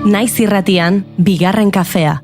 Naiz irratian, bigarren kafea.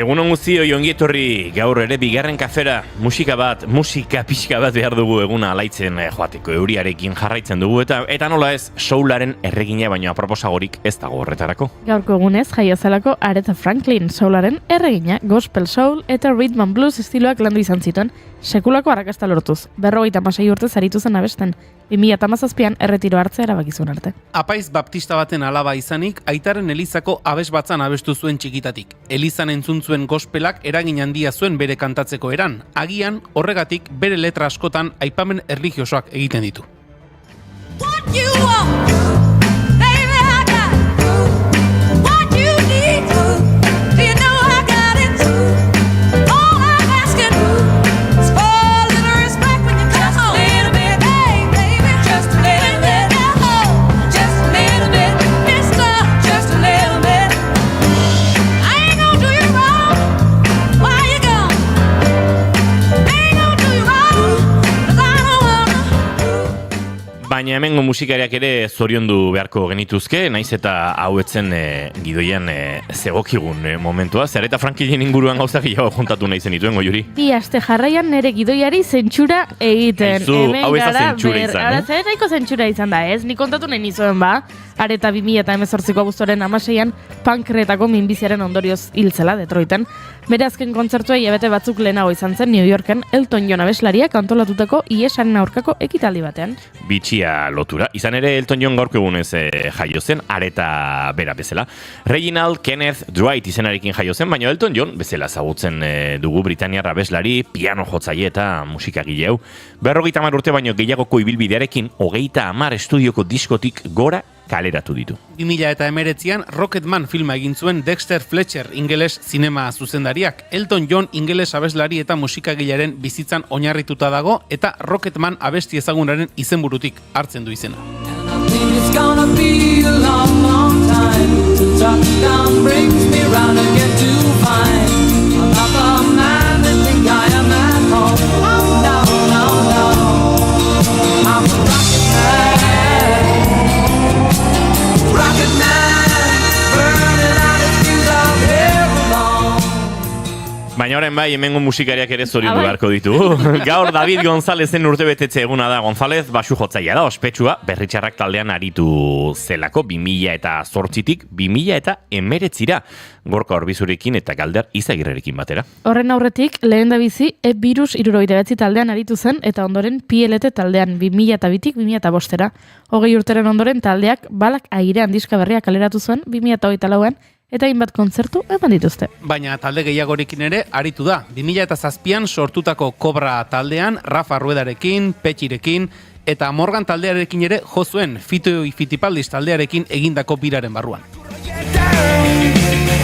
Egunon guztioi ongi etorri, gaur ere bigarren kafera, musika pixka bat behar dugu eguna alaitzen joateko, euriarekin jarraitzen dugu eta nola ez, soularen erregina baino aproposagorik ez dago horretarako. Gaurko egunez jaiozalako Aretha Franklin soularen erregina, gospel soul eta rhythm and blues estiloak landu izan zituen, sekulako arrakasta lortuz, 56 urtez aritu zen abesten, 2017an erretiro hartzea erabakizun arte. Apaiz baptista baten alaba izanik, aitaren elizako abes batzan abestu zuen txikitatik. Elizan entzun zuen gospelak eragin handia zuen bere kantatzeko eran. Agian, horregatik bere letra askotan aipamen erlijiosoak egiten ditu. Baina hemengo musikariak ere zoriondu beharko genituzke, naiz eta hauetzen gidoian zegokigun momentua. Aretha Franklinen inguruan gauza gehiago kontatu nahi zenituen, Goiuri? Bi aste jarraian nere gidoiari zentsura egiten. Hau ez da zentsura izan, Zer nahiko zentsura izan da, ez? Ni kontatu nahi nizuen ba. Aretha 2018ko abuztuaren 16an pankretako minbiziaren ondorioz hiltzela Detroiten. Bere azken kontzertua hilabete batzuk lehenago izan zen New Yorken Elton John abeslariak antolatutako iesaren aurkako ekitaldi batean. Bitxia lotura. Izan ere Elton John gaurko egunez jaio zen, Aretha bera bezala. Reginald Kenneth Dwight izenarekin jaio zen, baina Elton John bezala ezagutzen dugu Britaniar abeslari, piano jotzaile eta musikagile hau. 50 urte baino gehiagoko ibilbidearekin 30 estudioko diskotik gora kaleratu ditu. 2019an Rocketman filma egin zuen Dexter Fletcher ingeles zinema zuzendariak. Elton John ingeles abeslari eta musikagilaren bizitzan oinarrituta dago eta Rocketman abesti ezagunaren izenburutik hartzen du izena. Baina orain bai, hemengo musikariak ere zoriondu beharko ditu. Gaur David Gonzalezen urtebetetze eguna da. Gonzalez basu jotzailea da, ospetsua, Berritxarrak taldean aritu zelako 2008tik 2019ra. Gorka Orbizurekin eta Galder Izagirrerekin batera. Horren aurretik, lehen da bizi, E-Virus 79 taldean aritu zen eta ondoren PLT taldean 2002tik 2005era. 20 urteren ondoren taldeak balak airean diska berria kaleratu zuen 2024an, eta hainbat kontzertu eman dituzte. Baina talde gehiagorekin ere aritu da. 2007an sortutako Kobra taldean, Rafa Ruedarekin, Petxirekin, eta Morgan taldearekin ere jo zuen Fito Fitipaldis taldearekin egindako biraren barruan.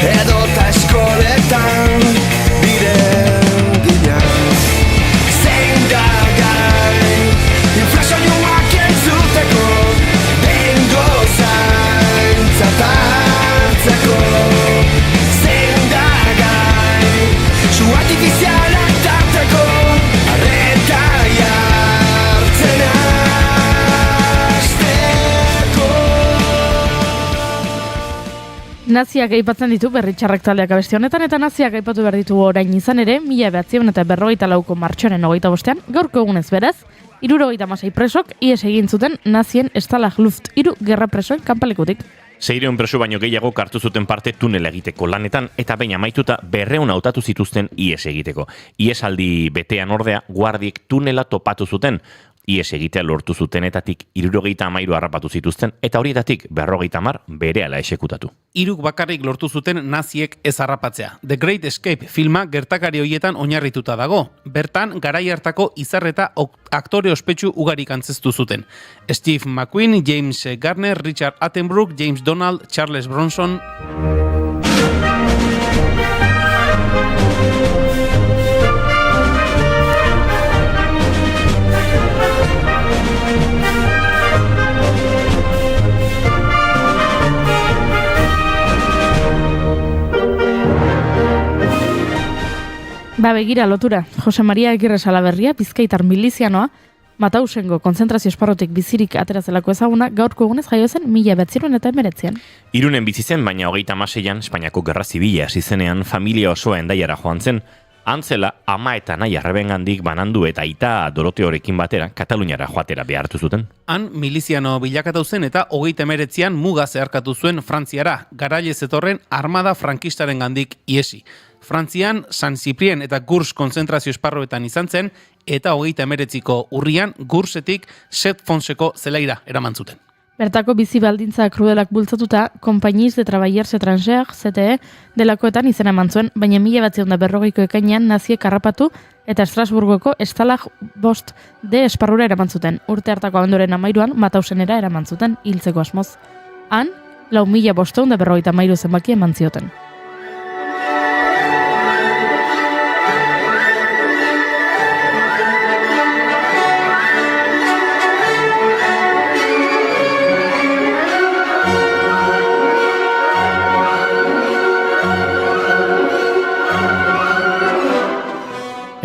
Edota eskoletan biren gilean zein da gai inflazioak entzuteko bengo zaintzatartzeko zein da gai zu artifizialak tarteko arreta jartzen hasteko. Naziak aipatzen ditu Berritxarrak taldeak abesti honetan, eta naziak aipatu behar ditugu orain izan ere, 1954ko martxoaren 25ean, gaurko egunez beraz, 76 presok ihes egin zuten nazien Stalag Luft 3 gerra presoen kanpalekutik. 600 preso baino gehiago hartu zuten parte tunela egiteko lanetan eta behin amaituta 200 hautatu zituzten ihes egiteko. Ihesaldi betean ordea, guardiek tunela topatu zuten. ies egitea lortu zutenetatik 73 harrapatu zituzten, eta horietatik 50 berehala esekutatu. 3 bakarrik lortu zuten naziek ez harrapatzea. The Great Escape filma gertakari horietan oinarrituta dago. Bertan, garai hartako izar eta aktore ospetsu ugarik antzeztu zuten. Steve McQueen, James Garner, Richard Attenborough, James Donald, Charles Bronson... Begira lotura, Jose Maria Agirre Salaberria, Bizkaitar milizianoa, Matausengo konzentrazio esparrotik bizirik aterazelako ezaguna, gaurko egunez jaio zen 1919. Irunen bizi zen, baina 36an Espainiako Gerra Zibila hasi zenean familia osoa Hendaiara joan zen. Antzela, ama eta nahi arrebengandik banandu eta aita Doroteorekin batera Kataluniara joatera behartu zuten. Han miliziano bilakatu zen eta 39an muga zeharkatu zuen Frantziara, garaile zetorren armada frankistaren gandik iesi. Frantzian, San Ciprien eta Gurs konzentrazio esparroetan izan zen, eta 39ko urrian Gursetik Set Fonseko zelaira eraman zuten. Bertako bizi baldintza krudelak bultzatuta, Compagnies de Travailleurs Étrangers, CTE, delakoetan izena eman zuen, baina 1940ko ekainean naziek harrapatu eta Estrasburgoko Stalag 5D esparrura eraman zuten. Urte hartako abenduaren 13an Matausenera eraman zuten hiltzeko asmoz. Han, 4.553 zenbaki eman zioten.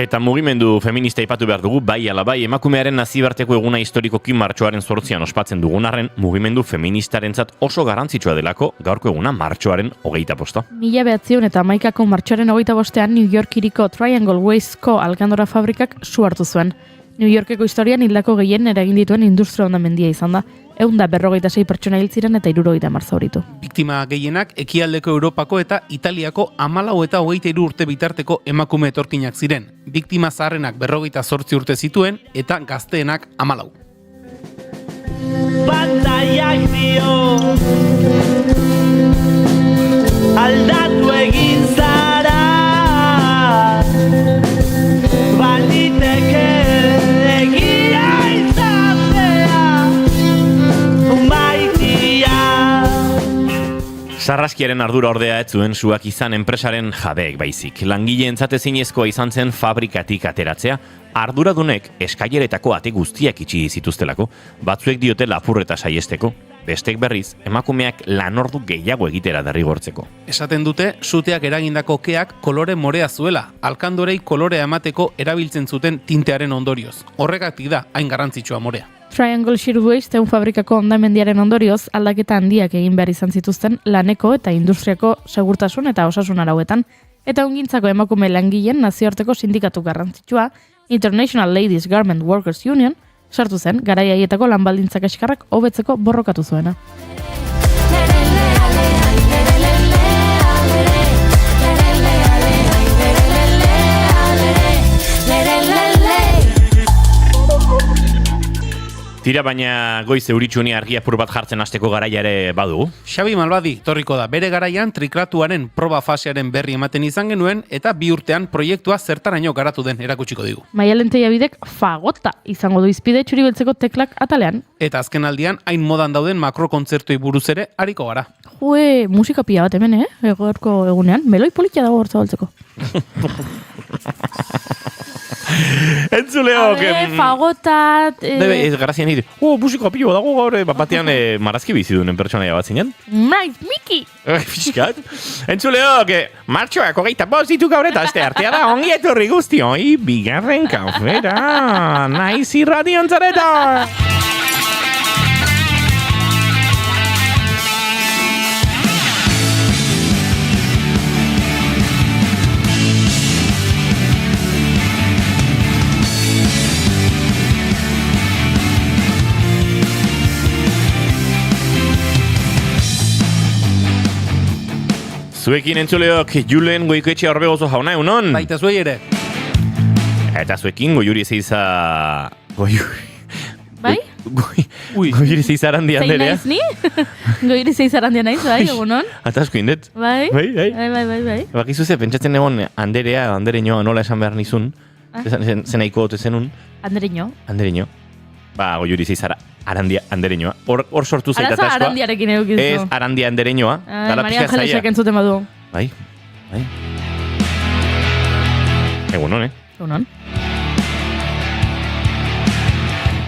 Eta mugimendu feminista aipatu behar dugu, bai ala bai, emakumearen nazioarteko eguna historikoki martxoaren 8an ospatzen dugun arren, mugimendu feministarentzat oso garrantzitsua delako gaurko eguna martxoaren 25. 1911ko martxoaren 25an New York hiriko Triangle Waste-ko alkandora fabrikak su hartu zuen. New Yorkeko historian hildako gehien eragin dituen industria hondamendia izan da. 156 pertsona hil ziren eta 70 zauritu. Biktima gehienak ekialdeko Europako eta Italiako 14 eta 23 urte bitarteko emakume etorkinak ziren. Biktima zaharrenak 58 urte zituen eta gazteenak 14. Pantaiak dio aldatu egin zara baliteke egia izatea maitia. Sarraskiaren ardura ordea ez zuen suak izan enpresaren jabeek baizik. Langileentzat ezinezkoa izan zen fabrikatik ateratzea, arduradunek eskaileretako ate guztiak itxi zituztelako, batzuek diote lapurreta saiesteko, bestek berriz emakumeak lanordu gehiago egitera derrigortzeko. Esaten dute, suteak eragindako keak kolore morea zuela, alkandorei kolorea emateko erabiltzen zuten tintearen ondorioz. Horregatik da, hain garrantzitsua morea. Triangle Shirtwaste fabrikako hondamendiaren ondorioz aldaketa handiak egin behar izan zituzten laneko eta industriako segurtasun eta osasun arauetan, eta ongintzako emakume langileen nazioarteko sindikatu garrantzitsua, International Ladies Garment Workers Union, sartu zen, garai haietako lanbaldintzak eskarrak hobetzeko borrokatu zuena. Tira, baina goiz euritxuni argi apur bat jartzen hasteko garaia ere badugu. Xabi Malbadi torriko da, bere garaian triklatuaren proba fasearen berri ematen izan genuen eta 2 urtean proiektua zertaraino garatu den erakutsiko digu. Maialen Tellabidek fagota izango du izpide txuri beltzeko teklak atalean. Eta azken aldian, hain modan dauden makrokontzertuei buruz ere hariko gara. Jue, musika pila bat hemen, Egorko egunean, meloi politia dago hortza baltzeko. Entzuleok! Fagotat... Ez garazian hiri, musika pilo dago gaur, batean marazki bizidunen pertsonaia bat zinen. Naiz, Miki! Fiskat. Entzuleok, martxoak 25 ditu gaur eta aste artea da, ongi etorri guztioi, bigarren kafera, naiz irradion zareta! Zuekin entzuleok, Julen Goikoetxe Orbegozo jauna, egunon? Baita zuei ere. Eta zuekin, Goiuri Ezeiza... Bai? Goiri Zeizarandia Zein Anderea. naiz ni? Goiri Zeizarandia naiz, bai, egunon? Atasko indet. Bai? Bai. Bakizu ze, pentsatzen egon Andereñoa nola esan behar nizun. Zenaiko ote zenun. Andereño. Ba, Goiri Zeizara Andereñoa. Hor sortu zaita Araza ataskoa. Arandiarekin edukizu. Ez, Arandia Andereñoa. Maria Angelesek entzuten badu. Bai. Egunon, Egunon.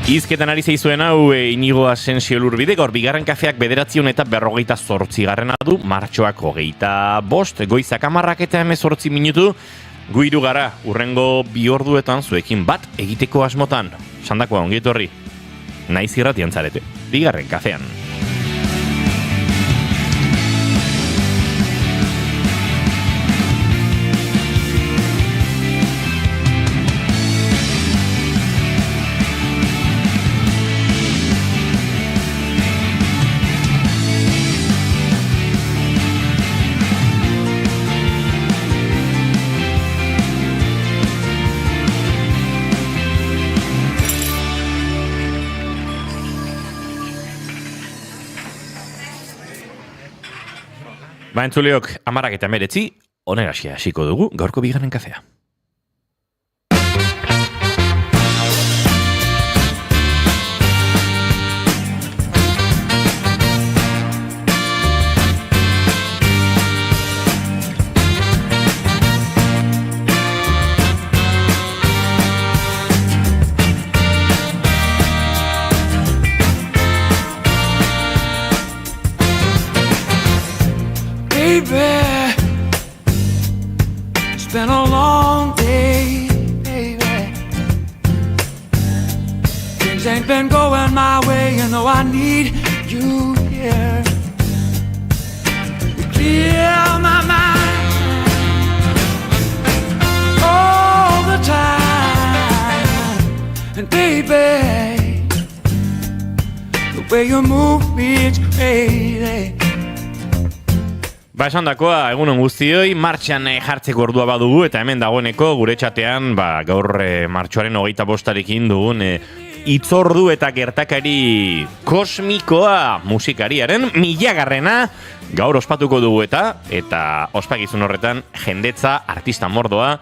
Izketan ari zeizuen hau Inigo Asensio Lurbide, gaur bigarren kafeak 9:48 du, martxoak 25, goizak 10:18 minutu, gu hiru gara, urrengo 2 orduetan zuekin bat egiteko asmotan. Sandakoa, ongi etorri. Naiz irratian zarete, bigarren kafean. Ba, entzuleok, 10:19, oneraxia hasiko dugu, gaurko bigarren kafea. Baby, it's been a long day, baby. Things ain't been going my way, you know I need you here. You clear my mind all the time. And baby, the way you move me, it's crazy. Ba, esan dakoa, egunon guztioi, martxan jartzeko ordua badugu, eta hemen dagoeneko gure txatean, gaur martxoaren 25 dugun itzordu eta gertakari kosmikoa musikariaren 1000. Gaur ospatuko dugu eta ospakizun horretan jendetza, artista mordoa,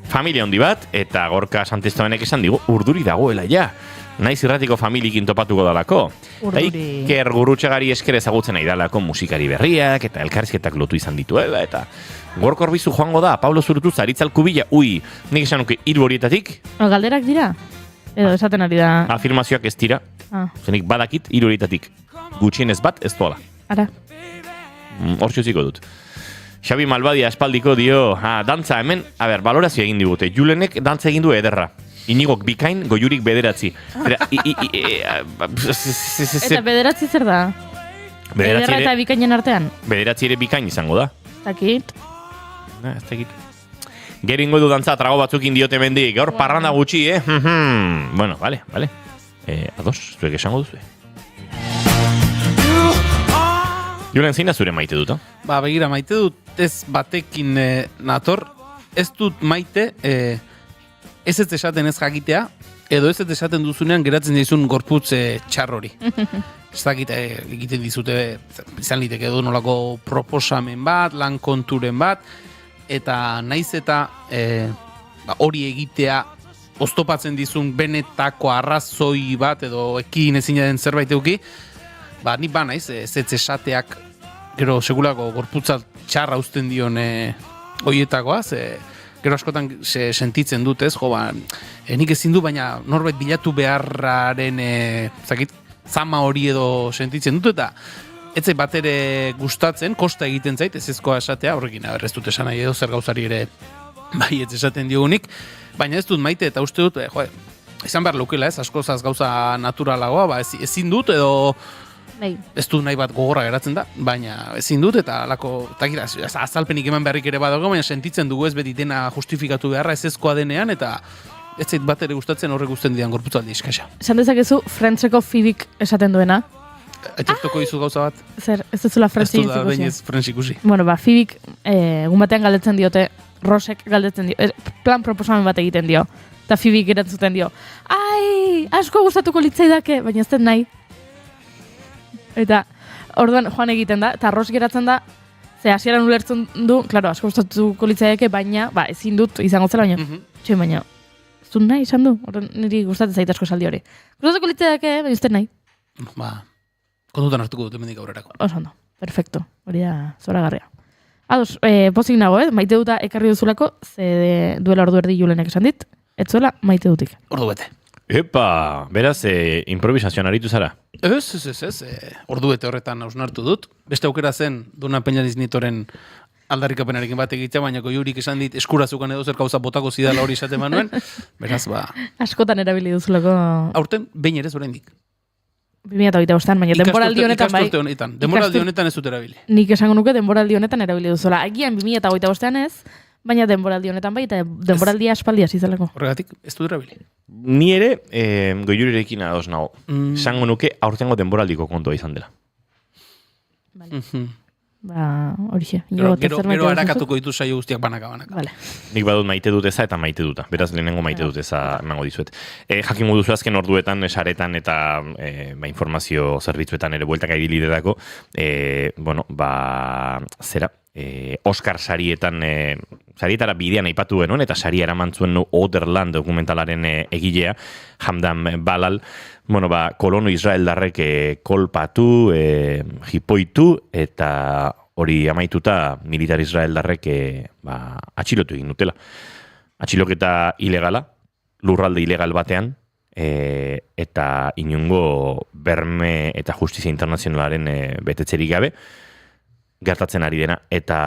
familia handi bat, eta Gorka Santistoanek esan digu, urduri dagoela ja. Naiz irratiko familiekin topatuko dalako. Urduri. Iker Gurrutxagari esker ezagutzen nahi dalako musikari berriak, eta elkarrizketak lotu izan dituela, eta Gorka Orbizu joango da, Pablo Zurutuz, Aritzal Kubila, nik esan nuke 3 horietatik. Galderak dira? Edo esaten ari da. Afirmazioak ez dira. Zenik badakit 3 horietatik. Gutxienez bat ez doala. Ara. Hortxo ziko dut. Xabi Malbadia espaldiko dio, dantza hemen, balorazio egin digute. Julenek dantza egin du ederra. Inigok bikain, goiurik 9. Eta 9 zer da? Ederra eta bikainen artean? 9 ere bikain izango da. Takit. Ez dakit. Gero ingo du dantza, trago batzukin diote mendik. Gaur parranda gutxi, Bueno, vale. Ados, zuek esango duzu. Julen, zein da zure maite dut? Ba, begira, maite dut ez batekin nator. Ez dut maite... Ez esaten ez jakitea, edo ez esaten duzunean geratzen dizun gorputz txar hori. Ez dakit egiten dizute, izan liteke edo nolako proposamen bat, lan konturen bat, eta naiz eta hori egitea oztopatzen dizun benetako arrazoi bat, edo ekin ezin den zerbait euki, nik naiz, ez esateak, gero segulako gorputza txarra uzten dion horietakoa, gero askotan sentitzen dut, ez, nik ezin du, baina norbait bilatu beharraren, zama hori edo sentitzen dut, eta ez zait bat ere gustatzen, kosta egiten zait, ez ezkoa esatea, horrekin ez dut esan nahi edo zer gauzari ere bai ez esaten diogunik, baina ez dut maite, eta uste dut, izan behar lukela, ez, askozaz gauza naturalagoa, ezin dut, edo ez du nahi bat gogorra geratzen da, baina ezin dut, eta alako, azalpenik eman beharrik ere badago, baina sentitzen dugu ez beti dena justifikatu beharra ez ezkoa denean, eta ez zait bat ere gustatzen horrek guztien dian gorputzaldi eskasa. Esan dezakezu, Friendseko Phoebek esaten duena? Aitortuko dizu gauza bat? Zer, ez duzula Friends ikusi? Ez du da bainez Friends ikusi. Bueno, Phoebek egun batean galdetzen diote, Rosek galdetzen dio, plan proposamen bat egiten dio. Eta Phoebek erantzuten dio, ai, asko gustatuko litzaidake, baina ez den nahi. Eta orduan joan egiten da, eta arros geratzen da, ze hasieran ulertzen du, klaro, asko gustatuko litzaidake, baina, ezin dut izango zela, baina, baina, ez dut nahi, izan du, orduan niri gustatzen zait asko esaldi hori. Gustatuko litzaidake, baina ez den nahi. Kontutan hartuko dut emendik aurrerako. Oso ondo, perfecto, hori da zoragarria. Ados, pozik nago, maite duta ekarri duzulako, ze duela ordu erdi Julenek esan dit, ez zuela maite dutik. Ordu bete. Epa, beraz, improvisazioan aritu zara? Ez, ordu bete horretan hausnartu dut. Beste aukera zen, Duna Peñaliz Nitoren aldarrikapenarekin bat egitea, baina Goiurik esan dit eskurazukan edo zer gauza botako zidala hori esate manuen. Beraz, askotan erabili duzulako... Aurten, behin ere oraindik. 2025an, baina denboraldi honetan bai. Denboraldi honetan ez dut erabili. Nik esango nuke denboraldi honetan erabili duzula. Agian 2025an ez, baina denboraldi honetan bai, eta denboraldia aspaldia zizelako. Horregatik, ez dut erabili. Ni ere, Goiurirekin ados nago. Esango nuke aurtengo denboraldiko kontua izan dela. Horixe. Gero harakatuko ditu saio guztiak banaka. Vale. Nik badut maite dut eza eta maite duta. Beraz, lehenengo maite dut eza emango dizuet. Jakingo duzu azken orduetan, saretan eta informazio zerbitzuetan ere bueltak aidilidetako, zera, Oscar sarietan, sarietara bidean aipatu genuen, eta saria eramantzuen Otherland dokumentalaren egilea, Hamdan Balal, kolono israeldarrek kolpatu, jipoitu, eta hori amaituta militar israeldarrek atxilotu egin dutela. Atxiloketa ilegala, lurralde ilegal batean, eta inungo berme eta justizia internazionalaren betetzerik gabe, gertatzen ari dena, eta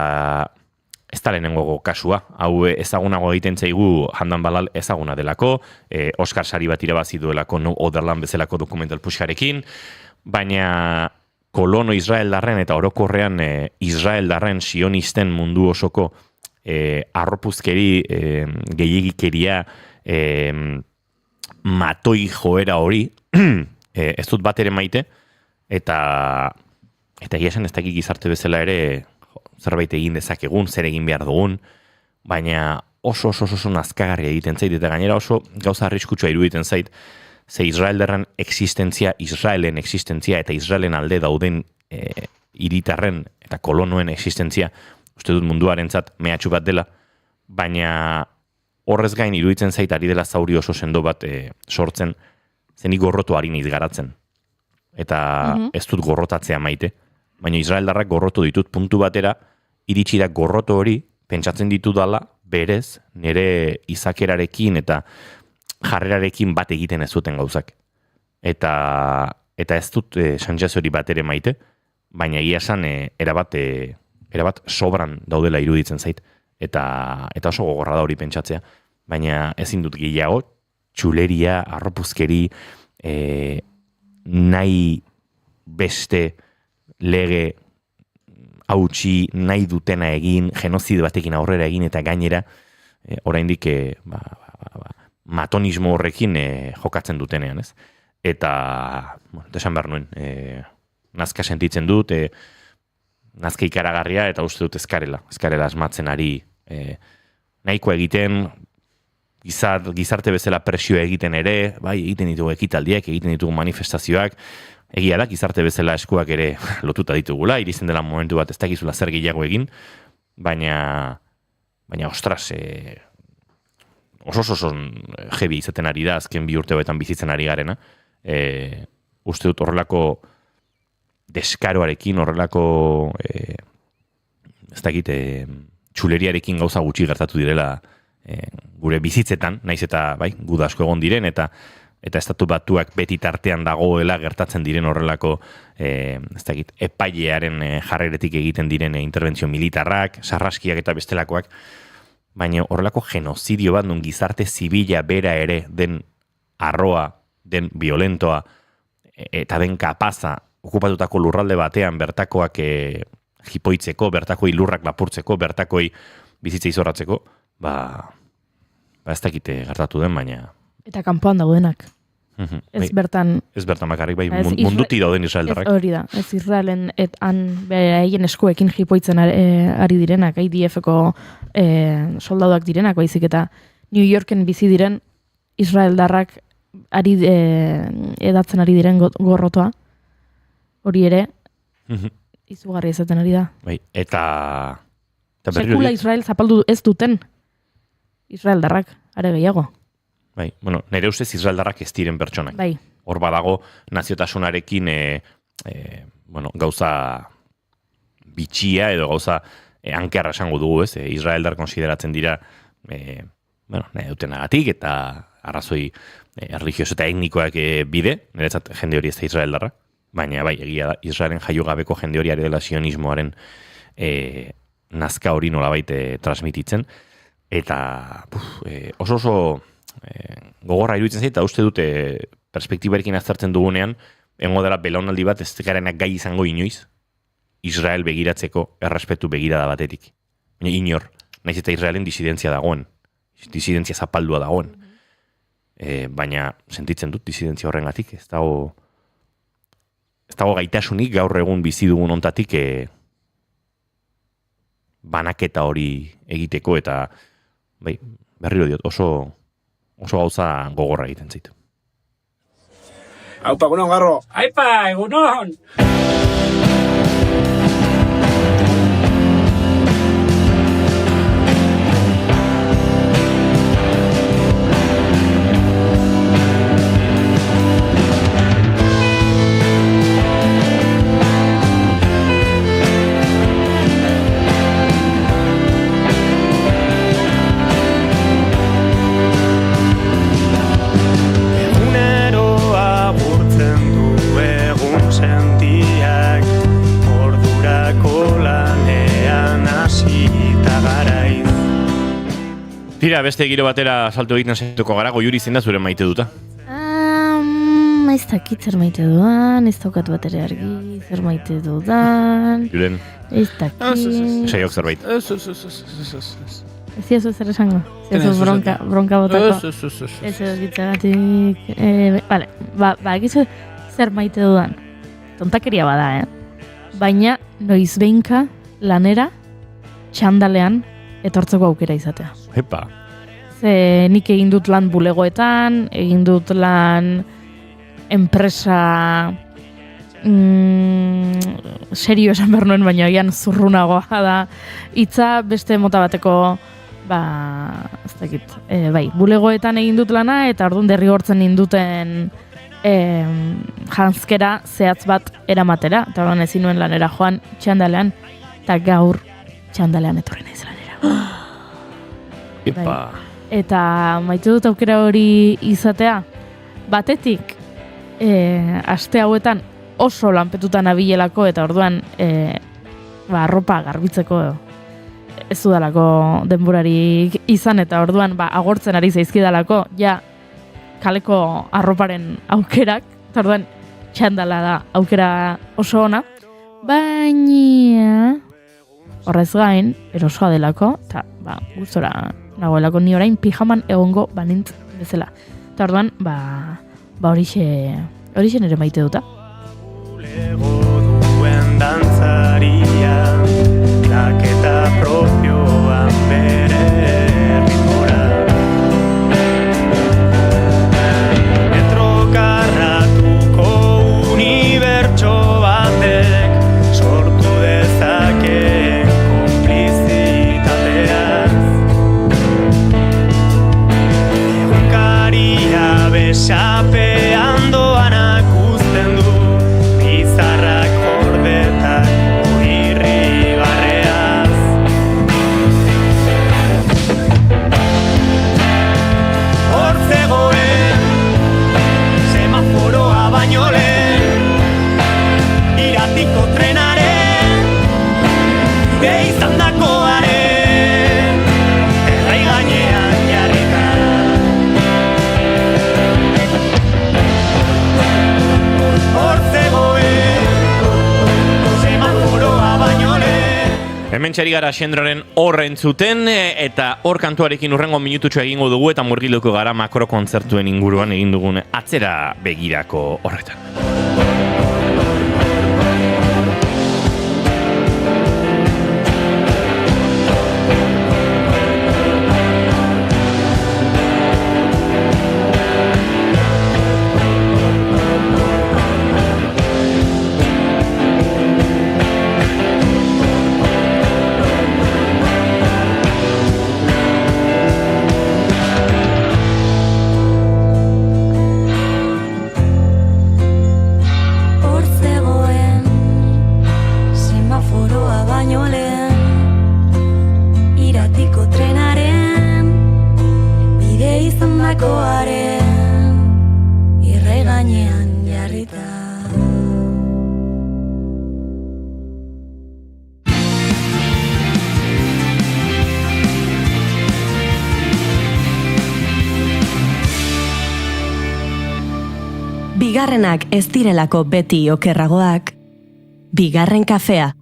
ez da lehenengo kasua. Hau ezagunago egiten zaigu Hamdan Balal ezaguna delako, Oscar sari bat irabazi duelako No Otherland bezalako dokumental puxarekin, baina kolono israeldarren eta orokorrean israeldarren sionisten mundu osoko arropuzkeri, gehiagikeria, matoi joera hori, ez dut bat ere maite, eta egia esan ez dakik gizarte bezala ere zerbait egin dezakegun, zer egin behar dugun, baina oso nazkagarria egiten zait, eta gainera oso gauza arriskutsua iruditzen zait, ze Israeldarren existentzia, Israelen existentzia eta Israelen alde dauden hiritarren eta kolonoen existentzia, uste dut munduarentzat mehatxu bat dela, baina horrez gain iruditzen zait ari dela zauri oso sendo bat sortzen, zenik gorrotu ari naiz garatzen. Eta ez dut gorrotatzea maite, baina Israeldarrak gorrotu ditut puntu batera, iritsi da gorrotu hori, pentsatzen ditudala, berez, nire izakerarekin eta jarrerarekin bat egiten ez zuten gauzak. Eta ez dut Sanchez hori bat ere maite, baina egia esan erabat sobran daudela iruditzen zait. Eta oso gogorra da hori pentsatzea. Baina ezin dut gehiago, txuleria, arropuzkeri, nahi beste lege hautsi, nahi dutena egin, genozidio batekin aurrera egin, eta gainera, oraindik matonismo horrekin jokatzen dutenean, ez? Eta, esan behar nuen, nazka sentitzen dut, nazka ikaragarria, eta uste dut eskarela asmatzen ari nahiko egiten, gizarte bezala presio egiten ere, bai, egiten ditugu ekitaldiak, egiten ditugu manifestazioak, egia da, gizarte bezala eskuak ere lotuta ditugula, iristen dela momentu bat ez dakizula zer gehiago egin, baina ostras, oso jebi izaten ari da, azken 2 urte hoetan bizitzen ari garena, uste dut horrelako deskaroarekin, horrelako ez dakit, txuleriarekin gauza gutxi gertatu direla gure bizitzetan, naiz eta bai, guda asko egon diren, eta estatu batuak beti tartean dagoela gertatzen diren horrelako ez dakit, epailearen jarreretik egiten diren interbentzio militarrak, sarraskiak eta bestelakoak, baina horrelako genozidio bat nun gizarte zibila bera ere den arroa, den violentoa eta den kapaza okupatutako lurralde batean bertakoak jipoitzeko, bertakoi lurrak lapurtzeko, bertakoi bizitza izorratzeko, ez dakite gertatu den, baina... Eta kanpoan daudenak. Ez bertan bakarrik, bai, munduti dauden Israeldarrak. Hori da, ez Israelen haien eskuekin jipoitzen ari direnak, IDF-eko soldaduak direnak, baizik eta New Yorken bizi diren Israeldarrak edatzen ari diren gorrotoa, hori ere, izugarri ezaten ari da. Bai, eta Sekula Israel zapaldu ez duten Israeldarrak, are gehiago. Bai, bueno, nire ustez Israeldarrak ez diren pertsonak. Bai. Hor badago naziotasunarekin gauza bitxia edo gauza ankerra esango dugu, ez? Israeldar konsideratzen dira nahi dutenagatik eta arrazoi religioso eta etnikoak bide, niretzat jende hori ez da Israeldarra, baina bai, egia da, Israelen jaiogabeko jende hori ari dela sionismoaren nazka hori nolabait transmititzen, eta oso gogorra iruditzen zait, eta uste dute perspektibarekin aztertzen dugunean, engo dela belaunaldi bat ez garenak gai izango inoiz, Israel begiratzeko errespetu begirada batetik. Baina inor, naiz eta Israelen disidentzia dagoen, disidentzia zapaldua dagoen. Baina sentitzen dut disidentzia horrengatik, ez dago gaitasunik gaur egun bizi dugun ontatik banaketa hori egiteko eta bai, berriro diot, oso gauza gogorra egiten zaitu. Aupa, egunon, Garro. Aipa, egunon. Tira, beste giro batera salto egiten zaituko gara, Goiuri zein da zure maite duta? Ez dakit zer maite dudan, ez daukat bat ere argi, zer maite dudan... Julen? Ez dakit... Saiok zerbait. Ez diazu zer esango? Ez diazu bronka botako? Ez gitzagatik... Vale, egizu zer maite dudan. Tontakeria bada, Baina, noiz behinka lanera, txandalean, etortzeko aukera izatea. Epa. Ze nik egin dut lan bulegoetan, egin dut lan enpresa serio esan behar nuen, baina egian zurrunagoa da. Hitza beste mota bateko, ez dakit, bulegoetan egin dut lana, eta orduan derrigortzen induten janzkera zehatz bat eramatera. Eta orduan ezin nuen lanera joan txandalean, eta gaur txandalean etorri naiz lanera. Epa. Eta maite dut aukera hori izatea, batetik aste hauetan oso lanpetutan abilelako eta orduan arropa garbitzeko ez dudalako denborarik izan eta orduan agortzen ari zaizkidalako ja kaleko arroparen aukerak, eta orduan txandala da aukera oso ona, baina horrez gain erosoa delako eta gustora nagoelako ni orain pijaman egongo banintz bezala. Eta orduan, horixe nire maite duta. Bulego duen dantzaria, laketa propioan bere ritmora. Metrokarratuko unibertso batek sortu dezakeen konplizitateaz. Besapean doanak uzten du bizarrak ordetako irribarreaz. Hor zegoen semaforoa baino lehen, iratiko trenaren bide izandakoaren errai gainean jarrita. Hemen txari gara Xendroren hor entzuten, eta hor kantuarekin urrengo minututxo egingo dugu eta murgiluko gara makrokontzertuen inguruan egin dugun atzera begirako horretan. beroaren irrai gainean jarrita. Bigarrenak ez direlako beti okerragoak, bigarren kafea.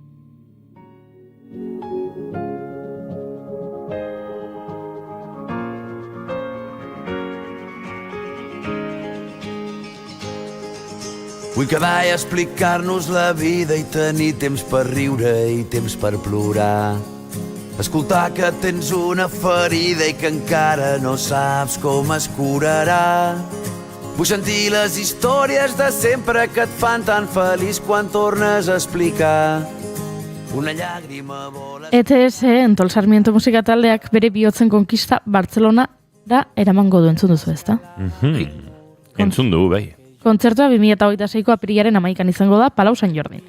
Vull quedar i explicar-nos la vida i tenir temps per riure i temps per plorar. Escoltar que tens una ferida i que encara no saps com es curarà. Vull sentir les històries de sempre que et fan tan feliç quan tornes a explicar. Una llàgrima vola... ETS, Entol Sarmiento musika taldeak bere bihotzen konkista Bartzelonara eramango du, entzun duzu, ezta? Entzun dugu, bai. Kontzertua 2026ko apirilaren 11an izango da Palau San Jordin.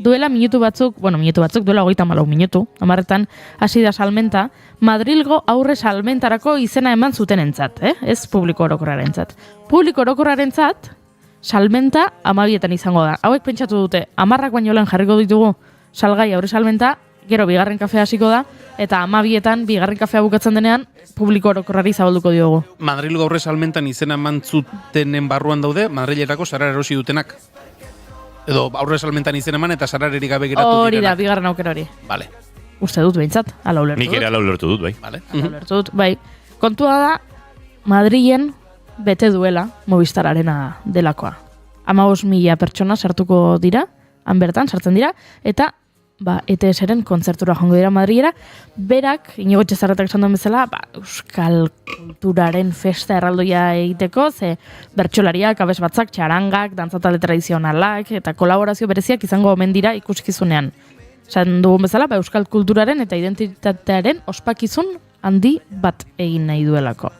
Duela minutu batzuk, duela 34 minutu, amarretan hasi da salmenta, Madrilgo aurre salmentarako izena eman zuten entzat, ez publiko orokorraren zat. Publiko orokorraren zat, salmenta 12etan izango da. Hauek pentsatu dute, 10ak baino lehen jarriko ditugu salgai aurre salmenta, gero bigarren kafea hasiko da, eta 12etan bigarren kafea bukatzen denean, publiko orokorrari zabalduko diogu. Madrilgo aurre salmentan izena eman zutenen barruan daude, Madrilerako sarar erosi dutenak. Edo aurre salmentan izen eman eta sararerik gabe geratu direnak. Hori da, bigarren aukera hori. Vale. Uste dut behintzat, ala ulertu dut. Nik ere ala ulertu dut, bai. Vale. Ala ulertu dut, bai. Kontua da, Madrilen bete duela Movistar Arena delakoa. 15.000 pertsona sartuko dira, han bertan sartzen dira, eta ETS-ren kontzertura joango dira Madrilera, berak, Inigo Etxezarretak esan duen bezala, euskal kulturaren festa erraldoia egiteko, ze bertsolariak, abes batzak, txarangak, dantzatale tradizionalak, eta kolaborazio bereziak izango omen dira ikuskizunean. Esan dugun bezala, euskal kulturaren eta identitatearen ospakizun handi bat egin nahi duelako.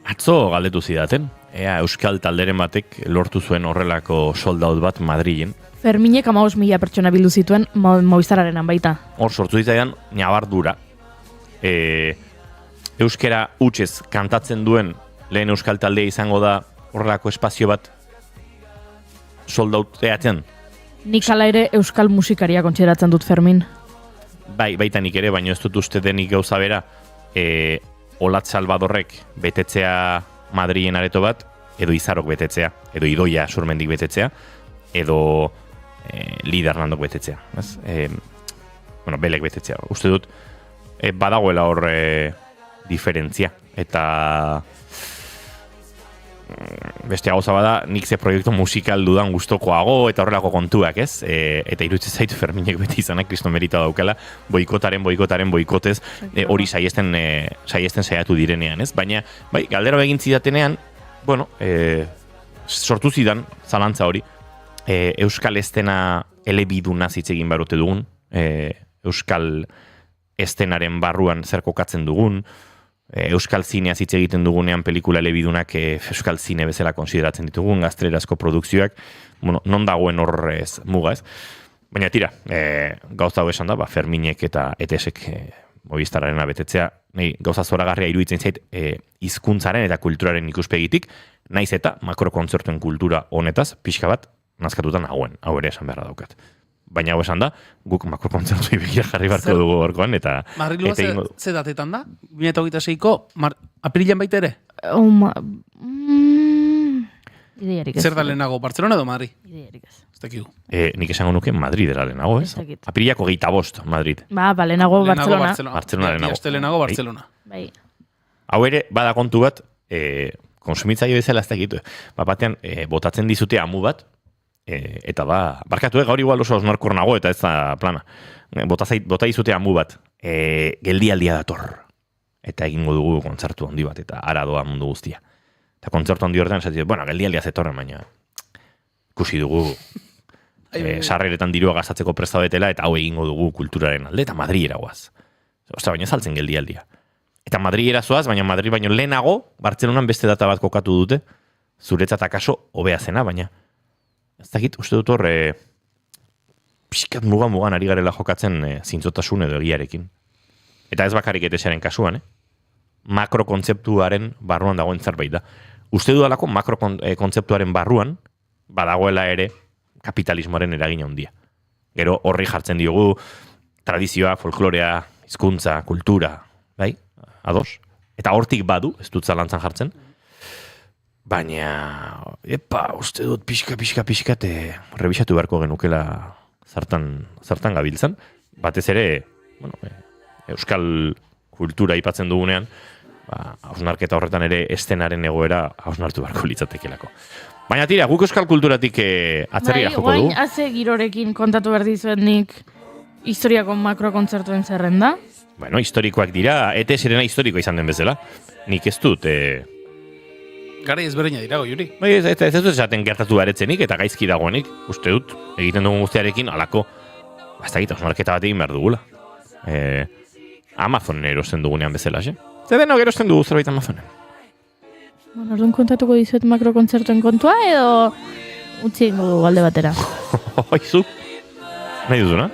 Atzo galdetu zidaten, ea euskal talderen batek lortu zuen horrelako soldaut bat Madrilen. Ferminek 15.000 pertsona bildu zituen Movistararen baita. Hor sortu zitzaidan ñabardura. Euskera hutsez kantatzen duen lehen euskal taldea izango da horrelako espazio bat soldauteatzen. Nik hala ere euskal musikaria kontsideratzen dut, Fermin. Bai, baita nik ere, baina ez dut uste denik gauza bera, Olat Salvadorrek betetzea Madrilen areto bat, edo Izarok betetzea, edo Idoia Surmendik betetzea, edo Lider Hernandok betetzea. Belek betetzea. Uste dut, badagoela hor diferentzia. Eta beste gauza bada, nik ze proiektu musikal dudan gustokoago eta horrelako kontuak, ez? Eta iruditzen zaitu Ferminek beti izanak kriston merita daukala, boikotez, hori saiesten saiatu direnean, ez? Baina, bai, galdera egin zidatenean, sortu zidan, zalantza hori, euskal estena elebiduna hitz egin barote dugun, euskal estenaren barruan zer kokatzen dugun, euskal zinea hitz egiten dugunean pelikula elebidunak euskal zine bezala konsideratzen ditugun, gaztelerazko produkzioak, non dagoen horrez muga, ez? Baina tira, gauza hau esan da, Ferminek eta ETS-ek Movistararena betetzea, gauza zoragarria iruditzen zait hizkuntzaren eta kulturaren ikuspegitik, naiz eta makrokontzertuen kultura honetaz, pixka bat, nazkatutan hauen, hau ere esan beharra daukat. Baina hau esan da, guk makrokontzertui begira jarri barko dugu horkoan, eta... Madrilua ze datetan da? 2026ko, apirilean baita ere? Ideiarik ez. Zer da lehenago, Bartzelona edo Madrid? Ideiarik ez. Ez dakigu. Nik esango nuke Madrid dela lehenago, ez? Apirilako 25, Madrid. Lehenago Bartzelona. Bartzelona lehenago. Lehenago Bartzelona. Bai. Hau ere, bada kontu bat, konsumitzaile bezala ez dakitu. Batean, botatzen dizute amu bat, eta barkatu gaur igual oso osnarkor nago, eta ez da plana. Bota dizute amu bat, geldialdia dator. Eta egingo dugu kontzertu handi bat, eta ara doa mundu guztia. Eta kontzertu handi horretan, geldialdia zetorren, baina ikusi dugu sarreretan dirua gastatzeko presta betela, eta hau egingo dugu kulturaren alde, eta Madrilera goaz. Baina saltzen geldialdia. Eta Madrilera zoaz, baina Madrid baino lehenago, Bartzelonan beste data bat kokatu dute, zuretzat akaso hobea zena, baina ez dakit, uste dut hor, pixkat mugan ari garela jokatzen zintzotasun edo egiarekin. Eta ez bakarik ETS-aren kasuan, makrokontzeptuaren barruan dagoen zerbait da. Uste dudalako makrokontzeptuaren barruan badagoela ere kapitalismoaren eragina handia. Gero horri jartzen diogu tradizioa, folklorea, hizkuntza, kultura, bai? Ados? Eta hortik badu, ez dut zalantzan jartzen. Baina, uste dut pixka, rebisatu beharko genukela zartan gabiltzan. Batez ere, euskal kultura aipatzen dugunean, hausnarketa horretan ere estenaren egoera hausnartu beharko litzatekelako. Baina tira, guk euskal kulturatik atzerria joko du. Haze girorekin kontatu behar dizuet nik historiako makrokontzertuen zerrenda. Bueno, historikoak dira, ETS-erena historikoa izan den bezala. Nik ez dut... Garai ezberdina dirago, Juri. Ez dut esaten gertatu baretzenik eta gaizki dagoenik, uste dut, egiten dugun guztiarekin, alako, bastakita, osmarketa bat egin behar dugula. Amazonen erosten dugunean bezala, xe? Denok erosten dugu zerbait Amazonen. Bueno, orduan kontatuko dizuet makrokontzertuen kontua, edo utzi ingo du alde batera. Oizu? Nahi duzuna?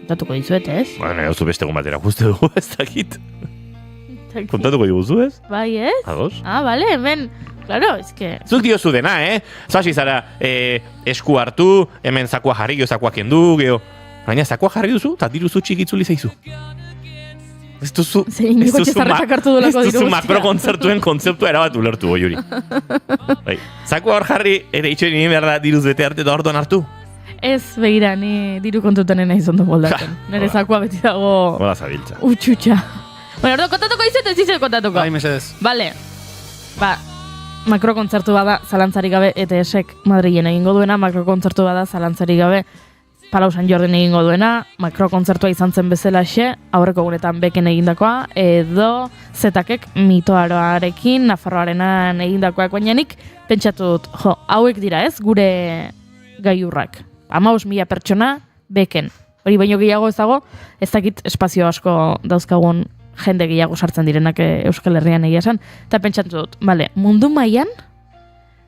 Kontatuko dizuet, ez? Bueno, ez du beste egun batera guzti dugu, ez dakit. Kontatuko diguzu, ez? Bai, ez? Ados? Bale, hemen, claro, eske... Zuk diozu dena, Zasi zara, esku hartu, hemen zakua jarri, zakua kendu, geho... Baina, zakua jarri duzu, eta diruzu txikitzuli zeizu. Ez duzu makrokontzertuen kontzeptua erabat ulertu, Juri. Zakua hor jarri, ere itxoen nire behar da diruz bete arte eta orduan hartu? Ez, begira, ni diru kontuten nahi zondo moldatzen. Nere zakua beti dago... Bola zabiltza. Utxutxa. Bueno, orduan kontatuko izet, ez izet kontatuko. Bai, mesedez. Bale. Makrokontzertu bada zalantzarik gabe, ETS-ek Madrilen egingo duena, makrokontzertu bada zalantzarik gabe, Palau San Jordan egingo duena, makrokontzertua izan zen bezalaxe, aurreko gunetan beken egindakoa, edo Zetakek mitoaroarekin, Nafarroarenan egindakoak, baina nik pentsatu dut, hauek dira ez, gure gaiurrak. 15.000 pertsona, beken. Hori baino gehiago ez dago, ez dakit espazio asko dauzkagun jende gehiago sartzen direnak Euskal Herrian egia esan, eta pentsatu dut, mundu mailan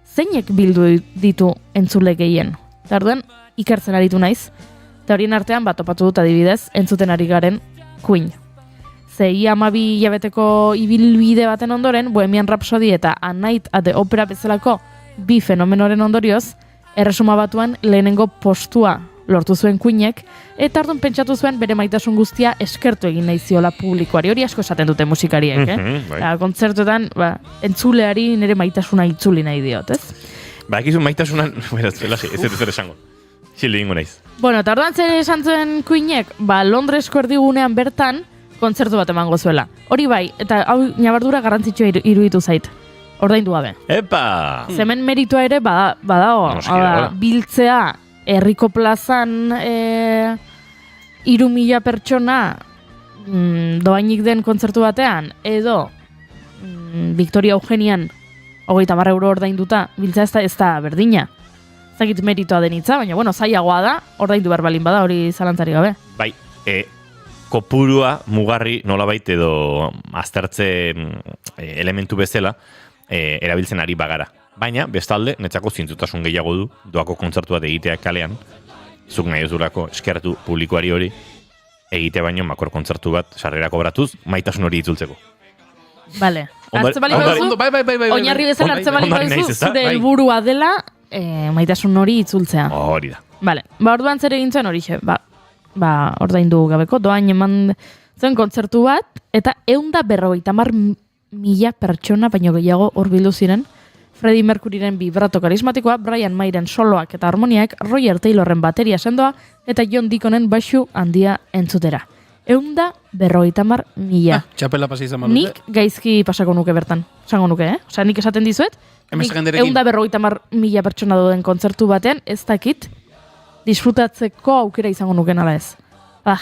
zeinek bildu ditu entzule gehien? Eta orduan, ikertzen aritu naiz, eta horien artean topatu dut adibidez, entzuten ari garen Queen. Ia 12 hilabeteko ibilbide baten ondoren, Bohemian Rhapsody eta A Night at the Opera bezalako bi fenomenoren ondorioz, Erresuma Batuan lehenengo postua lortu zuen Queenek, eta orduan pentsatu zuen bere maitasun guztia eskertu egin nahi ziola publikoari. Hori asko esaten dute musikariek, kontzertuetan, entzuleari nire maitasuna itzuli nahi diot, ez? Ekizu maitasunan, ez zer esango. Xilde ingo naiz. Bueno, eta orduan zer esan zuen Queenek, Londresko erdigunean bertan, kontzertu bat emango zuela. Hori bai, eta hau nabardura garrantzitsua iruditu zait. Ordaindu gabe. Epa! Zemen meritua ere badago. Biltzea herriko plazan 3.000 pertsona doainik den kontzertu batean, edo Victoria Eugenian 30 euro ordainduta, biltzea ez da berdina. Zagit meritoa denitza, baina zailagoa da, ordaindu behar balin bada, hori zalantzari gabe. Bai, kopurua mugarri nolabait edo aztertze elementu bezala erabiltzen ari bagara. Baina, bestalde, netzako zintzutasun gehiago du, doako kontzertu bat egitea kalean, zuk nahi duzulako eskertu publikoari hori, egite baino makro kontzertu bat sarrera kobratuz, maitasun hori itzultzeko. Bale. Hartze bali baduzu, oinarri bezala hartze bali baduzu, zure helburua dela, maitasun hori itzultzea. Hori da. Bale, orduan zer egin zuen hori xe, ordaindu gabeko, doain eman zen kontzertu bat, eta 150.000 pertsona baino gehiago hor bildu ziren, Freddie Mercuryren vibrato karismatikoa, Brian Mayren soloak eta harmoniak, Roger Taylorren bateria sendoa, eta John Deaconen baxu handia entzutera. 150.000. Txapela pasi izan badute. Nik gaizki pasako nuke bertan. Zango nuke, Osea, nik esaten dizuet, 150.000 pertsona duen kontzertu batean, ez dakit, disfrutatzeko aukera izango nuken ala ez.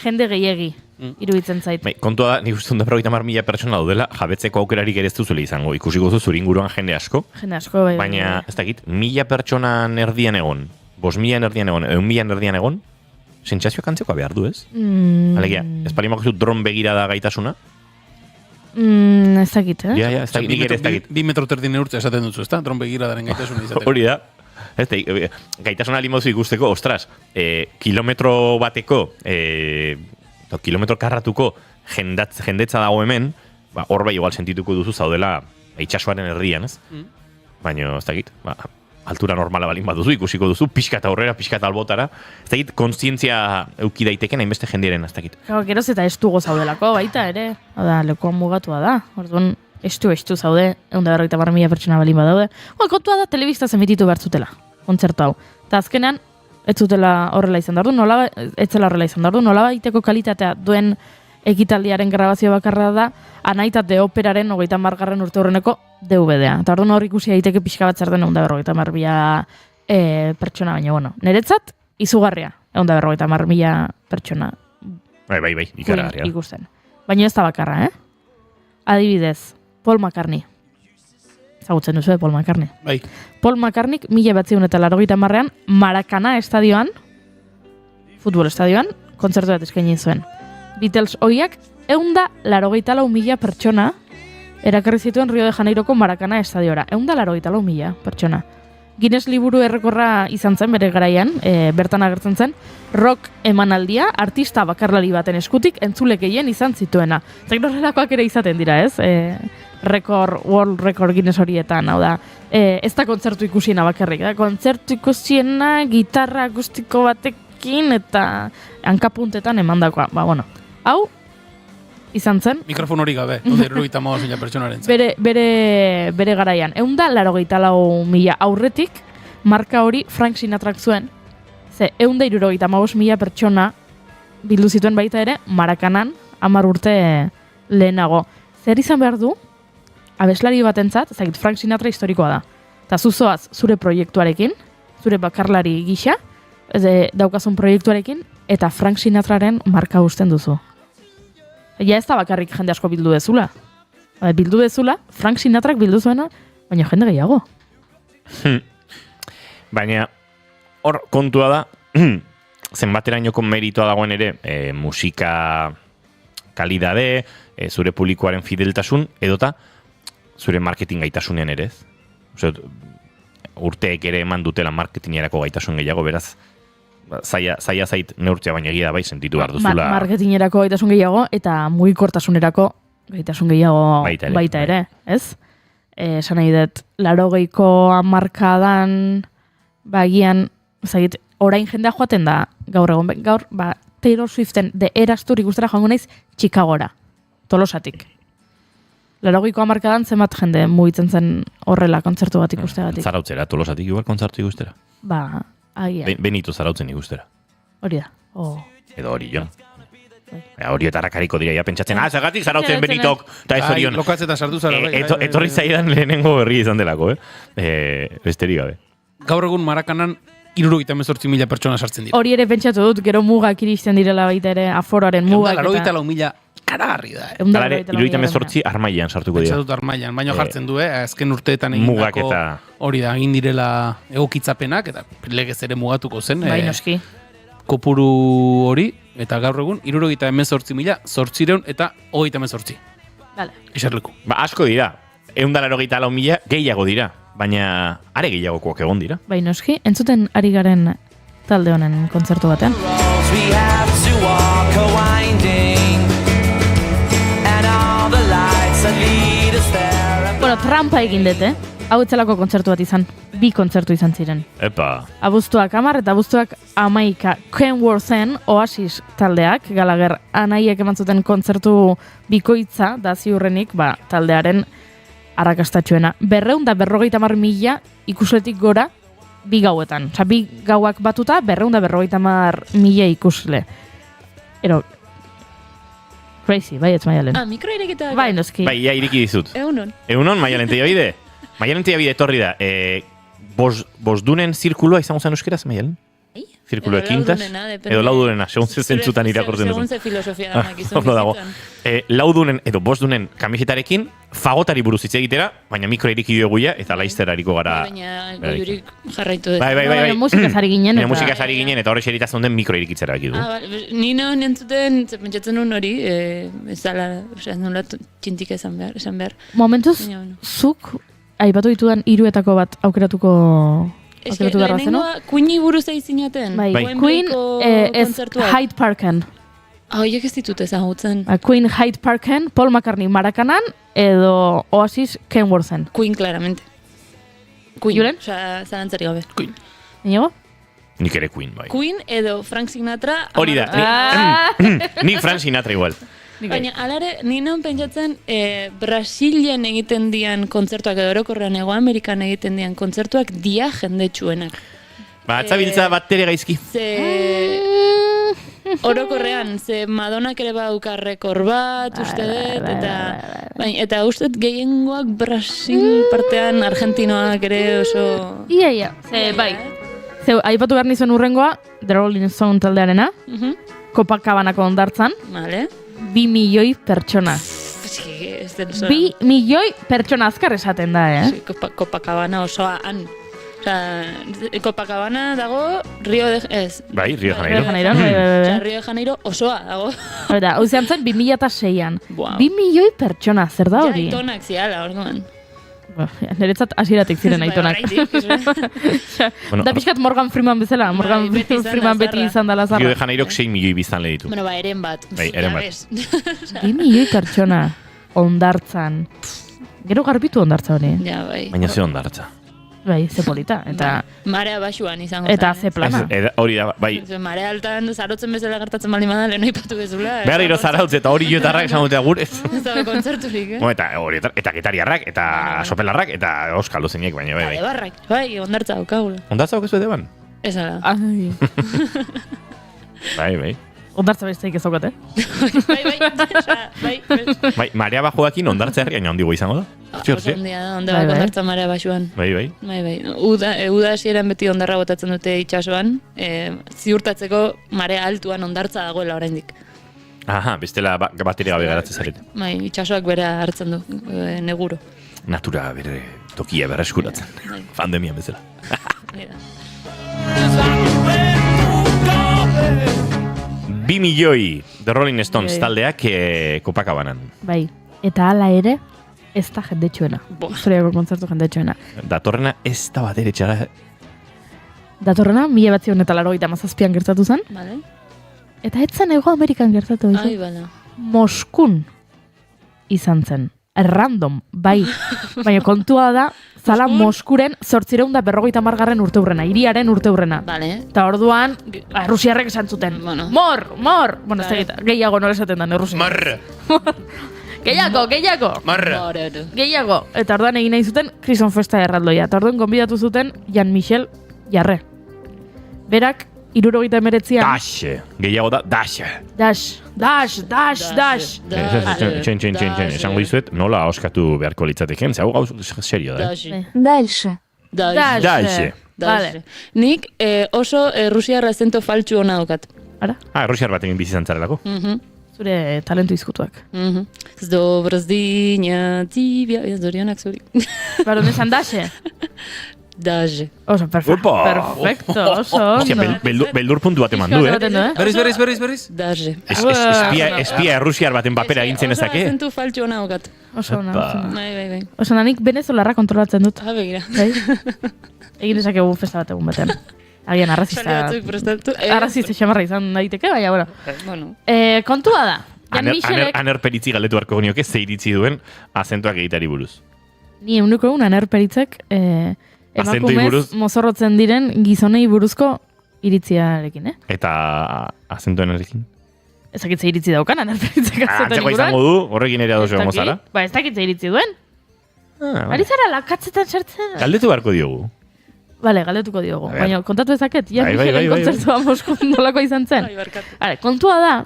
Jende gehiegi, iruditzen zait. Kontua da, nik uste 150.000 pertsona daudela, jabetzeko aukerarik ere ez duzule izango. Ikusiko zu zure inguruan jende asko. Bai. Baina, ez dakit, 1.000 pertsona erdian egon, 5.000 erdian egon, 1.000 erdian egon, sentsazioa kantzekoa behar du, ez? Alegia, ez palimako zu dron begirada gaitasuna? Ez dakit, Ja, ez dakit, nik ere ez dakit. 2 metro terdin eurtza esaten dutzu, ez da? Dron begiradaren gaitasuna izateko. Hori da. Gaitasuna limozu ikusteko, ostras, kilometro bateko, kilometro karratuko jendetza dago hemen, hor bai igual sentituko duzu zaudela itsasoaren herrian, ez? Baina, ez dakit, altura normala balin baduzu, ikusiko duzu, pixka eta aurrera, pixka eta albotara, ez dakit, kontzientzia euki daiteken hainbeste jendiaren, ez dakit. Geroz eta estugo zaudelako, baita ere, lekuan mugatua da, orduan, estu zaude, 150.000 pertsona balin badaude. Kontua da, telebista emititu behar zutela, kontzertu hau. Eta azkenean, ez zutela horrela izan dardu, etzela horrela izan dardu, nola baiteko kalitatea duen ekitaldiaren grabazio bakarra da, Anaitate operaren 30. urte horreneko DVD-a. Eta orduan hor ikusi daiteke pixka bat zer den 150.000 pertsona, baina, bueno, niretzat, izugarria, 150.000 pertsona. Bai, ikaragarria. Ikusten. Baina ez da bakarra, Adibidez, Paul McCartney. Zagutzen duzu, Paul McCartney. Bai. Paul McCartney, 1980an, Maracana estadioan, futbol estadioan, kontzertu bat eskaini zuen. Beatles hoiak, 184.000 pertsona erakarri zituen Rio de Janeiroko Maracana estadiora. 184.000 pertsona. Guinness liburu errekorra izan zen bere garaian, bertan agertzen zen, rock emanaldia, artista bakarlari baten eskutik entzule gehien izan zituena. Horrelakoak ere izaten dira, ez? World Record Guinness horietan, hau da, ez da kontzertu ikusiena bakarrik, da kontzertu ikusiena gitarra akustiko batekin eta hankapuntetan emandakoa. Hau, izan zen. Mikrofon hori gabe, 175.000 pertsonaren zen. Bere garaian. 184.000 aurretik, marka hori Frank Sinatrak zuen, ze 175.000 pertsona bildu zituen baita ere, Marakanan, 10 urte lehenago. Zer izan behar du, abeslari batentzat, ezagit Frank Sinatra historikoa da. Eta zuzoaz zure proiektuarekin, zure bakarlari gisa, daukazun proiektuarekin, eta Frank Sinatraren marka usten duzu. Ja ez da bakarrik jende asko bildu dezula. Bildu dezula, Frank Sinatrak bildu zuena, baina jende gehiago. Baina, hor kontua da, zenbaterainoko meritua dagoen ere, musika kalidade, zure publikoaren fideltasun, edota zure marketing gaitasunean ere ez. Urteek ere eman dutela marketingerako gaitasun gehiago, beraz, zaila zait neurtzea, baina egia bai sentitu behar duzula. Marketingerako gaitasun gehiago eta mugikortasunerako gaitasun gehiago baita ere, ez? Esan nahi dut, 80ko hamarkadan bagian, zait, orain jendea joaten da gaur egon, Taylor Swiften The Eras Tour ikustera joango naiz Chicagora, Tolosatik. 80ko hamarkadan zenbat jende mugitzen zen horrela kontzertu bat ikustegatik. Zarautzera, Tolosatik igual kontzertu ikustera? Agian. Benito zarautzen ikustera. Hori da. Edo hori, Jon. Hori eta rakariko dira, pentsatzen, zagatik zarautzen Benitok, eta ez hori hon. Lokatzeta sartu zara. Etorri zaidan lehenengo berri izan delako, besterik gabe. Gaur egun Marakanan 78.000 pertsona sartzen dira. Hori ere pentsatu dut, gero mugak iristen direla baita ere, aforoaren mugak. 84.000 ikaragarri da. Talare, 78 armailan sartuko dira. Pentsatut armailan, baina jartzen du, azken urteetan egindako hori da, egin direla egokitzapenak, eta legez ere mugatuko zen. Bai, noski. Kopuru hori, eta gaur egun, 78.800 eta 38. Vale. Eserleku. Asko dira, 184.000 gehiago dira, baina are gehiagokoak egon dira. Bai, noski, entzuten ari garen talde honen kontzertu batean. Bueno, trampa egin dute, hau etzelako kontzertu bat izan, 2 kontzertu izan ziren. Epa. Abuztuak 10 eta abuztuak 11 Kenworthen Oasis taldeak, Gallagher anaiek eman zuten kontzertu bikoitza da ziurrenik, taldearen arrakastatxuena. 250.000 ikusletik gora 2 gauetan. Osa, 2 gauak batuta 250.000 ikusle. Crazy, bai, ez Maialen. Mikro irekita. Bai, noski. Bai, ja iriki dizut. Egunon, Maialen Tellabide. Maialen Tellabide etorri da. Bosdunen zirkuloa izango zen euskeraz, Maialen? Zirkulo ekintas, edo laudunena, segun ze zentzutan irakortzen duzu. Segun ze filosofia da makizun bizitzen. Laudunen edo bosdunen kamisetarekin fagotari buruz hitz egitera, baina mikro iriki dioguia eta laizter hariko gara. Baina goiurik jarraitu dut. Bai. Musikaz ari ginen. Musikaz ari ginen eta horre xeritazun den mikro irikitzera aki du. Nino nentzuten, pentsatzen nun hori, ez dala, nula txintik esan behar. Momentuz, zuk, aipatu ditudan 3etako bat aukeratuko... Eske, lehenengoa, Queeni buruz egin zinaten. Bai, Queen ez Hyde Parken. Horiek ez ditut ezagutzen. Queen Hyde Parken, Paul McCartney Marakanan, edo Oasis Kenworthen. Queen, claramente. Queen, Julen? osea, zalantzari gabe. Queen. Inigo? Nik ere Queen, bai. Queen edo Frank Sinatra. Hori da, ni Frank Sinatra igual. Baina, alare, ni non pentsatzen, Brasilen egiten dian kontzertuak, edo orokorrean Ego Amerikan egiten dian kontzertuak dia jendetsuenak. Ba, atzabiltza bat ere gaizki. Orokorrean, ze Madonak ere badauka rekord bat, uste dut, eta uste dut gehiengoak Brasil partean, Argentinoak ere oso... Ia, bai. Ze, aipatu behar nizuen urrengoa, The Rolling Stone taldearena, Copacabanako ondartzan, Vale. 2 milioi pertsona. 2 milioi pertsona azkar esaten da, Copacabana osoa han. Copacabana dago Rio de... Ez. Bai, Rio de Janeiro. Rio de Janeiro osoa dago. Hora, hau zehan 2006an. 2 milioi pertsona, zer da hori? Ja, aitonak ziala, orduan. Niretzat hasieratik ziren aitonak. Da pixkat Morgan Freeman bezala. Morgan Freeman beti izan dela zarra. Rio de Janeirok 6 milioi biztanle ditu. Bueno, eren bat. Bai, eren bat. 2 milioi pertsona ondartzan. Gero garbitu ondartza hori. Ja, bai. Baina ze ondartza. Bai, ze polita. Eta marea basuan izango. Eta ze plana. Hori da, bai. Marea altan zarotzen bezala gertatzen baldin bada, lehen ipatu bezula. Behar iro zarautze eta hori jotarrak esan dute agur ez. Ez da kontzerturik, Eta getariarrak, eta sopelarrak, eta oskaldo zeinek, baina bai. Ebarrak, bai, ondartza daukagula. Ondartza okezu edeban? Ez ala. Bai. Ondartza besteik ez daukat, Bai, marea bajoakin ondartza herriaino handigo izango da. Oso handia da, ondabak ondartza marea basuan. Bai. Uda hasieran beti ondarra botatzen dute itxasoan, ziurtatzeko marea altuan ondartza dagoela oraindik. Aha, bestela bateri gabe garatzen zarete. Bai, itxasoak bere hartzen du, neguro. Natura bere tokia berreskuratzen. Pandemian bezala. 2 milioi The Rolling Stones taldeak Copacabanan. Bai, eta hala ere, ez da jendetsuena. Historiako kontzertu jendetsuena. Datorrena ez da bat ere txara. Datorrena, 1987an gertatu zen. Vale. Eta ez zen Ego Amerikan gertatu. Ai, bala. Moskun izan zen. Random, bai. Baina kontua da, zala Moskuren 850 urteurrena, hiriaren urteurrena. Vale. Eta orduan, Rusiarrek esan zuten. Mor! Bueno, ez da gehiago nola esaten da, Rusia. Marr! Gehiago! Marr! Gehiago! Eta orduan egin nahi zuten, Krison Festa erraldoia. Eta orduan gonbidatu zuten Jean-Michel Jarre. Berak, 79an... Dash! Gehiago da, dash! Dash! Txen, esango dizuet, nola oskatu beharko litzateken, ze hau gauz serio da. Dash. Vale. Nik oso Rusiarra zento faltsu hona daukat. Ara? Rusiar bat egin bizi zantzarelako. Zure talentu izkutuak. Zdobrozdina, tibia, ez dorionak zuri. Baro, nesan Dash? Dash. Oso, perfecto, oso ondo. Beldur puntu bat eman du, Berriz? Dash. Espia Rusiar baten papera egintzen ezake. Oso zentu faltsu hona daukat. Oso ona. Bai. Oso nanik venezolarra kontrolatzen dut. Begira. Egin ezakegu festa bat egun batean. Agian arrazista xamarra izan daiteke, baina, bueno. Kontua da. Aner peritzi galdetu harko genioke, ze iritzi duen azentuak egitari buruz. Ni euneko egun aner peritzek emakumez mozorrotzen diren gizonei buruzko iritziarekin, Eta azentuen erekin? Ezakitze iritzi daukan, aner peritzek azenten Antzeko izango du, horrekin ere adosu gongo zara? Ba, ez dakitze iritzi duen. Ari zara lakatzetan sartzen. Galdetu beharko diogu. Bale, galdetuko diogu. Baina kontatu ezaket, Jan-Michelen kontzertua Moskun nolako izan zen. Kontua da,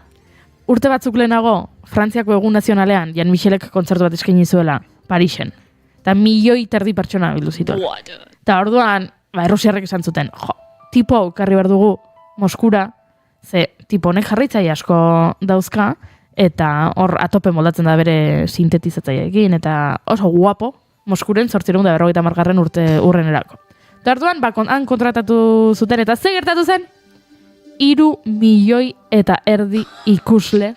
urte batzuk lehenago, Frantziako egun nazionalean, Jan-Michelek kontzertu bat eskaini zuela, Parisen. Eta 1,3 milioi pertsona bildu zituen. Eta orduan, Errusiarrek esan zuten, tipo hau karri behar dugu Moskura, ze tipo honek jarraitzaile asko dauzka, eta hor atope moldatzen da bere sintetizatzaileekin, eta oso guapo, Moskuren 850 urte urrenerako. Eta orduan, han kontratatu zuten, eta ze gertatu zen? 3,5 milioi ikusle.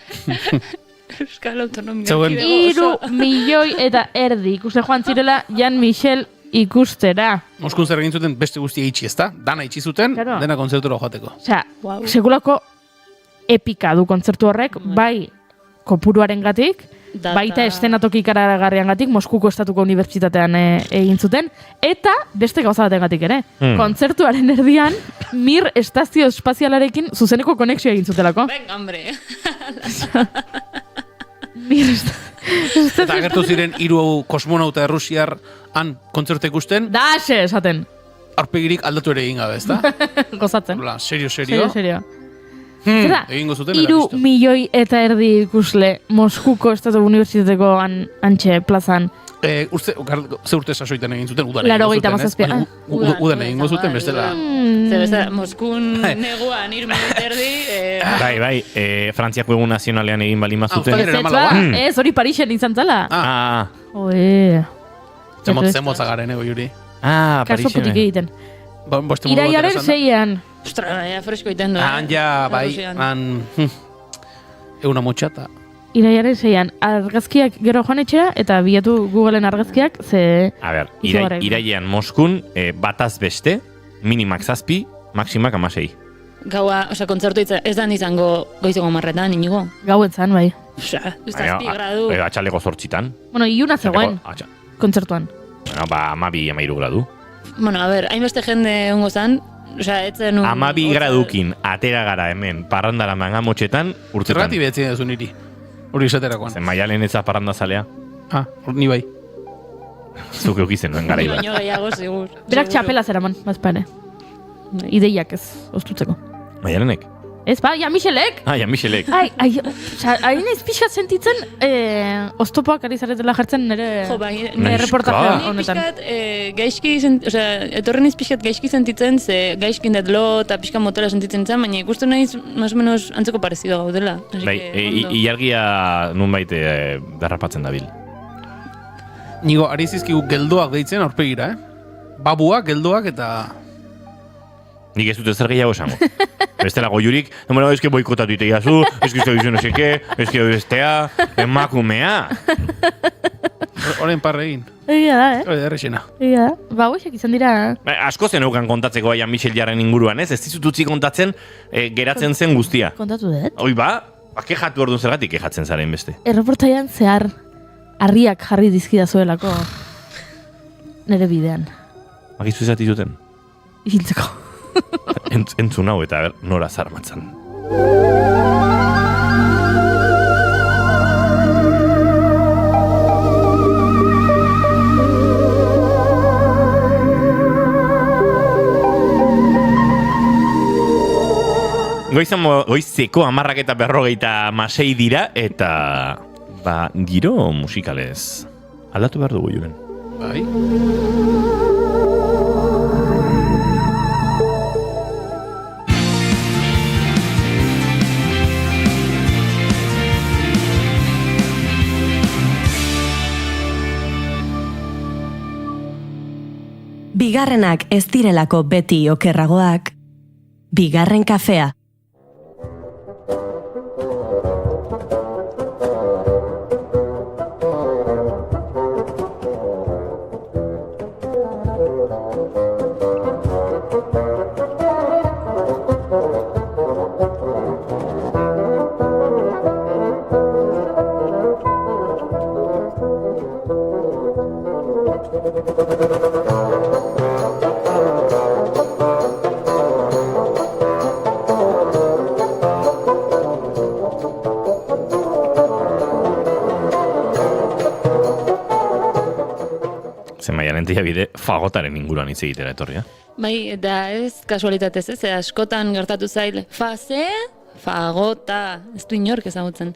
Euskal Autonomia. 3,5 milioi ikusle joan zirela Jean-Michel ikustera. Moskun zer egin zuten beste guztia itxi, ezta? Dana itxi zuten, dena kontzertura joateko. Osea, sekulako epika du kontzertu horrek, bai kopuruarengatik, Data. baita estenatoki ikaragarriangatik Moskuko Estatuko Unibertsitatean egin zuten, eta beste gauza batengatik ere. Kontzertuaren erdian, Mir estazio espazialarekin zuzeneko konexioa egin zutelako. Venga, hombre. Eta agertu ziren 3 kosmonauta errusiar han kontzertu ikusten, Da, esaten. aurpegirik aldatu ere egin gabe, ezta? Gozatzen. Hola, serio. Serio. Zera, Egingo zuten 3,5 milioi ikusle Moskuko Estatu Unibertsitateko antxe plazan. Ze urte sasoitan egin zuten, udan egingo zuten, 87. Udan egingo zuten, bestela. Zer, Moskun neguan, 3,5 Bai, Frantziako egun nazionalean egin balin mazuten. Ez, hori Parixen izan zala. Oe. Zemotza garen, Juri. Kaso Parixen. putik egiten. Iraiaren 6an. Ostra, fresko iten du. Ja, bai, euna motxata. Iraiaren 6an. Argazkiak gero joan etxera, eta bilatu Googleen argazkiak, ze... A ber, irailean Moskun, bataz beste, minimak 7, maximak 16. Gaua, kontzertu ez da izango goizeko marretan, inigo. Gauetzan, bai. 7 gradu. Atxaleko 8. Bueno, iuna zegoen, kontzertuan. Bueno, 12-13 gradu. Bueno, a ber, hainbeste jende ongo zan, etzen... 12 gradukin atera gara hemen, parrandara mangamotxetan, urtetan. Zerrati behetzen duzu niri, hori esaterakoan. Zen Maialen ez parranda zalea. Ni bai. Zuk eukizen nuen gara iba. Baino gehiago, sigur. Berak txapela zeraman, bazpare. Ideiak ez, ostutzeko. Maialenek? Ez, ba, ja Michelek. Ja Michelek. Hain ez pixkat sentitzen, oztopoak ari zaretela jartzen nire reportaje honetan. Gaizki, etorren iz pixkat gaizki sentitzen, ze gaizkin dut lo eta pixka motela sentitzen zen, baina ikusten nahiz, más o menos, antzeko parezido gaudela. Bai, ilargia nunbait derrapatzen dabil. Nigo, ari zizkigu geldoak deitzen aurpegira, Babuak, geldoak eta... Nik ez dute zer gehiago esango. Bestela goiurik, eske boikotatu itegiazu, eske ez dizu neseke, eske bestea, emakumea. Horen parre egin. Egia da, Hori da errexena. Egia da. Ba, hoxek izan dira. Asko zen eukan kontatzeko Aian Michel jarren inguruan, ez? Ez dizututzi kontatzen, geratzen zen guztia. Kontatu dut. Hoi ba, kejatu orduan zergatik kejatzen zaren beste. Erreportaian zehar, harriak jarri dizkidazuelako nire bidean. Magizu izatizuten? Isiltzeko. Entzun hau eta nora zarmatzan. Goizeko 10:56 dira eta giro musikalez aldatu behar dugu Julen. Bai. Bigarrenak ez direlako beti okerragoak, bigarren kafea. Bide fagotaren inguruan hitz egitera etorria. Bai, da ez kasualitatez ez, askotan gertatu zail, fagota, ez du inork ezagutzen.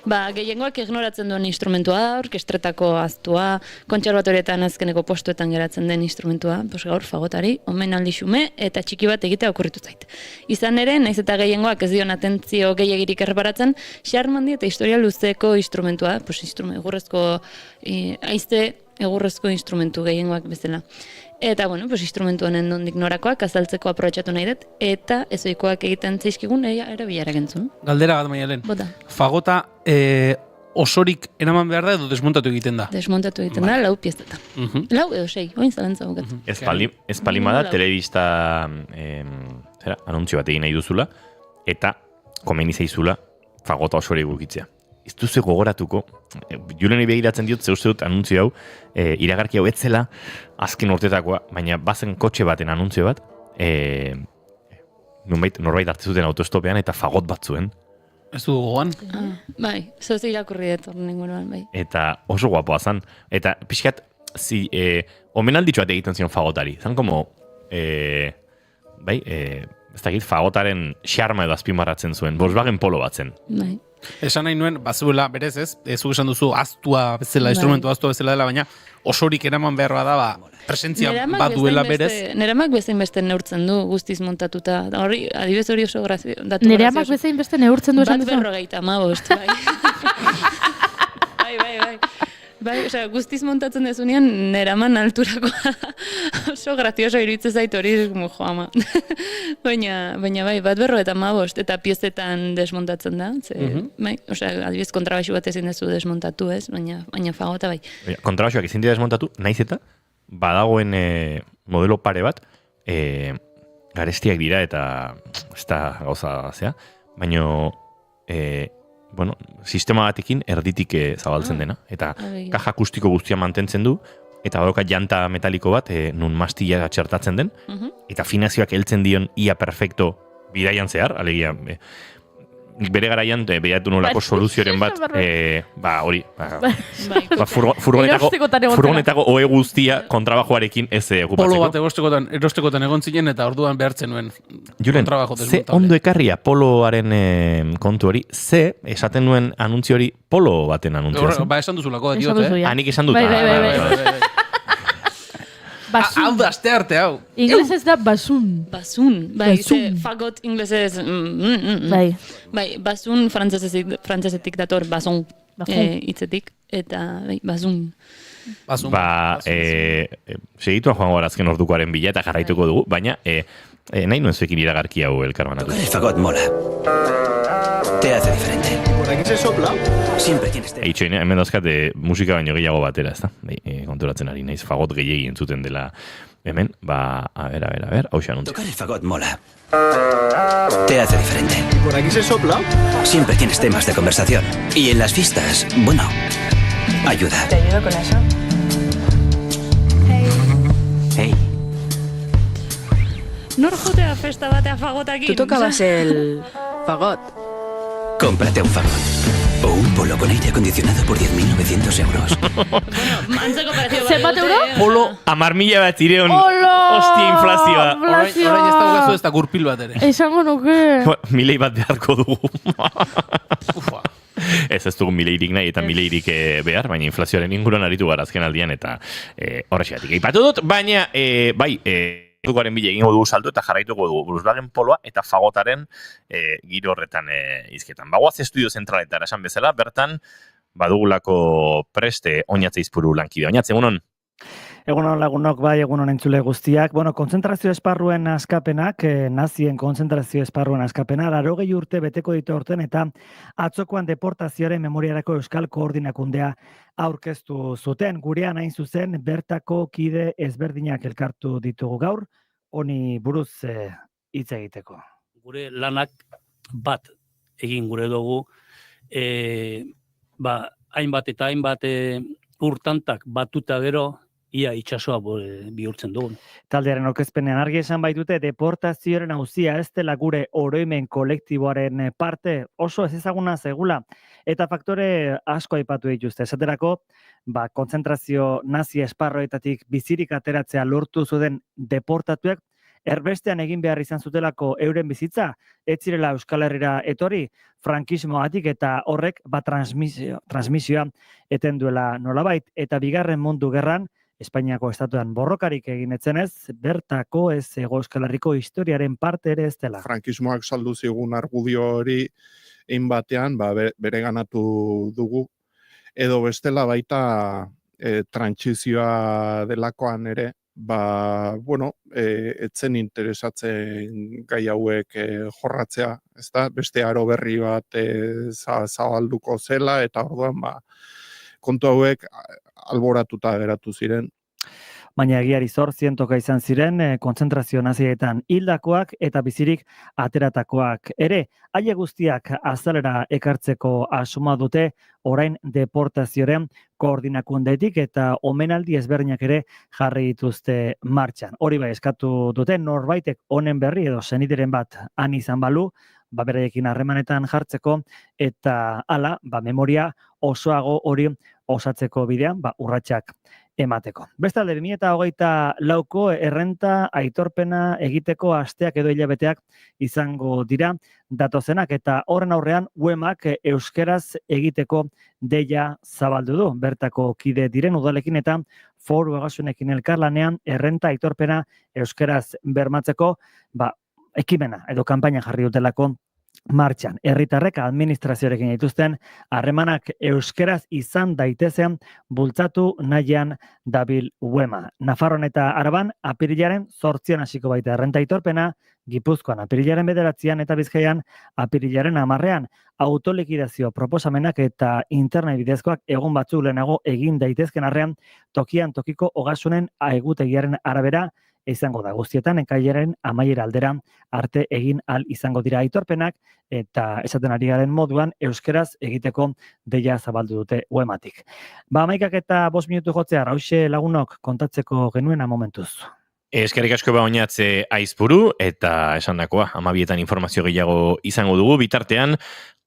Gehiengoak ignoratzen duen instrumentua, orkestretako aztua, kontserbatorietan azkeneko postuetan geratzen den instrumentua, gaur fagotari, omenaldi xume eta txiki bat egitea okurritu zait. Izan ere, naiz eta gehiengoak ez dion atentzio gehiegirik erreparatzen, xarmandi eta historia luzeko instrumentua, egurrezko aizte, egurrezko instrumentu gehiengoak bezala. Eta, instrumentu honen nondik norakoak azaltzeko aprobetxatu nahi dut, eta ezoikoak egiten zaizkigun ere bilarak entzun. Galdera bat, Maialen. Bota. Fagota osorik eraman behar da edo desmontatu egiten da? Desmontatu egiten da, 4 pieztetan. 4 edo 6, oin zalantza bukatzen. Ez palimada, telebista anuntzio bat egin nahi duzula, eta komeni zaizula fagota osore gukitzea. Ez duzu gogoratuko, Juleni begiratzen diot, zeuste dut anuntzio hau, iragarki hau etzela, azken urtetakoa, baina bazen kotxe baten anuntzio bat, norbait hartu zuten autostopean eta fagot bat zuen. Ez du gogoan? Bai, zoze irakurri dut horren inguruan, bai. Eta oso guapoa zan. Eta pixkat, omenalditxo bat egiten zion fagotari. Zan como, bai, ez dakit, fagotaren xarma edo azpimarratzen zuen. Volkswagen Polo bat zen. Bai. Esan nahi nuen, bazuela berez ez, zuk esan duzu aztua bezala, instrumentu aztua bezala dela, baina osorik eraman beharra da, presentzia bat duela berez. Nere amak bezain beste neurtzen du guztiz montatuta. Hori, adibidez hori oso datu grazioso. Nere amak bezain beste neurtzen du esan duzu? Bat 55, bai. Bai, osea, guztiz montatzen dezunean, nere aman alturakoa oso grazioso iruditzen zait hori, como jo ama. baina bai, bat 55 eta piezetan desmontatzen da. Bai, osea, adibidez kontrabaxu bat ezin dezu desmontatu, ez? Baina fagota bai. Kontrabaxuak ezin dira desmontatu, naiz eta badagoen modelo pare bat, garestiak dira eta ez da gauza zea, baina sistema batekin erditik zabaltzen dena. Eta kaja akustiko guztia mantentzen du, eta badauka janta metaliko bat, nun mastilla txertatzen den, eta afinazioak heltzen dion ia perfecto bidaian zehar, alegia, bere garaian behatu nolako soluzioren bat, hori, furgonetako oe guztia kontrabajoarekin ez okupatzeko. Polo bat erostekotan egon zinen eta orduan behartzen nuen kontrabajo desmontable. Ze ondo ekarria poloaren kontu hori, ze esaten nuen anuntzio hori polo baten anuntzio. Ba, esan duzulako, diote. Hanik esan dut. Hau da, aste arte, hau. Inglesez da basun. Basun, bai, ze fagot inglesez. Bai, basun frantzesetik dator bason hitzetik, eta bai, basun. Segituan joango azken ordukoaren bila eta jarraituko dugu, baina nahi nuen zuekin iragarki hau elkarbanatu. El fagot mola. Te hace diferente. ¿Por aquí se sopla? Siempre tienes hemen dauzkate musika baino gehiago batera, ez da? Konturatzen ari naiz fagot gehiegi entzuten dela hemen, a ver, hau xanuntzia. Tocar el fagot mola. Te hace diferente. ¿Y por aquí se sopla? Siempre tienes temas de conversación. Y en las fiestas, bueno, ayuda. ¿Te ayudo con eso? Hey. Nor jotea festa batea fagotakin? Tú tocabas el fagot. Cómprate un fagot. O un polo con aire acondicionado por 10.900 euros. Mantzeko prezio Zenbat euro? Polo, 10.000 bat zireon. Hostia, inflazioa. Orain ez daukazu ez da gurpil bat ere. Esango nuke. Milei bat beharko dugu. Ez dugu mileirik nahi eta mileirik behar, baina inflazioaren inguruan aritu gara azken aldian eta horrexegatik eipatu dut, baina Dukoaren bile egingo dugu salto eta jarraituko dugu Volkswagen Poloa eta fagotaren giro horretan izketan. Bagoaz estudio zentraletara esan bezala, bertan badugulako preste Oñatze Izpuru lankide. Oñatze, egunon? Egunon lagunok, bai, egunon entzule guztiak. Konzentrazio esparruen askapenak, nazien konzentrazio esparruen askapena, 80 urte beteko ditu aurten eta atzokoan deportazioaren memoriarako euskal koordinakundea aurkeztu zuten. Gurean hain zuzen, bertako kide ezberdinak elkartu ditugu gaur, honi buruz hitz egiteko. Gure lanak bat egin gure dugu, hainbat eta hainbat urtantak batuta gero, ia itxasoa bihurtzen dugun. Taldearen aurkezpenean argi esan baitute deportazioaren auzia ez dela gure oroimen kolektiboaren parte oso ezaguna zegula eta faktore asko aipatu dituzte. Esaterako, kontzentrazio nazi esparroetatik bizirik ateratzea lortu zuten deportatuek erbestean egin behar izan zutelako euren bizitza, ez zirela Euskal Herrira etorri, frankismoatik eta horrek transmisioa eten duela nolabait, eta bigarren mundu gerran, Espainiako estatuan borrokarik egin etzenez, bertako ez Hego Euskal Herriko historiaren parte ere ez dela. Frankismoak saldu zigun argudio hori egin batean, bere ganatu dugu, edo bestela baita trantsizioa delakoan ere, etzen interesatzen gai hauek jorratzea, ezta? Beste aro berri bat zabalduko zela, eta orduan kontu hauek alboratuta geratu ziren. baina egiari zor zientoka izan ziren kontzentrazio nazietan hildakoak eta bizirik ateratakoak ere. Haie guztiak azalera ekartzeko asuma dute orain deportazioaren koordinakundetik eta omenaldi ezberdinak ere jarri dituzte martxan. Hori bai eskatu dute norbaitek honen berri edo senideren bat han izan balu, beraiekin harremanetan jartzeko eta hala, memoria osoago hori osatzeko bidean, urratsak emateko. Bestalde, 2024ko errenta aitorpena egiteko asteak edo hilabeteak izango dira datozenak eta horren aurrean UEMak euskeraz egiteko deia zabaldu du. Bertako kide diren udalekin eta foru ogasunekin elkarlanean errenta aitorpena euskeraz bermatzeko ekimena edo kanpaina jarri dutelako martxan. Herritarrek administrazioarekin dituzten harremanak euskeraz izan daitezen bultzatu nahian dabil UEMA. Nafarroan eta Araban apirilaren 8 hasiko baita errenta aitorpena, Gipuzkoan apirilaren 9 eta Bizkaian apirilaren 10 autolikidazio proposamenak eta internet bidezkoak egun batzuk lehenago egin daitezken arrean tokian tokiko ogasunen egutegiaren arabera izango da guztietan ekailaren amaiera aldera arte egin al izango dira aitorpenak eta esaten ari garen moduan euskeraz egiteko deia zabaldu dute UEMatik. 11 eta 5 minutu jotzea hauxe lagunok kontatzeko genuena momentuz. Eskerrik asko oinatze Aizpuru eta esandakoa 12etan informazio gehiago izango dugu bitartean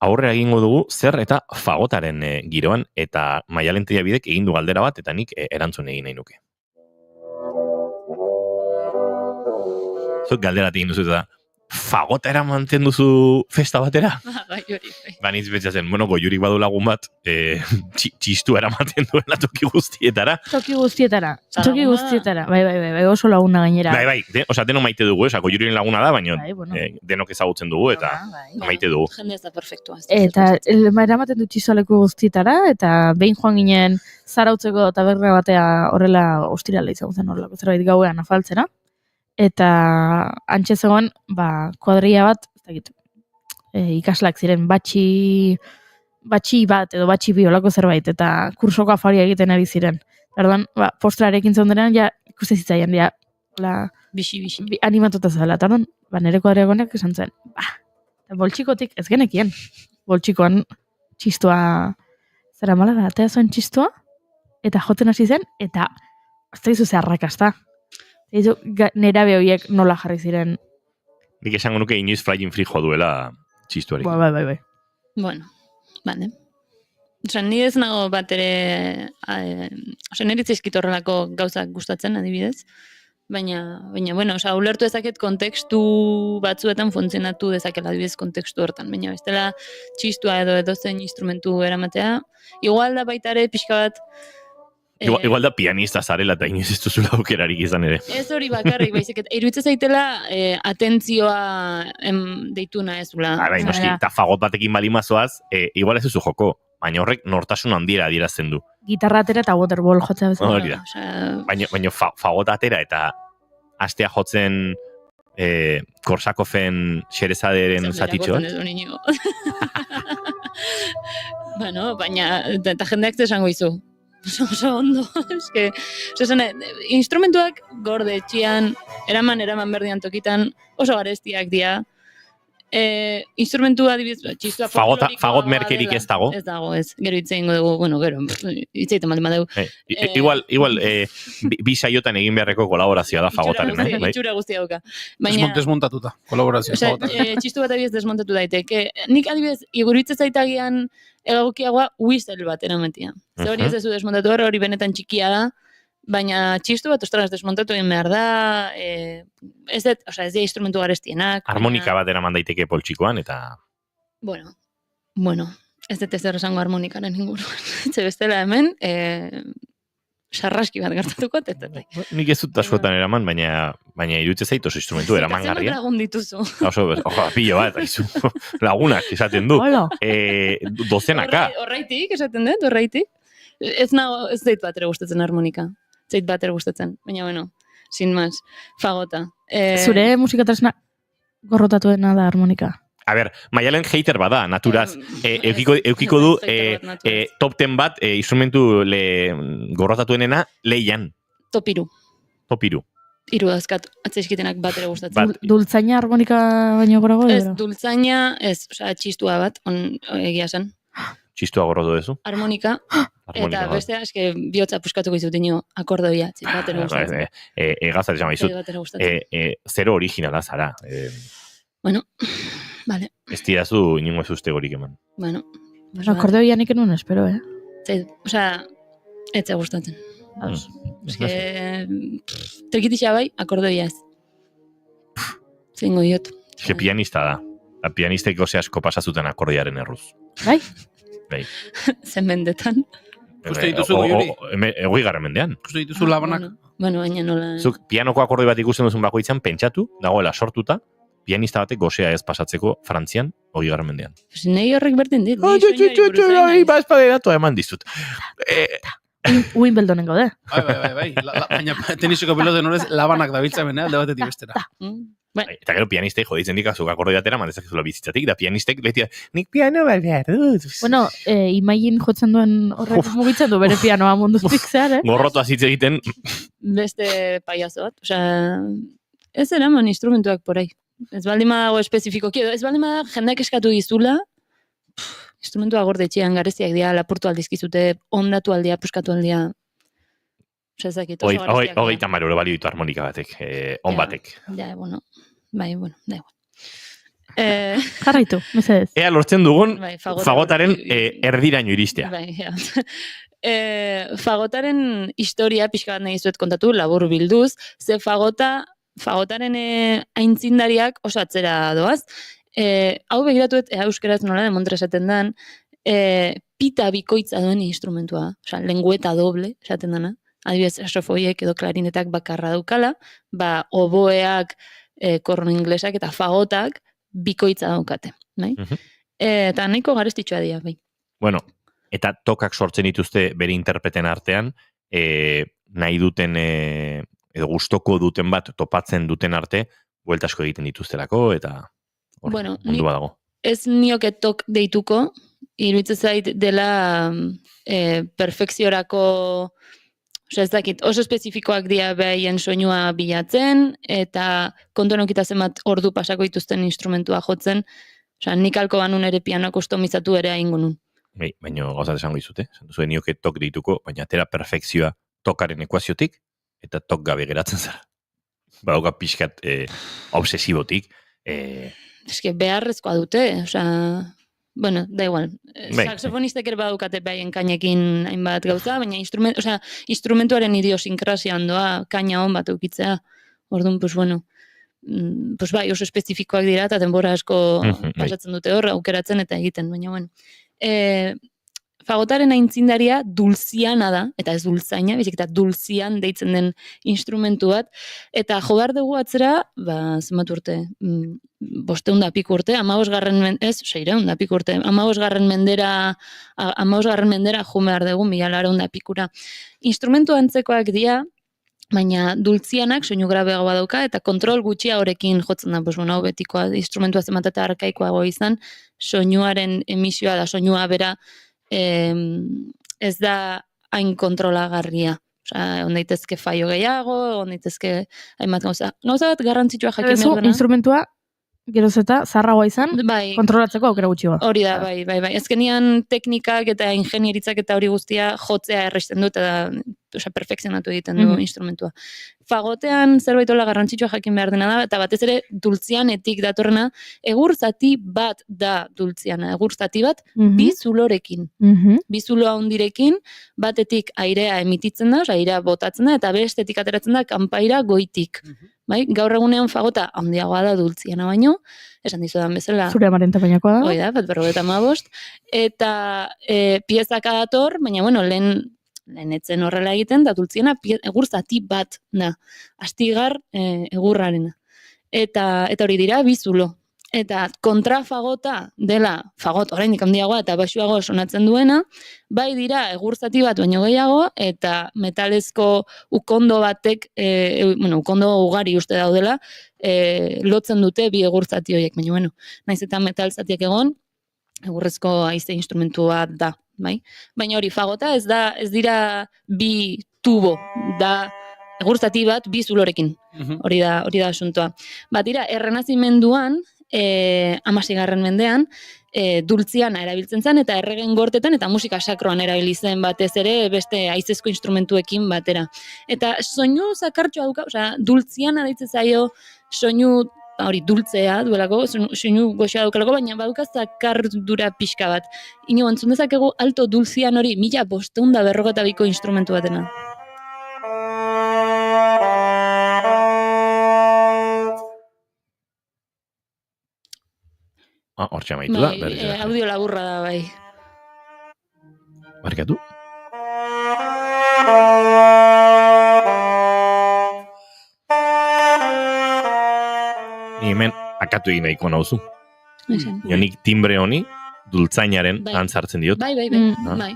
aurrera egingo dugu zer eta fagotaren giroan eta Maialen Tellabidek egin du galdera bat eta nik erantzun egin nahi nuke. Zuk galderat egin duzu eta fagota eramantzen duzu festa batera? Bai, hori. Banitz betxatzen, goiurik badu lagun bat, txistu eramaten duela toki guztietara. Toki guztietara. Bai, oso laguna gainera. Bai, denok maite dugu, goiuriren laguna da, baina denok ezagutzen dugu eta maite dugu. Jende ez da perfektua. Eta eramaten du txisoleko guztietara, eta behin joan ginen zarautzeko taberna batea horrela ostirala izan zen horrelako zerbait gauean afaltzera. Eta antxe zegoen, kuadria bat, ikaslak ziren, batxi bat edo batxi bi olako zerbait, eta kursoko afaria egiten ari ziren. Erdoan, postrarekin zeundenean, ja, ikuste zitzaian, ja, bixi. Animatuta zela, eta erdoan, nire kuadriagonek esan zen, boltsikotik ez genekien, boltsikoan txistua, zera mala, atea zuen txistua, eta joten hasi zen, eta azta izu zeharrakazta. Nera behoiek nola jarri ziren. Nik esango nuke inoiz flying free jo duela txistuarekin. Bai. Bueno, bane. Osa, nire ez nago bat ere, nire izkit horrelako gauzak gustatzen, adibidez. Baina, bueno, ulertu dezaket kontekstu batzuetan funtzionatu dezakela adibidez kontekstu hortan. Baina, bestela txistua edo zen instrumentu eramatea. Igual da baita ere pixka bat, Igual da pianista zarela eta inoiz ez duzula aukerarik izan ere. Ez hori bakarrik, baizik, iruditzen zaitela atentzioa deituna ez dula. Bai, noski, eta fagot batekin balimazoaz, igual ez duzu joko, baina horrek nortasun handiera adierazten du. Gitarra atera eta waterball jotzea bezala. Hori da. Baina fagot atera eta astea jotzen Korsakofen Xerezaderen zatitxo. Bueno, baina, eta jendeak esango izu. Oso ondo, eske, instrumentuak gorde etxian, eraman berdian tokitan, oso garestiak dira. Instrumentua adibidez, txistua folklorikoa. Fagot merkerik ez dago? Ez dago, ez. Gero hitzein dugu, gero, hitzeiten maldima dugu. Igual, bi saiotan egin beharreko kolaborazioa da fagotaren. Itxura guztia duka. Desmontatuta, kolaborazioa fagotaren. Txistu bat adibidez desmontatu daiteke. Nik adibidez, iguritzez zaitagian egokiagoa whistle bat eramatia. Ze hori ez dezu desmontatu hori benetan txikia da, baina txistu bat ostras desmontatu egin behar da, ez dira instrumentu garestienak. Harmonika bat eraman daiteke poltsikoan, eta... Bueno, ez dut ez esango harmonikaren inguruan. Etxe bestela hemen, sarraski bat gertatuko, Nik ez dut askotan eraman, baina irutze zait oso instrumentu eraman garria. Zer lagun dituzu. Ojo, pillo bat, lagunak esaten du. Dozenaka. Horraitik, esaten dut, horraitik. Ez zait bat ere gustatzen harmonika. Zait bat ere gustatzen, baina bueno, sin más, fagota. Zure musikatresna gorrotatuena da harmonika. A ber, Maialen hater bada, naturaz. Eukiko du top 10 bat instrumentu gorrotatuenena lehian. Topiru. Top 3. 3 dauzkat, atzeskitenak bat ere gustatzen. Dultzaina harmonika baino gorago Ez, edo? dultzaina, ez, osea, txistua bat, egia esan. Txistua gorrotu duzu? Harmonika, Harmonika eta bat. bestea, eske bihotza puskatuko izutino akordoia, bat ere gustatzen. Egazat esan baizut. Bat ere gustatzen. Zero originala zara. Bueno, vale. Ez didazu inungo ez ustegorik eman. Bueno. Akordeoia nik enuen espero, Osea, etze gustatzen. Eske, trikitixa bai, akordeoia ez. Zingo diot. Eske pianista da. La pianistek gose asko pasazuten akordearen erruz. Bai? Bai. Zen mendetan. Uste dituzu goiuri? Egoi garren mendean. Uste dituzu labanak? Bueno, baina nola... Zuk pianoko akordoi bat ikusten duzun bakoitzan pentsatu, dagoela sortuta, pianista batek gosea ez pasatzeko Frantzian, 20. mendean. Nei horrek berdin dit. Baspaderatu eman dizut. Wimbledonen gaude. Bai. Baina tenisiko piloten horrez labanak dabiltza bena, alde batetik bestera. Eta gero pianistei joditzen dikazuk akordoi batera, mandezakezula bizitzatik, da pianistek beti, nik piano bat behar dut. Bueno, Imailin jotzen duen horrek mugitzen du bere pianoa munduztik zehar, Gorrotu azitz egiten. Beste paiazo bat, osea, ez eraman instrumentuak porai. Ez baldin badago espezifikoki, edo ez baldin badago jendeak eskatu dizula, instrumentua gorde etxean gareziak dira, lapurtu aldizkizute, ondatu aldia, puskatu aldia. Osea, ezakit, oso gareziak. 30 euro balio ditu harmonika batek, on batek. Ja, bueno, da igual. Jarraitu, mesedez. Ea lortzen dugun fagotaren fagotaren erdiraino iristea. Bai, ja. Fagotaren historia pixka bat nahi zuet kontatu, labur bilduz, ze fagotaren aintzindariak oso atzera doaz. Hau begiratuet, euskeraz nola demontre esaten dan, pita bikoitza duen instrumentua, osea, lengueta doble esaten dana, adibidez saxofoiek edo klarinetak bakarra daukala, oboeak, korno inglesak eta fagotak bikoitza daukate, bai? Eta nahiko garestitxoa dira, bai. Bueno, eta tokak sortzen dituzte bere interpreten artean, nahi duten, edo gustoko duten bat topatzen duten arte, bueltasko egiten dituztelako, eta mundua dago. Ez nioke tok deituko, iruditzen zait dela perfekziorako, osea ez dakit, oso espezifikoak dira behaien soinua bilatzen, eta kontuan okita zenbat ordu pasako dituzten instrumentua jotzen, osea nik alko banun ere pianoa kustomizatu ere aingo nun. Bai, baina gauzat esango izute, zuen nioke tok deituko, baina atera perfekzioa tokaren ekuaziotik, eta tok gabe geratzen zara. Badauka pixkat obsesibotik. Eske beharrezkoa dute, osea, bueno, da igual. Saxofonistek ere badukate behaien kainekin hainbat gauza, baina instrumentuaren idiosinkrasia handoa, kaina hon bat eukitzea. Orduan, pues bueno, pues bai, oso espezifikoak dira, eta denbora asko pasatzen dute hor, aukeratzen eta egiten, baina bueno. Fagotaren aintzindaria dulziana da, eta ez dulzaina, bizik eta dulzian deitzen den instrumentu bat, eta jo behar dugu atzera, zenbat urte, 500 urte, 600 urte, 15 mendera jo behar dugu, 1900 pikura. Instrumentu antzekoak dira, baina dultzianak soinu grabeago badauka, eta kontrol gutxia horekin jotzen da, hau betikoa, instrumentua zenbat eta arkaikoago izan, soinuaren emisioa da, soinua bera, ez da hain kontrolagarria. Osea, ondaitezke faio gehiago, ondaitezke hainbat gauza. Gauza bat garrantzitsua jakin behar dena. Instrumentua, geroz eta zarragoa izan, kontrolatzeko aukera gutxi Hori da, bai. Ezkenian teknikak eta ingenieritzak eta hori guztia jotzea erresten dut, eta perfekzionatu egiten du instrumentua. Fagotean zerbaitola garrantzitsua jakin behar dena da, eta batez ere dultzianetik datorrena, egur zati bat da dultziana, egur zati bat bi zulorekin. Bi zulo handirekin, batetik airea emititzen da, airea botatzen da, eta bestetik ateratzen da kanpaira goitik. Bai, gaur egunean fagota handiagoa da dultziana baino, esan dizudan bezala. Zure amaren tamainakoa da. Hoi da, 55, eta piezaka dator, baina bueno, lehen etzen horrela egiten, da dultziana egur zati bat da, astigar egurrarena. Eta hori dira, bi zulo. Eta kontrafagota dela fagot oraindik handiagoa eta baxuago sonatzen duena, bai dira egur zati bat baino gehiago, eta metalezko ukondo batek, ukondo ugari uste daudela, lotzen dute bi egur zati horiek, baina bueno, naiz eta metal zatiak egon, egurrezko haize instrumentu bat da, bai? Baina hori fagota ez dira bi tubo, da egur bat, 2 zulorekin. Hori da asuntoa. Tira, errenazimenduan, 16. mendean, dultziana erabiltzen zen, eta erregen gortetan, eta musika sakroan erabili zen batez ere, beste haizezko instrumentuekin batera. Eta soinu zakartxoa duka, dultziana deitzen zaio, soinu hori dultzea duelako, soinu goxoa daukalako, baina baduka zakardura pixka bat. Ino, entzun dezakegu alto dulzian hori 1552ko instrumentu batena. Hortxe amaitu da. Audio laburra da, bai. Barkatu? Ni hemen akatu egin nahiko nauzu. Nik timbre honi, dultzainaren antzartzen diot. Bai.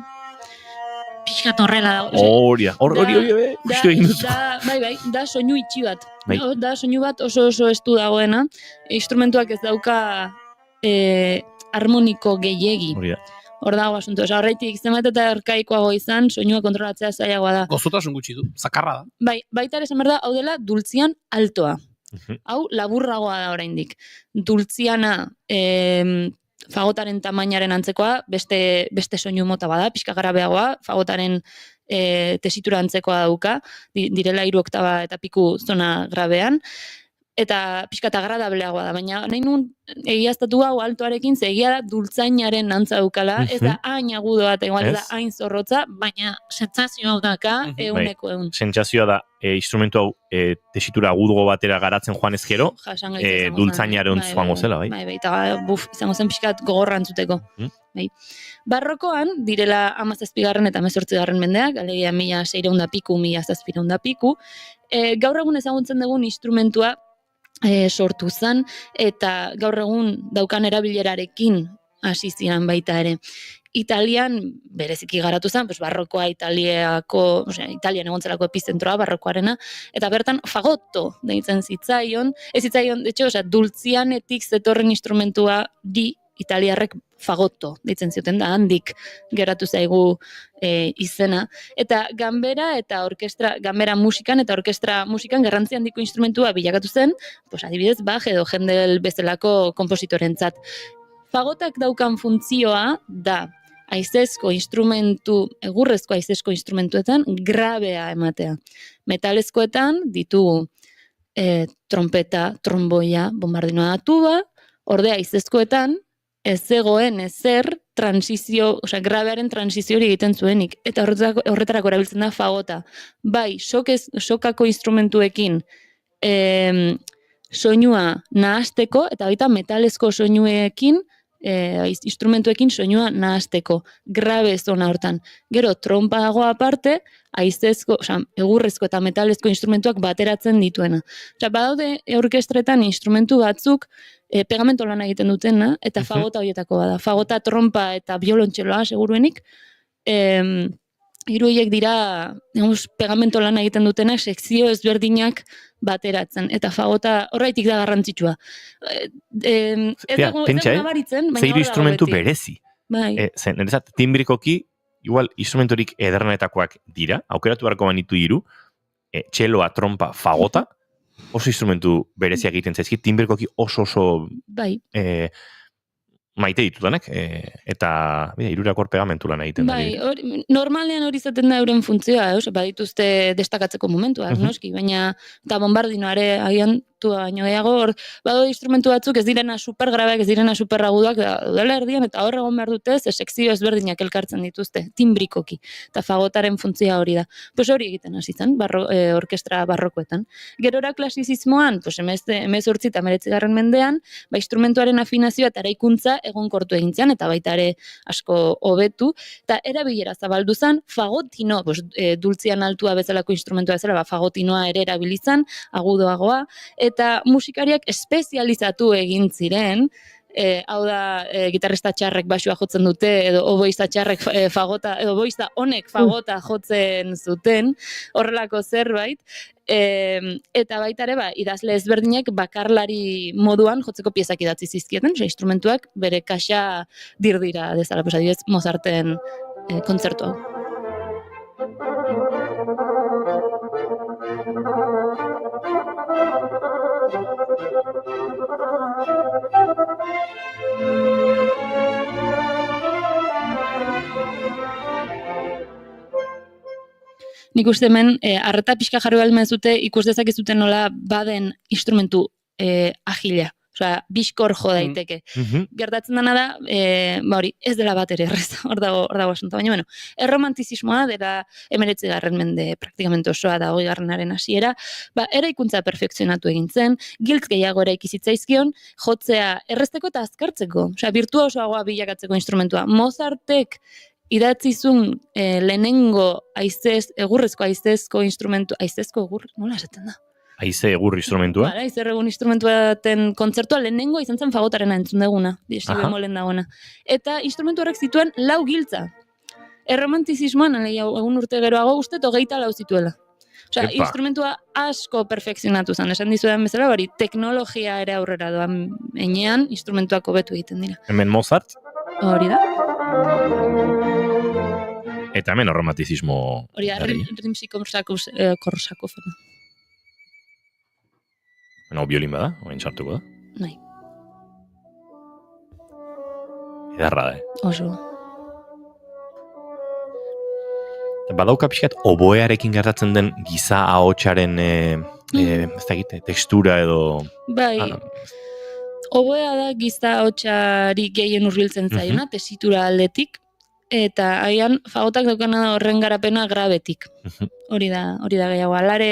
Pixkat horrela da. Hori, justu egin duzu. Bai, da soinu itxi bat. Da soinu bat oso estu dagoena. Instrumentuak ez dauka harmoniko gehiegi. Hor dago asunto. Horreitik, zenbat eta arkaikoago izan, soinua kontrolatzea zailagoa da. Gozotasun gutxi du, zakarra da. Bai, baita ere esan behar da, hau dela dultzian altoa. Hau laburragoa da oraindik. Dultziana fagotaren tamainaren antzekoa, beste soinu mota bada, pixka garabeagoa, fagotaren tesitura antzekoa dauka, direla 3 oktaba eta piku zona grabean, eta pixka eta agradableagoa da, baina nahi nun egiaztatu hau altoarekin, ze egia da dultzainaren antza daukala, ez da hain agudo bat, igual ez da hain zorrotza, baina sentsazio hau daka, euneko eun. Sentsazioa da, instrumentu hau tesitura agudo batera garatzen joan ezkero, dultzainaren joango zela, bai? Bai, eta izango zen pixkat gogorra entzuteko. Barrokoan, direla 17. eta 18. mendeak, alegia 1600 piku, 1700 piku, gaur egun ezagutzen dugun instrumentua sortu zen, eta gaur egun daukan erabilerarekin hasi ziren baita ere. Italian bereziki garatu zen, barrokoa Italian egontzelako epizentroa, barrokoarena, eta bertan fagotto deitzen zitzaion, ez zitzaion, dultzianetik zetorren instrumentua italiarrek fagotto deitzen zioten da, handik geratu zaigu izena. Eta ganbera eta orkestra, ganbera musikan eta orkestra musikan garrantzi handiko instrumentua bilakatu zen, adibidez, Bach edo Händel bezalako konpositorentzat. Fagotak daukan funtzioa da haizezko instrumentu, egurrezko haizezko instrumentuetan grabea ematea. Metalezkoetan ditugu trompeta, tromboia, bombardinoa da tuba, ordea haizezkoetan ez zegoen ezer grabearen transizio hori egiten zuenik. Eta horretarako erabiltzen da fagota. Bai, sokako instrumentuekin soinua nahasteko, eta baita metalezko soinuekin, instrumentuekin soinua nahasteko. Grabe zona hortan. Gero, trompa dago aparte, haizezko, egurrezko eta metalezko instrumentuak bateratzen dituena. Badaude orkestretan instrumentu batzuk pegamento lan egiten dutena, eta fagota horietako bada. Fagota, trompa eta biolontxeloa, seguruenik, hiru horiek dira pegamento lan egiten dutena, sekzio ezberdinak bateratzen. Eta fagota horreitik da garrantzitsua. Ez dago nabaritzen, baina zeiru instrumentu berezi. Zen, nerezat, timbrikoki, igual, instrumentorik ederrenetakoak dira, aukeratu beharko banitu 3, txeloa, trompa, fagota, oso instrumentu bereziak egiten zaizkit, timbrikoki oso maite ditudanak, eta hirurak hor pegamentu lan egiten da. Normalean hori izaten da euren funtzioa, badituzte destakatzeko momentua, noski, baina eta bombardinoare agian baino gehiago, bado instrumentu batzuk ez direna supergrabeak, ez direna superaguduak, dela erdian, eta hor egon behar dute, sekzio ezberdinak elkartzen dituzte, timbrikoki, eta fagotaren funtzia hori da. Hori egiten hasi zen, orkestra barrokoetan. Gerora klasizismoan, 18 eta 19. mendean, instrumentuaren afinazioa eta eraikuntza egonkortu egin zen, eta baita ere asko hobetu, eta erabilera zabaldu zen, fagotino, dultzian altua bezalako instrumentua bezala, fagotinoa ere erabilizan, agudoagoa, eta musikariak espezializatu egin ziren, hau da, gitarrista txarrek basua jotzen dute, edo oboista txarrek fagota, edo oboista honek fagota jotzen zuten, horrelako zerbait, eta baita ere, idazle ezberdinak bakarlari moduan jotzeko piezak idatzi zizkieten, instrumentuak bere kaxa dirdira dezala, adibidez Mozarten kontzertu hau. nik uste hemen, arreta pixka jarri balmen zute, ikus dezakezuten nola baden instrumentu agila. Osea, bizkor jo daiteke. Gertatzen dena da, hori, ez dela bat ere errez, hor dago asunto. Baina, bueno, erromantizismoa dela 19. mende praktikamente osoa da 20. hasiera, eraikuntza perfekzionatu egin zen, giltz gehiago eraiki zitzaizkion, jotzea errezteko eta azkartzeko. Osea, birtuosoagoa bilakatzeko instrumentua. Mozartek idatzizun lehenengo egurrezko aizezko instrumentu, aizezko egur, nola esaten da? Aize egur instrumentua? Aize egur instrumentuaten kontzertua lehenengo izan zen fagotarena entzun deguna, si bemolen dagoena. Eta instrumentu horrek zituen 4 giltza. Erromantizismoan, egun urte geroago uste, 24 zituela. Osea, instrumentua asko perfekzionatu zen, esan dizudan bezala, hori, teknologia ere aurrera doan enean, instrumentuak hobetu egiten dira. Hemen Mozart? Hori da. Eta hemen erromantizismo... Hori da, Rimsky-Korsakov. No, biolin bada, orain sartuko da. Nahi. Edarra da, Oso. Badauka pixkat, oboearekin gertatzen den giza ahotsaren ez dakit, tekstura edo... Bai, oboea da giza ahotsari gehien hurbiltzen zaiona, tesitura aldetik, eta haian fagotak daukana da horren garapena grabetik. Hori da gehiago. Alare,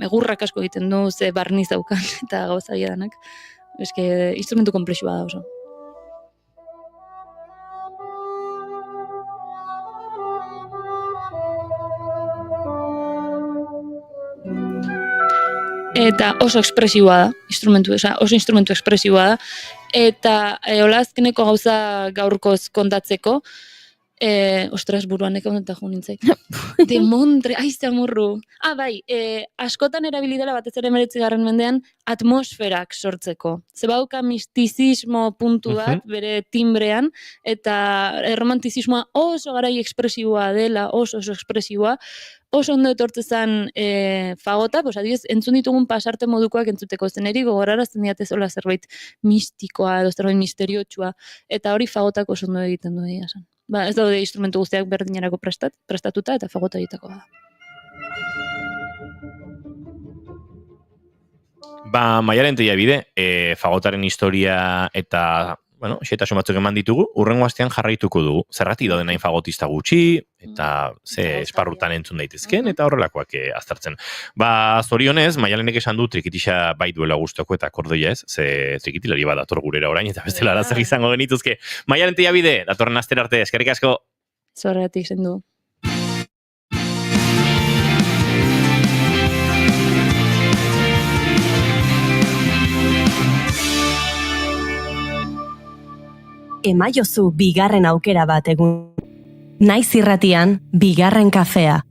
egurrak asko egiten du, ze barniz daukan, eta gauza danak. Instrumentu komplexua da oso. Eta oso ekspresiboa da, oso instrumentu ekspresiboa da, eta hola azkeneko gauza gaurkoz kontatzeko, ostras, buruan eka honetan jo nintzai. Demontre, aize amurru. Bai, askotan erabilidela batez ere 19. mendean atmosferak sortzeko. Zebauka mistizismo puntu bat, bere timbrean, eta romantizismoa oso garai ekspresiboa dela, oso ekspresiboa, oso ondo etortzezan fagota, adibidez, entzun ditugun pasarte modukoak entzuteko zeneri, gogorarazten diate zola zerbait mistikoa edo zerbait misteriotsua, eta hori fagotak oso ondo egiten du egia esan. Ez daude instrumentu guztiak berdinerako prestatuta eta fagota egiteko da. Maialen Tellabide, fagotaren historia eta xetasun batzuk eman ditugu, urrengo astean jarraituko dugu. Zergatik dauden hain fagotista gutxi, eta ze esparrutan entzun daitezken, eta horrelakoak aztertzen. Zorionez, Maialenek esan du trikitixa bai duela gustoko eta kordoia ez, ze trikitilari bat dator gurera orain, eta bestela arazoak izango genituzke. Maialen Tellabide, datorren astera arte, eskerrik asko. Zorretik zen du. Emaiozu bigarren aukera bat egun. Naiz irratian, bigarren kafea.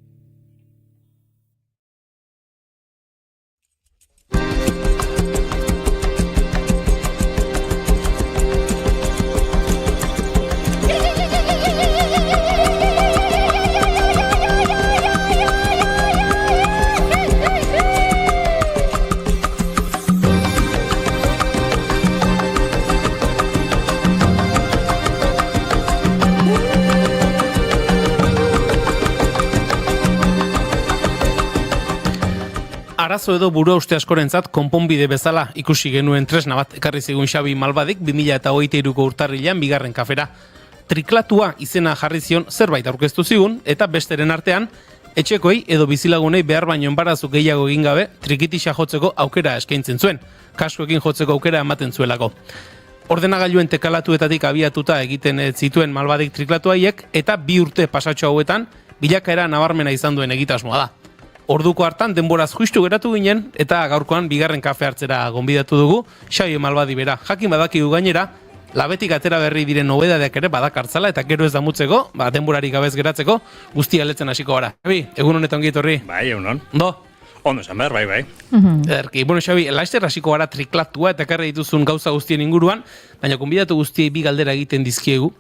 Arazo edo burua uste askorentzat konponbide bezala ikusi genuen tresna bat ekarri zigun Xabi Malbadik 2023ko urtarrilean bigarren kafera. Triklatua izena jarri zion zerbait aurkeztu zigun eta besteren artean etxekoi edo bizilagunei behar baino enbarazu gehiago egin gabe trikitixa jotzeko aukera eskaintzen zuen. Kasuekin jotzeko aukera ematen zuelako. Ordenagailuen tekalatuetatik abiatuta egiten zituen Malbadik triklatuaiek eta 2 urte pasatxo hauetan bilakaera nabarmena izan duen egitasmoa da. Orduko hartan denboraz justu geratu ginen eta gaurkoan bigarren kafe hartzera gonbidatu dugu Xabi Malbadi bera. Jakin badakigu gainera, labetik atera berri diren nobedadeak ere badakartzala eta gero ez damutzeko, denborarik gabez geratzeko, guztia letzen hasiko gara. Xabi, egun honetan ongi etorri. Bai, egunon. Ondo? Ondo esan behar, bai. Erki, Xabi, laizter hasiko gara triklatua eta ekarri dituzun gauza guztien inguruan, baina gonbidatu guztiei 2 galdera egiten dizkiegu,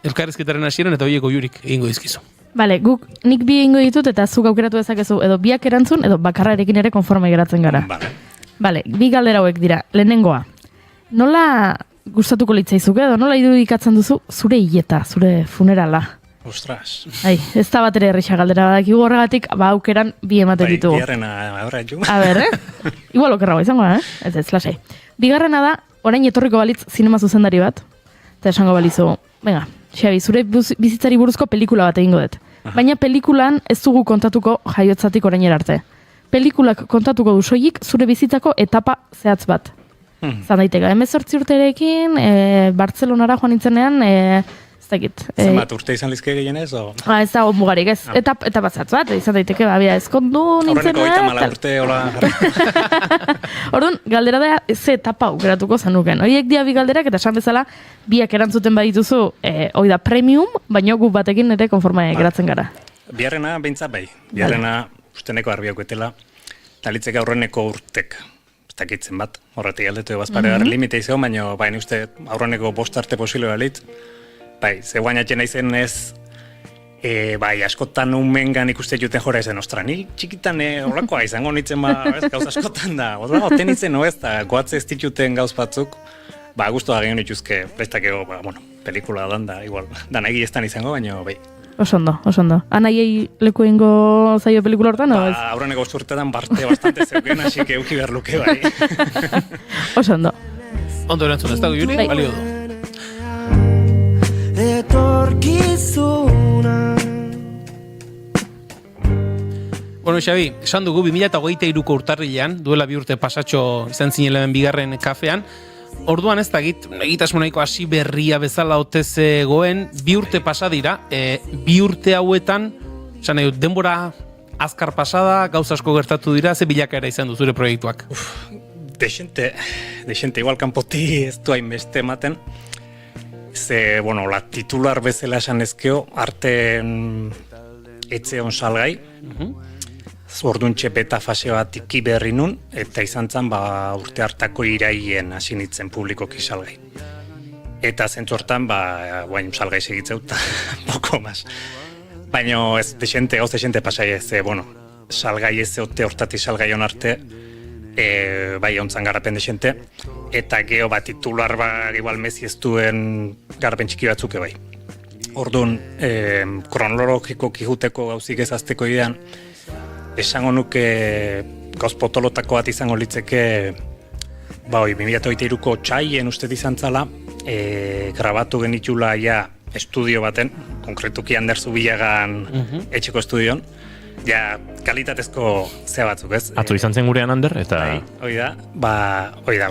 elkarrezketaren hasieran eta horiek oiurik egingo dizkizu. Bale, nik 2 egingo ditut eta zuk aukeratu dezakezu edo 2 erantzun edo bakarrarekin ere konforme geratzen gara. Bale, 2 galdera hauek dira. Lehenengoa, nola gustatuko litzaizuke edo nola irudikatzen duzu zure hileta, zure funerala? Ostras. Ai, ez da bat ere errisa galdera badakigu horregatik, aukeran bi ematen ditugu. Bigarrena, ahora jo. A ber, Igual okerrago izango, Ez, lasai. Bigarrena da, orain etorriko balitz zinema zuzendari bat, eta esango balizu, venga, Xabi, zure bizitzari buruzko pelikula bat egingo dut. Baina pelikulan ez dugu kontatuko jaiotzatik orainera arte. Pelikulak kontatuko du soilik zure bizitzako etapa zehatz bat. Zan daiteke, 18 urterekin, Bartzelonara joan nintzenean, ez dakit. Zenbat urte izan lizke gehienez? Ez da mugarik, ez. Etapa zehatz bat, izan daiteke, ezkondu nintzenean. Aurreneko 34 urte, hola. Orduan, galdera da, ze etapa aukeratuko zanuken. Horiek dia bi galderak, eta esan bezala, biak erantzuten badituzu, hoi da premium, baina gu batekin ere konforma geratzen gara. Biarrena, behintzat bai. Biarrena, usteneko arbiakoetela, talitzek aurreneko urtek. Ez dakitzen bat, horretik aldetu bazpare limite izan, baina baina uste aurreneko bost arte posible balit. Bai, ze guainatzen naizen ez, bai, askotan umengan ikuste juten jora ezen, ostra, ni txikitan horrekoa izango nitzen ez gauz askotan da. Oten nitzen ez da, goatze ez dituten gauz batzuk, guztua gehien dituzke, bestakego, pelikula dan da, igual, da nahi ez izango, baina bai. Oso ondo. Anaiei leku egingo zaio pelikula hortan, o ez? Aurreneko urtetan parte bastante zeuken, así que euki behar luke, bai. Oso ondo. Ondo erantzun, ez dago, Juri? Balio du. Bueno, Xabi, esan dugu 2023ko urtarrilean, duela 2 urte pasatxo izan zinelemen bigarren kafean, orduan ez dakit, egitasunaiko hasi berria bezala ote zegoen, 2 urte pasa dira, 2 urte hauetan, esan nahi dut, denbora azkar pasada, gauza asko gertatu dira, ze bilakaera izan du zure proiektuak? Dexente, igual kanpoti ez du hainbeste ematen, ze, la titular bezala esan ezkeo, arte etxe on salgai, orduntxe beta fase bat iki berri nun, eta izan zen urte hartako iraien hasi nintzen publikoki salgai. Eta zentzu hortan, guain salgai segitzeu, eta poko mas. Baina ez gauz desente pasai ez, salgai ez ote hortati salgai hon arte, bai ontzan garapen desente, eta geho titular igual mezi ez duen garapen txiki batzuke bai. Orduan, kronologiko kijuteko gauzik ezazteko idean, esango nuke gauz potolotako bat izango litzeke 2023ko txaien uste izan zala, grabatu genitula estudio baten, konkretuki Ander Zubillagan etxeko estudioan, kalitatezko ze batzuk, ez? Atzo izan zen gurean Ander, eta... Hoi da,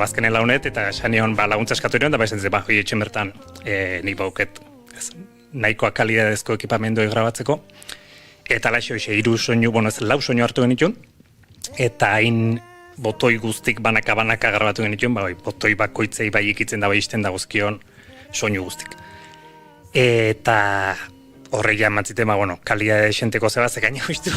bazkenen launet, eta sanion laguntza eskatu erion, da izan zen, hoi etxen bertan nik bauket nahikoa kalidadezko ekipamendoi grabatzeko, eta laixo ise, 3 soinu, lau soinu hartu genitun, eta hain botoi guztik banaka grabatu genitun, botoi bakoitzei bai ikitzen da bai izten da guzkion soinu guztik. Eta horreia emantziten, kalidade esenteko zeba, zekaino iztu.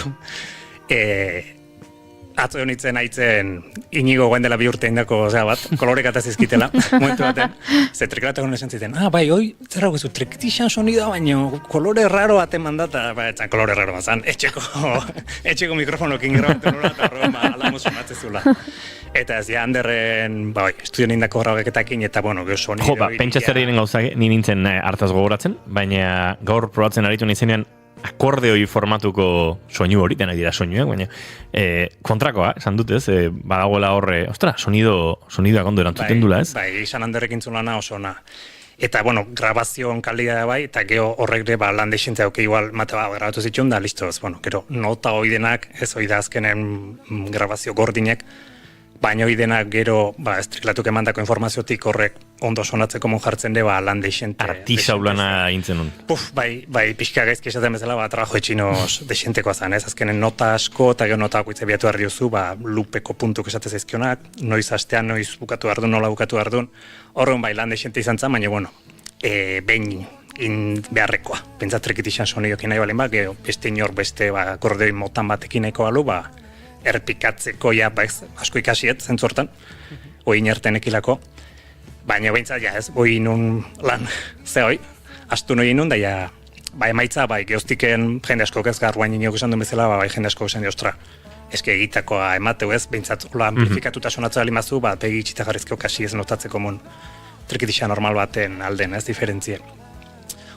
Atzo honitzen haitzen inigo guen dela 2 urte indako bat, kolorek ataz ezkitela, momentu baten. Ze trikelatak honen esan ziten, bai, hoi, zerra guzu, trikitixan sonida, baina kolore raro baten mandata, etzan kolore raro mazan, etxeko mikrofonokin grabatu nola, eta horrega alamo sonatzezula. Eta ez, Anderren, estudion indako grabaketakin, eta geho sonido... Pentsa zer diren gauza, ni nintzen hartaz gogoratzen, baina gaur probatzen aritu nizenean, akordeoi formatuko soinu hori, denak dira soinuak, baina kontrakoa, esan dut ez, badagoela horre, sonidoak ondo erantzuten dula, ez? Bai, izan Anderrekin zulana oso ona. Eta, grabazioan kalidadea bai, eta geho horrek de lan deixentzea igual, mate grabatu zitxun, da listo, gero, nota oidenak, ez oida azkenen grabazio gordinek, baina oidenak gero, estriklatuk emandako informaziotik horrek ondo sonatzeko mon jartzen de, lan deixente. Artisau lana intzen nun. Bai, pixka gaizki esaten bezala, trabajo etxinoz deixentekoa zan, ez? Azkenen nota asko, eta gero nota bakoitze biatu behar diozu, lupeko puntuk esatez ezkionak, noiz astean, noiz bukatu behar duen, nola bukatu behar duen. Horren lan deixente izan zen, baina, behin beharrekoa. Pentsat trikitixan soniokin nahi balen gero beste inor beste akordeoi motan batekin nahiko balu, erpikatzeko asko ikasiet zentzortan, oin ertenekilako, baina behintzat ez, hoi nun lan, ze hoi, astu noi nun, da emaitza, geoztiken jende asko ez garruain iniok esan duen bezala, jende asko esan diostra, eske egitakoa emateu ez, behintzat hola amplifikatuta sonatzea limazu, begi itxita jarrizkeo kasi ez notatzeko mon trikitisa normal baten alden, ez, diferentzien.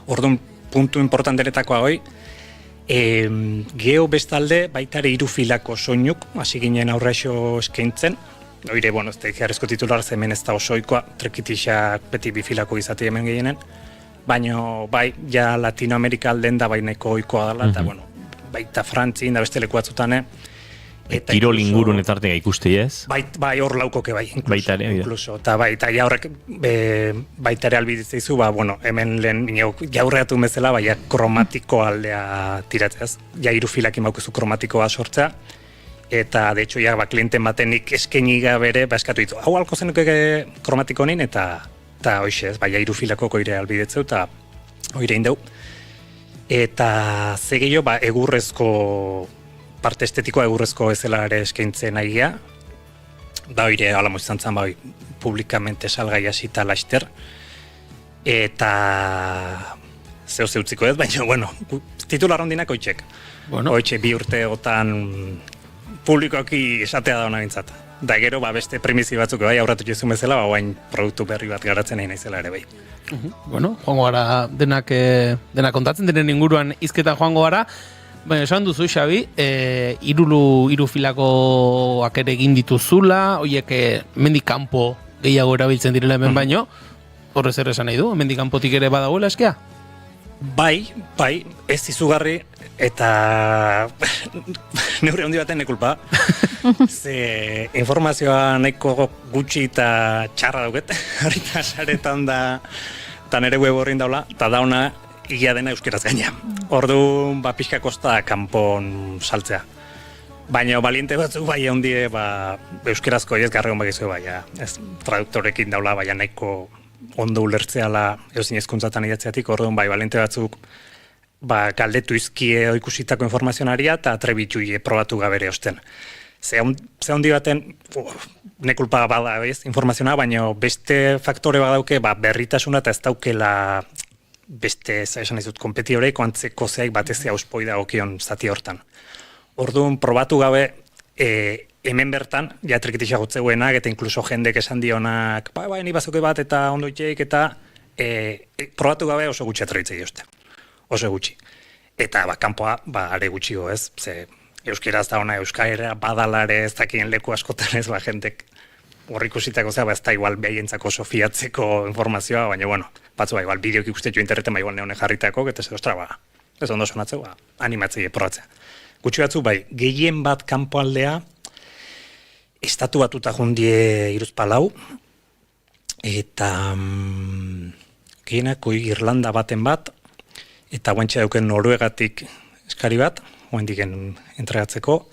Orduan, puntu importanteretakoa hoi, geho bestalde baitare irufilako soinuk, hasi ginen aurrexo eskaintzen, oire, bueno, ez da ikarrezko titular hemen ez da osoikoa, trekitixak beti bifilako izate hemen gehienen, baina bai, ja Latinoamerika alden da baineko oikoa dela, eta bueno, baita Frantzin da beste leku batzutane, Kirol ingurun etartega ikuste ez? Bai, hor laukoke bai, Baitare, incluso. Eta ja horrek baitare albiditzeizu, bueno, hemen lehen jaurreatu bezala, baina kromatiko aldea tiratzeaz. Ja irufilak imaukezu kromatikoa sortzea, eta de hecho ja klienten batenik eskaini bere eskatu ditu. Hau alko zenuke kromatiko honin, eta hoxe ez, baina irufilako koire albiditzeu, eta oire indeu. Eta zegio, egurrezko parte estetikoa egurrezko ezela ere eskaintzen nahiea, da oire alamo izan zen publikamente salgai hasita laster, eta zeu utziko ez, baina, bueno, titular hondinak oitxek. Oitxe bi urteotan publikoki esatea da hona bintzat. Da gero, beste primizi batzuk aurratu jesu bezala, baina produktu berri bat garatzen nahi naizela ere bai. Bueno, joango gara denak kontatzen, denen inguruan hizketan joango gara. Baina, esan duzu, Xabi, irufilakoak ere egin dituzula, horiek mendik kanpo gehiago erabiltzen direla hemen baino, horrez ere esan nahi du, mendik kanpotik ere badagoela eskia? Bai, ez izugarri, eta neure handi baten nekulpa, ze informazioa nahiko gutxi eta txarra dauket, harita saretan da, eta nire web horrein daula, eta dauna, egia dena euskeraz gaina. Orduan, pixka kosta kanpon saltzea. Baina baliente batzuk bai ondie, euskerazko ez garregon bakizu, ez traduktorekin daula, nahiko ondo ulertzeala eozin ezkuntzatan idatzeatik, orduan baliente batzuk galdetu izkie ikusitako informazionaria eta atrebitu probatu gabere osten. Ze handi baten, nekulpa bada informazioa, baina beste faktore badauke berritasuna eta ez daukela beste, esan izut, kompetioreiko antzeko zeak batezea auspoi dagokion zati hortan. Orduan, probatu gabe, hemen bertan, ja trikitisa gotzeuenak, eta inkluso jendek esan dionak, ni bazuke bat, eta ondo itxeik, eta probatu gabe oso gutxi atroitzei uste. Oso gutxi. Eta, kanpoa, are gutxiko ez, ze euskeraz da ona, euskaira badalare ez dakien leku askotan ez, jendek horrik ikusitako zea, ez da igual behientzako oso fiatzeko informazioa, baina, bueno, batzu igual bideok ikustetxo interneten, igual neone jarritako, eta ez ostra, ez ondo sonatzeu, animatzei probatzea. Gutxi batzu, gehien bat kanpo aldea, estatu batuta jundie Iruzpalau, eta gehienako Irlanda baten bat, eta guantxe dauken Noruegatik eskari bat, guandiken entregatzeko,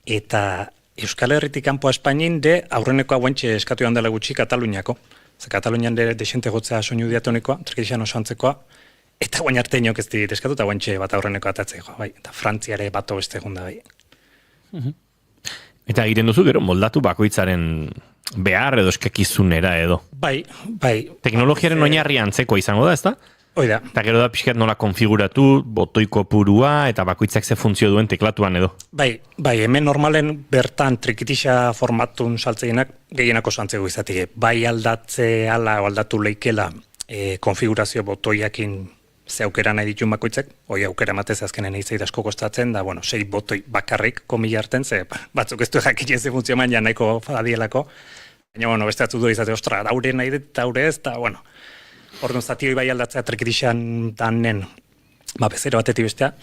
eta Euskal Herritik kanpo Espainin aurreneko guantxe eskatu joan dela gutxi Kataluniako. Ze Katalunian desente gotzea soinu diatonikoa, trikitixan oso antzekoa, eta guain arte inok ez dit eskatu, eta guantxe bat aurreneko atatzeko, eta Frantziare bato beste gunda bai. Eta egiten duzu gero moldatu bakoitzaren behar edo eskakizunera edo. Bai. Teknologiaren oinarria antzeko izango da, ezta? Oida. Eta gero da pixkat nola konfiguratu, botoiko purua, eta bakoitzak ze funtzio duen teklatuan edo. Bai, hemen normalen bertan trikitixa formatun saltzeinak gehienako zantzego izatik. Bai aldatze ala o aldatu leikela konfigurazio botoiakin ze aukera nahi ditun bakoitzek, hoi aukera matez azkenen egizei asko kostatzen, da, 6 botoi bakarrik komila hartzen, ze batzuk ez du jakitzen ze funtzio man, nahiko fadadielako, baina, beste atzu du izate, ostra, daure nahi dut, daure ez, eta, orduan zati hoi bai aldatzea trikitixan danen, bezero batetik bestea,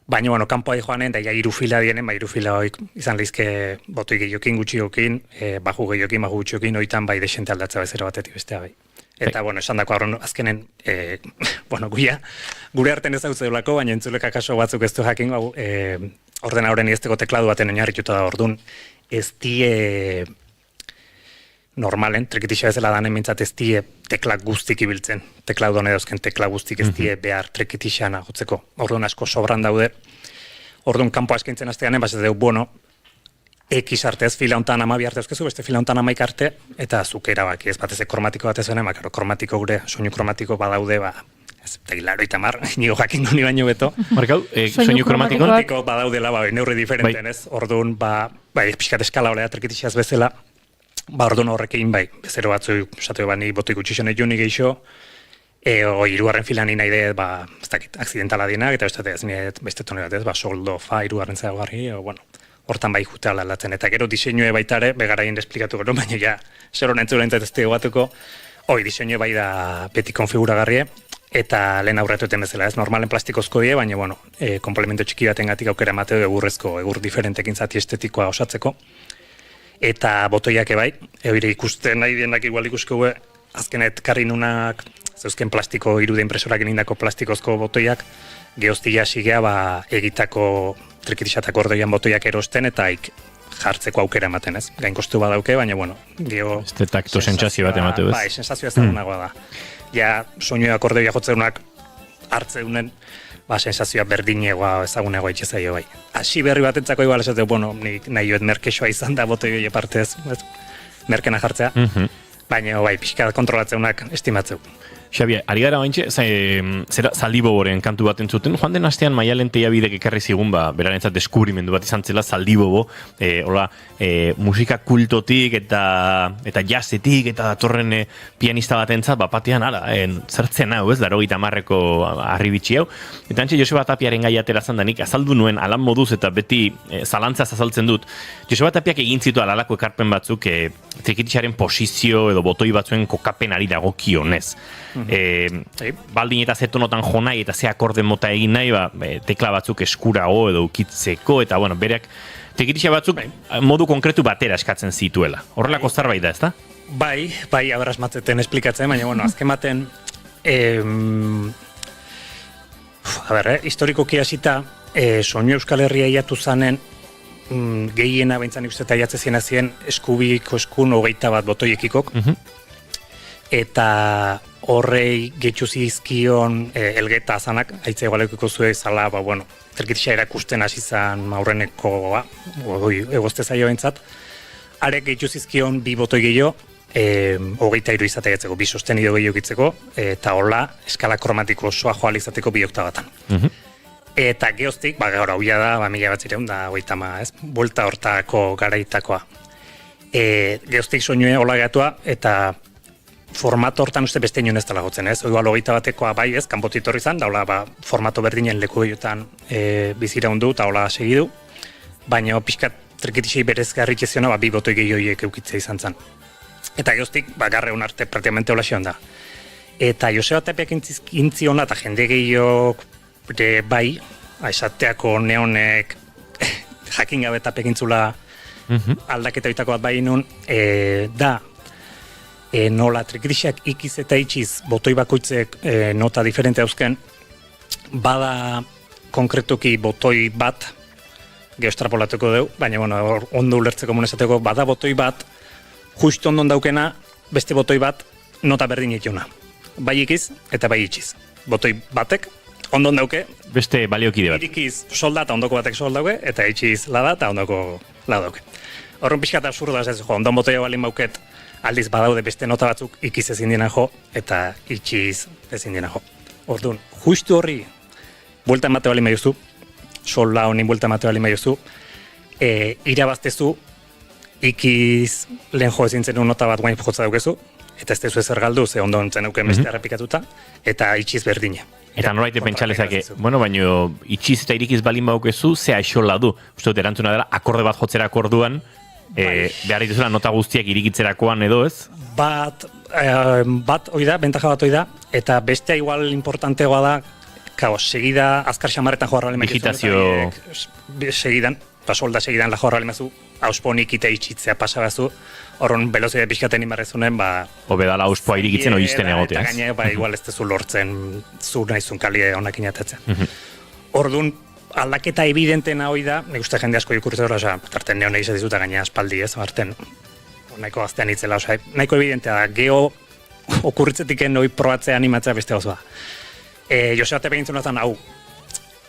baina, kanpoa joanen, da, irufila dienen, irufila hoi izan lehizke botoi gehiokin, gutxiokin, baju gehiokin, baju gutxiokin, oitan bai desente aldatzea bezero batetik bestea bai. Eta, esan dako azkenen, gure arten ez hau zeulako, baina entzuleka kaso batzuk ez du jakin, ordena horren izteko tekladu baten oinarrituta da orduan, ez die normalen, trikitixa bezala danen mintzat ez die tekla guztik ibiltzen, tekladu hone dauzken tekla guztik ez die behar trikitixan agotzeko, orduan asko sobran daude, orduan kanpo askaintzen azteganen, ez dugu, X arte ez fila hontan 12 arte euskezu, beste fila hontan 11 arte, eta zuk erabaki ez batez kromatiko bat ez bene, kromatiko gure, soinu kromatiko badaude, ez teilaro eta mar, nigo jakin duni baino beto. Markau, soinu kromatiko? Badaudela, neurri diferenten ez, orduan, pixkat eskala olea trikitixaz bezala, orduan horrekin, bezero batzu, esateo bani botoik utxixen egin geixo, Hirugarren filan nahi dut, ez dakit, akzidentala dienak, eta beste toni bat ez, soldo, fa, hirugarren zaugarri, bueno, hortan bai jute aldatzen. Eta gero diseinue baita ere, begaraien esplikatu gero, baina ja, zer honen zurentzat ez dugu batuko, diseinue bai da beti konfiguragarrie, eta lehen aurretuten bezala, ez normalen plastikozko die, baina, bueno, komplemento txiki batengatik aukera emateu egurrezko, egur diferentekin zati estetikoa osatzeko. Eta botoiak ebai, eure ikusten nahi dienak igual ikusko azkenet karri nunak, zeuzken plastiko, irude impresorak egindako plastikozko botoiak, gehoztia sigea egitako trikitixatako ordoian botoiak erosten, eta jartzeko aukera ematen, ez? Gain kostu badauke, baina, bueno, geho... Este takto sensazio bat ematu, ez? Bai, sensazioa ezagunagoa da. Ja, soinuak ordoia jotzeunak hartzeunen, sensazioa berdinegoa ezagunagoa itxezaio bai. Hasi berri batentzako igual esateu, bueno, nik nahi joet merkexoa izan da botoi hori partez, merkena jartzea, baina bai, pixka kontrolatzeunak estimatzeu. Xabi, ari gara baintxe, zera Zaldiboboren kantu bat entzuten, joan den astean Maialen Teiabidek ekarri zigun, berarentzat deskubrimendu bat izan zela Zaldibobo, musika kultotik eta jazzetik eta datorren pianista batentzat, batean, zertzen hau, ez, 80ko arribitxi hau. Eta antxe Joseba Tapiaren gai aterazan danik, azaldu nuen alan moduz eta beti zalantzaz azaltzen dut. Joseba Tapiak egin zitu alalako ekarpen batzuk trikitixaren posizio edo botoi batzuen kokapenari dagokionez. Baldin eta zetonotan jo nahi eta ze akorde mota egin nahi, tekla batzuk eskurago edo ukitzeko, eta bueno, bereak trikitixa batzuk modu konkretu batera eskatzen zituela. Horrelako zerbait da, ezta? Bai, aberrasmatzeten esplikatzen, baina bueno, azken baten historikoki hasita soinu Euskal Herria iatu zanen gehiena behintzan ikusteta jatze zien eskubiko eskun 21 botoiekikok, eta horrei getxu zizkion elgeta azanak, haitza egualekuko zuen zala, trikitixa erakusten hasi zan aurrenekoa, egozte zaio entzat, arek getxu zizkion 2 botoi gehiago, 23 izate gehiago, 2 sostenido gehiago gitzeko, eta hola, eskala kromatiko osoa joal izateko 2 oktabatan. Eta gehoztik, gaur hauia da, 1980, ez? Buelta hortako garaitakoa. Gehoztik soinue hola gehatua, eta formato hortan uste beste inoen ez dela gotzen, ez? Oigual 21koa bai ez, kanpotik horri zan, da hola formato berdinen leku gehiotan bizira hundu, eta hola segidu, baina pixkat trikitixei berezgarri txeziona 2 botoi gehioiek eukitzea izan zen. Eta gehoztik, garre honarte praktikamente hola xeon da. Eta Joseba Tapiak intzi hona eta jende gehiok bai, esateako neonek jakin gabe Tapiak intzula aldaketa bitako bat bai inun, da, nola trikitixak ikiz eta itxiz botoi bakoitzek nota diferente dauzken, bada konkretuki botoi bat geostrapolatuko deu, baina ondo ulertzeko monesateko, bada botoi bat justu ondon daukena beste botoi bat nota berdin itxuna. Bai ikiz eta bai itxiz. Botoi batek ondon dauke beste baliokide bat. Irikiz solda eta ondoko batek soldauke, eta itxiz lada eta ondoko ladauke. Horren pixka eta absurda ez ondon botoia balin bauket, aldiz badaude beste nota batzuk ikiz ezin dina jo, eta itxiz ezin dina jo. Orduan, justu horri, buelta emate bali maiozu, sola honin buelta emate bali maiozu, irabaztezu, ikiz lehen jo ezin zenun nota bat guain jotza daukezu, eta ez tezu ezer galdu, ze ondo entzen euken beste errepikatuta, eta itxiz berdine. Eta noraite pentsalezake, baino itxiz eta irikiz balin baukezu, ze aixola du. Uste dut erantzuna dela, akorde bat jotzerako orduan, behar dituzela nota guztiak irikitzerakoan edo ez? Bat oida, bentaja bat oida, eta bestea igual importantegoa da, segida, azkar xamaretan joarra lehen digitazio segidan, solda segidan la joarra lehen ausponik ite itxitzea pasabazu, horren velozidea pixkaten inbarrezunen, Obedala auspoa irikitzen oizten egotea. Eta gaine, igual ez tezu lortzen zu nahizun kalie honak inatetzen. Orduan, aldaketa evidentena hoi da, nik uste jende asko ikurtzera, tarten neon egiz dizuta gaina aspaldi ez, arten nahiko gaztean itzela, nahiko evidentea da, geho okurritzetik hoi probatzea animatzea beste gauza da. Joseba Tapiak egintzen honetan, hau,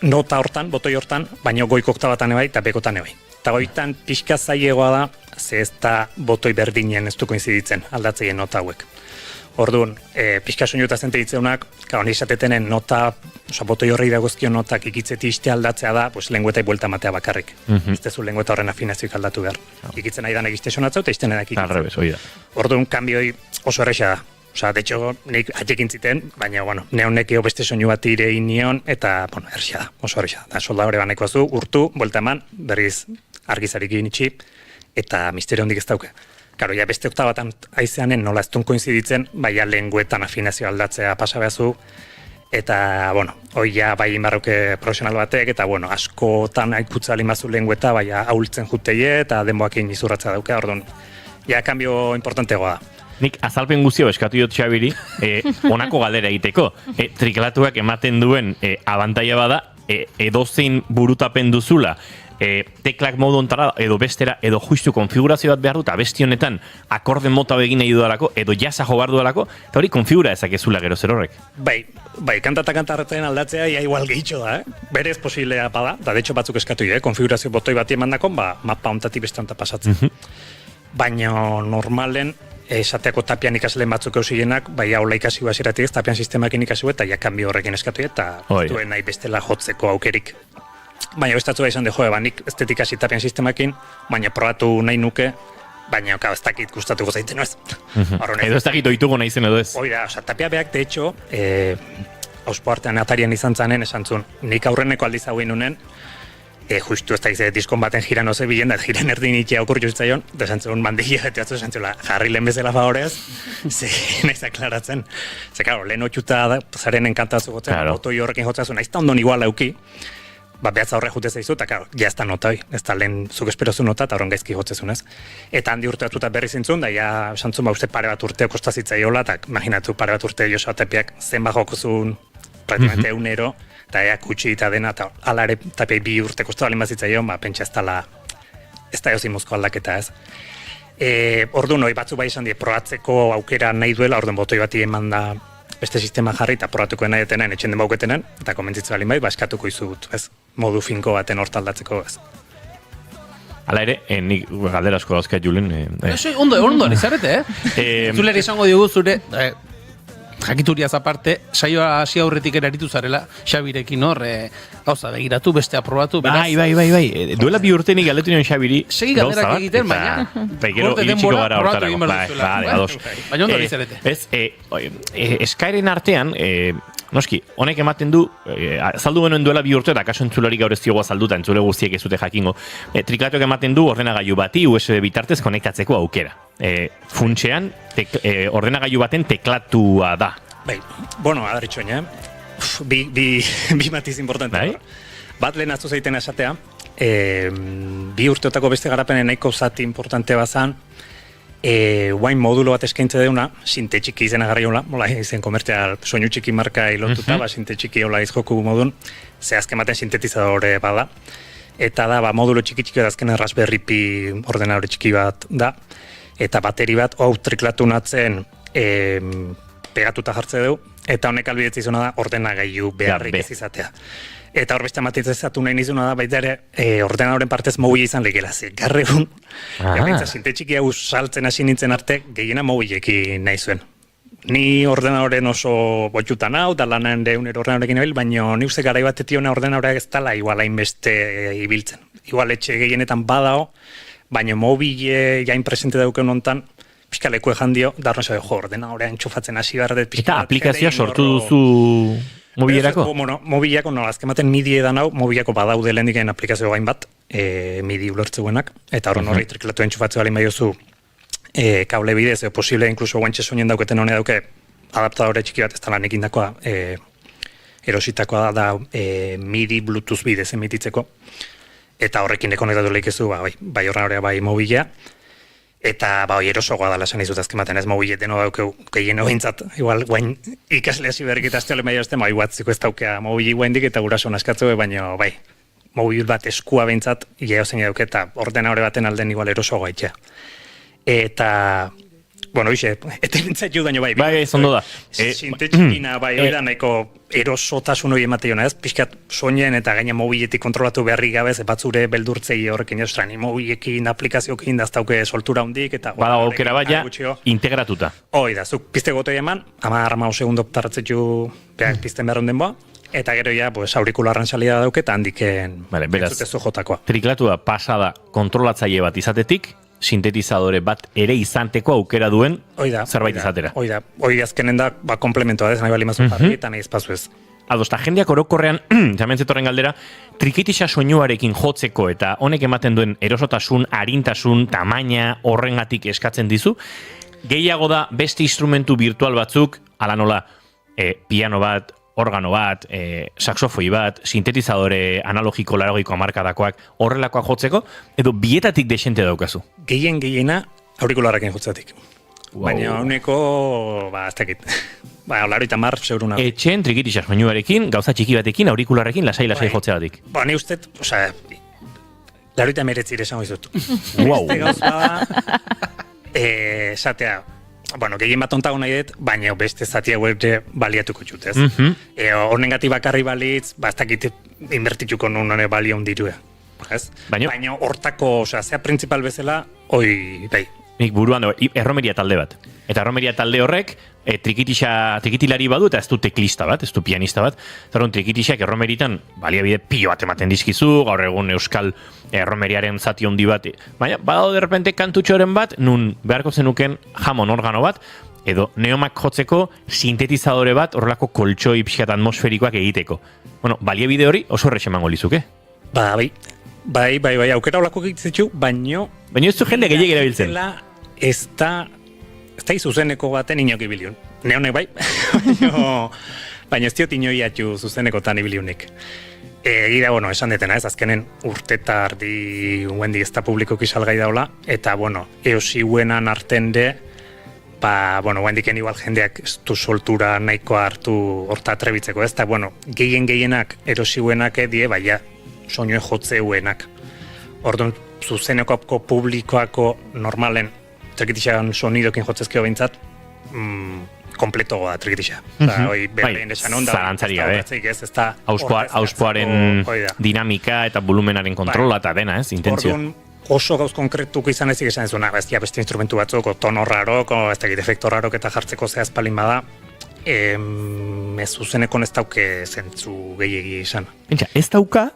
nota hortan, botoi hortan, baina goiko oktabatan ebai eta bekotan ebai. Eta goitan pixka zailegoa da, ze ez da botoi berdinen ez duko inziditzen aldatzeien nota hauek. Orduan, pixka soinu eta zente ditzeunak, honi esatetenen nota, botoi horrei dagozkio notak ikitzeti iste aldatzea da, lengüetai buelta matea bakarrik. Ez tezu lengüeta horren afinazioik aldatu behar. Ikitzen nahi dan egizte sonatzeu, eta izten edak ikitzen. Al revés, hoi da. Orduan, kanbioi oso erresa da. Osa, de hecho, nik atxekin ziten, baina, bueno, neonekio beste soinu bat ire nion, eta, bueno, erxia da, oso erxia da. Soldadore banekoa zu, urtu, buelta eman, berriz argizarekin itxi, eta misterio hondik ez dauke. Karo, ja beste oktabatan aizeanen nola ez duen koinziditzen, baina lenguetan afinazio aldatzea pasa behazu, eta, bueno, hoi ja bai inbarroke profesional batek, eta, bueno, askotan aikutza limazu lengueta, baina ahultzen juteie, eta denboakin izurratza dauke, orduan, ja, kambio importantegoa da. Nik azalpen guztio eskatu dut Xabiri, honako galdera egiteko. Triklatuak ematen duen abantaila bada, edozein burutapen duzula, teklak modu ontara edo bestera, edo justu konfigurazio bat behar dut, abesti honetan akorde mota begin nahi dudalako, edo jasa jo behar dudalako, eta hori konfigura ezakezula gero zer horrek. Bai, kanta eta kanta hartzen aldatzea ia igual gehitxo da, Berez posiblea bada, da de hecho batzuk eskatu konfigurazio botoi bati emandakon, mapa ontati beste onta pasatzen. Baina normalen, esateako tapian ikasleen batzuk eusilenak, bai haula ikasi basiratik, tapian sistemakin ikasi eta ja kanbio horrekin eskatu eta duen nahi bestela jotzeko aukerik. Baina bestatzu da izan de nik ez dut ikasi tapian sistemakin, baina probatu nahi nuke, baina ez dakit gustatuko zaiten ez. Edo ez dakit oituko nahi zen edo ez. Hoi da, tapia behak de hecho, auspo artean atarian izan zanen esan zuen, nik aurreneko aldiz hauin unen, justu ez da izan diskon baten jiran oze bilen, da jiran erdin itxea okurritu zitzaion, da esan zuen bandilla eta atzu esan zuen, jarri lehen bezala favorez, ze nahiz aklaratzen. Ze, karo, lehen otxuta zaren enkantatu gotzen, botoi horrekin jotzen zuen, nahiz da ondon igual auki, behatza horre jute zaizu, eta karo, ja ez da nota hoi, ez da lehen zuk esperozu nota, eta horren gaizki jotzen ez. Eta handi urte atuta berri zintzun, da ja, esan zuen, uste pare bat urteo kostazitzaiola, eta imaginatu pare bat urte Josua Tepiak zenba jokozun, praktikamente eunero, eta ea kutsi eta dena, eta ala ere tapiai 2 urte kostu balin bazitzaion, pentsa ez da eozin mozko aldaketa ez. Orduan, hoi batzu bai izan die, probatzeko aukera nahi duela, orduan botoi bati eman da beste sistema jarri, eta probatuko nahi detenen, etxen den bauketenen, eta komentzitzu balin bai, eskatuko izut, ez, modu finko baten hortaldatzeko ez. Hala ere, nik galdera asko dauzka Julen. Ondo izarete, Zuleri izango diogu zure, jakituriaz aparte, saioa hasi aurretik eraritu zarela, Xabirekin hor, gauza begiratu, beste aprobatu, beraz. Bai. Duela 2 urte nik galdetu nion Xabiri. Segi galderak egiten, baina. Gero iritsiko gara hortarako. Baina ondo izarete. Ez, eskaeren artean, noski, honek ematen du, azaldu genuen duela 2 urte, eta kaso entzulari gaur ez diogoa azalduta, entzule guztiek ez dute jakingo. Triklatuak ematen du ordenagailu bati USB bitartez konektatzeko aukera. Funtsean, ordenagailu baten teklatua da. Bai, bueno, adarritxoin, bi matiz importante. Bat lehen aztu zaiten esatea, 2 urteotako beste garapenen nahiko zati importante bazan, guain modulo bat eskaintze deuna, sinte txiki izena garriola, mola izen komertzial soinu txiki marka ilotuta, sinte txiki hola izjoku modun, ze azken baten sintetizadore bada, eta da, modulo txiki da azken Raspberry Pi ordenadore txiki bat da, eta bateri bat, triklatu natzen pegatuta jartze dugu, eta honek albidetzen izuna da ordenagailu beharrik ez izatea. Eta hor beste amatitzezatu nahi nizuna da, baita ere, ordenadoren partez mobile izan legela, ze garre egun, sinte txiki hau saltzen hasi nintzen arte, gehiena mobileekin nahi zuen. Ni ordenadoren oso botxutan hau, da lanan deunero ordenadorekin ebil, baina ni uste gara ibatetiona ordenadoreak ez dala igual hainbeste ibiltzen. Igual etxe gehienetan badao, baina mobile jain presente dauken hontan, pixka leku ejan dio, darno zabe, ordenadorean txufatzen hasi behar dut pixka. Eta aplikazioa sortu duzu mobilerako? Mobilako, no, azkematen MIDI edan hau, mobilako badaude lehen dikain aplikazio gain bat, MIDI ulertzeuenak, eta horren horri triklatu entxufatzea balin baiozu kable bidez, posible inkluso guantxe soinen dauketen hone dauke adaptadore txiki bat, ez da lan ekindakoa, erositakoa da MIDI Bluetooth bidez emititzeko, eta horrekin dekonektatu lehikezu, bai horren bai mobilea, eta erosogoa dala esan izut azkematen ez mobile deno daukeu gehieno bintzat, igual guain ikasle hasi berrik eta azteole maia azte, batziko ez daukea mobile guaindik eta guraso naskatzu, baina mobil bat eskua bintzat, ia zein dauke eta ordenadore baten alden igual erosogoa itxea. Eta, bueno, eten nintzat judaino bai, zondo da. Sinte txikina, oida nahiko erosotasun hori ematen ez, pixkat soinen eta gaina mobiletik kontrolatu beharri gabe, batzure beldurtzei horrekin estran, mobilekin, aplikazioekin daztauke soltura hundik, eta... Bada aukera baina, integratuta. Oida, zuk pizte gotoi eman, 10-15 segundo tarratzetxu pizten behar honden boa, eta gero ja, aurikularran salida dauke, eta handiken entzutezu jotakoa. Triklatua pasada kontrolatzaile bat izatetik, sintetizadore bat ere izanteko aukera duen zerbait izatera. Hoi azkenen da, komplementoa ez, nahi bali mazu jarri, eta nahi espazu ez. Adosta, jendeak orokorrean, jamentzetorren galdera, trikitisa soinuarekin jotzeko eta honek ematen duen erosotasun, arintasun, tamaina, horrengatik eskatzen dizu, gehiago da beste instrumentu virtual batzuk, ala nola, piano bat, organo bat, saxofoi bat, sintetizadore analogiko larogiko hamarkadakoak horrelakoak jotzeko, edo bietatik desente daukazu? Gehiena aurikularrekin jotzatik. Baina honeko, ez dakit, laroita mar, zeuruna. Etxen trikitisa soinuarekin, gauza txiki batekin, aurikularrekin lasai jotzeatik. Ni uste, laroita meretzire esango izut. Wow. Beste gauza, esatea, gehien bat ontago nahi dut, baina beste zati hauek baliatuko txut, ez? Hornengatik bakarri balitz, ez dakit inbertituko nun balio hundirue. Baina hortako, zea principal bezala, bai. Nik buruan dago, erromeria talde bat. Eta erromeria talde horrek, trikitilari badu eta ez du teklista bat, ez du pianista bat. Zerron trikitixak erromeritan, baliabide pilo bat ematen dizkizu, gaur egun euskal erromeriaren zati handi bat. Baina, badao derrepente kantutxoren bat, nun beharko zenuken jamon organo bat, edo neomak jotzeko sintetizadore bat, horrelako koltsoi pixkat atmosferikoak egiteko. Baliabide hori oso horrexe emango lizuke. Bai, aukera holako egitzetxu, baina ez du jende gehiagik erabiltzen. Ez da zuzeneko baten inok ibiliun. Neonek bai, baina ez diot inoiatu zuzenekotan ibiliunik. Egira, esan detena ez, azkenen urteta ardi huendi ez da publikoki salgai daula, eta, eosi huenan arten de, huendiken igual jendeak ez du soltura nahiko hartu horta atrebitzeko ez, eta, gehienak erosi huenak die, baina soinue jotze huenak. Orduan, zuzeneko publikoako normalen trikitixan sonidokin jotzezkeo behintzat, kompletoa da trikitixa. Zalantzari gabe. Auspoaren dinamika eta volumenaren kontrola eta dena, ez, intentzio. Orduan, oso gauz konkretuko izan ezik esan ezuna, beste instrumentu batzuk, tono rarok, ez dakit efekto rarok eta jartzeko zehaz palin bada, ez zuzeneko ez dauke zentzu gehiegi izan. Ez dauka,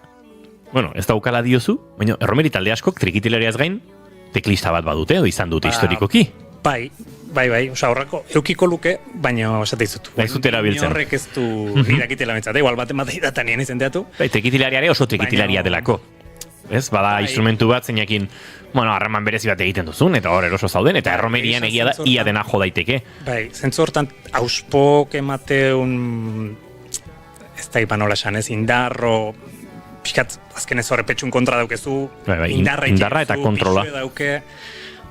ez daukala diozu, baina erromeri talde askok trikitilariaz gain, teklista bat badute, edo izan dute historikoki. Bai, horrako eukiko luke, baina esate izut. Ez dut erabiltzen. Horrek ez du nirakitela bentsate, igual baten datan nien izenteatu. Trikitilariare oso trikitilaria delako. Ez, bada instrumentu bat zeinakin, harreman berezi bat egiten duzun, eta hor eroso zauden, eta erromerian egia da, ia dena jo daiteke. Bai, zentzu hortan, auspok emateun, ez da ipanola esan ez, indarro, pixkat, azkenez horrepetxun kontra daukezu, indarra eta kontrola.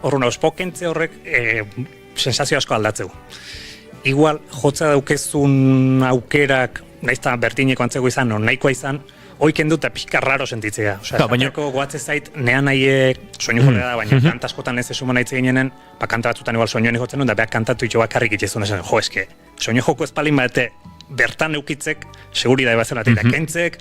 Horrun, auspokentze horrek sensazio asko aldatzeu. Igual, jotza daukezun aukerak, naizta bertineko antzeko izan, nahikoa izan, oiken dut pixka raro sentitzea. Esateko goatze zait, nean nahiek soinu jorre da, baina kantaskotan ez esuma nahitze ginenen, kanta batzutan igual soinuen jotzen dut, da behar kantatu itxo bakarrik itxezun esan, eske, soinu joko espalin badete, bertan eukitzek, seguridade bazela, eta kentzek,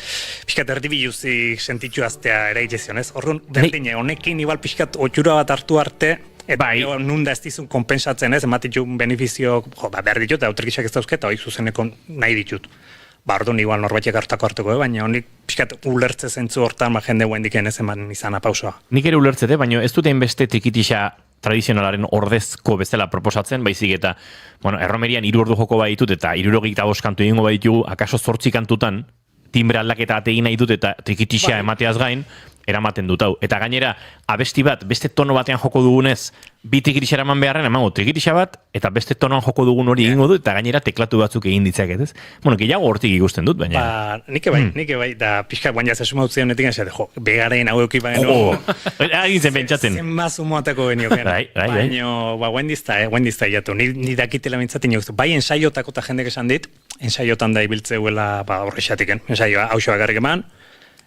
pixkat erdibiluzik sentitxu aztea ere itxezion, ez? Horrun, berdine, honekin igual pixkat otxura bat hartu arte, eta nunda ez dizun kompensatzen, ez? Ematitxu benefizio, behar ditut, autrikixak ez dauzket, eta zuzeneko nahi ditut. Orduan igual norbaitek hartuko, baina honik pixkat ulertze zentzu hortan jende guendiken ez eman izana pausoa. Nik ere ulertzete, baina ez dute beste trikitixa tradizionalaren ordezko bezala proposatzen, baizik eta, erromerian 3 ordu joko baditut eta 75 kantu egingo baditugu, akaso 8 kantutan, timbre aldaketa ategin nahi dut eta trikitixa emateaz gain, eramaten dut hau. Eta gainera, abesti bat, beste tono batean joko dugunez, bi trikitixa eraman beharren, emango trikitixa bat, eta beste tonoan joko dugun hori egingo dut, eta gainera teklatu batzuk egin ditzaket, ez? Gehiago hortik ikusten dut, baina... Nike bai, da pixka guain jazasuma utzi honetik, begaren hau euki baino... Agintzen pentsatzen. Zen mazu moatako genioken. Baina, guain dizta jatu, ni dakitela mintzatin joktu. Bai, ensaiotako eta jendek esan dit, ensaiotan da ibiltzeuela horrexatiken. Ensaioa hauxoa garrik eman,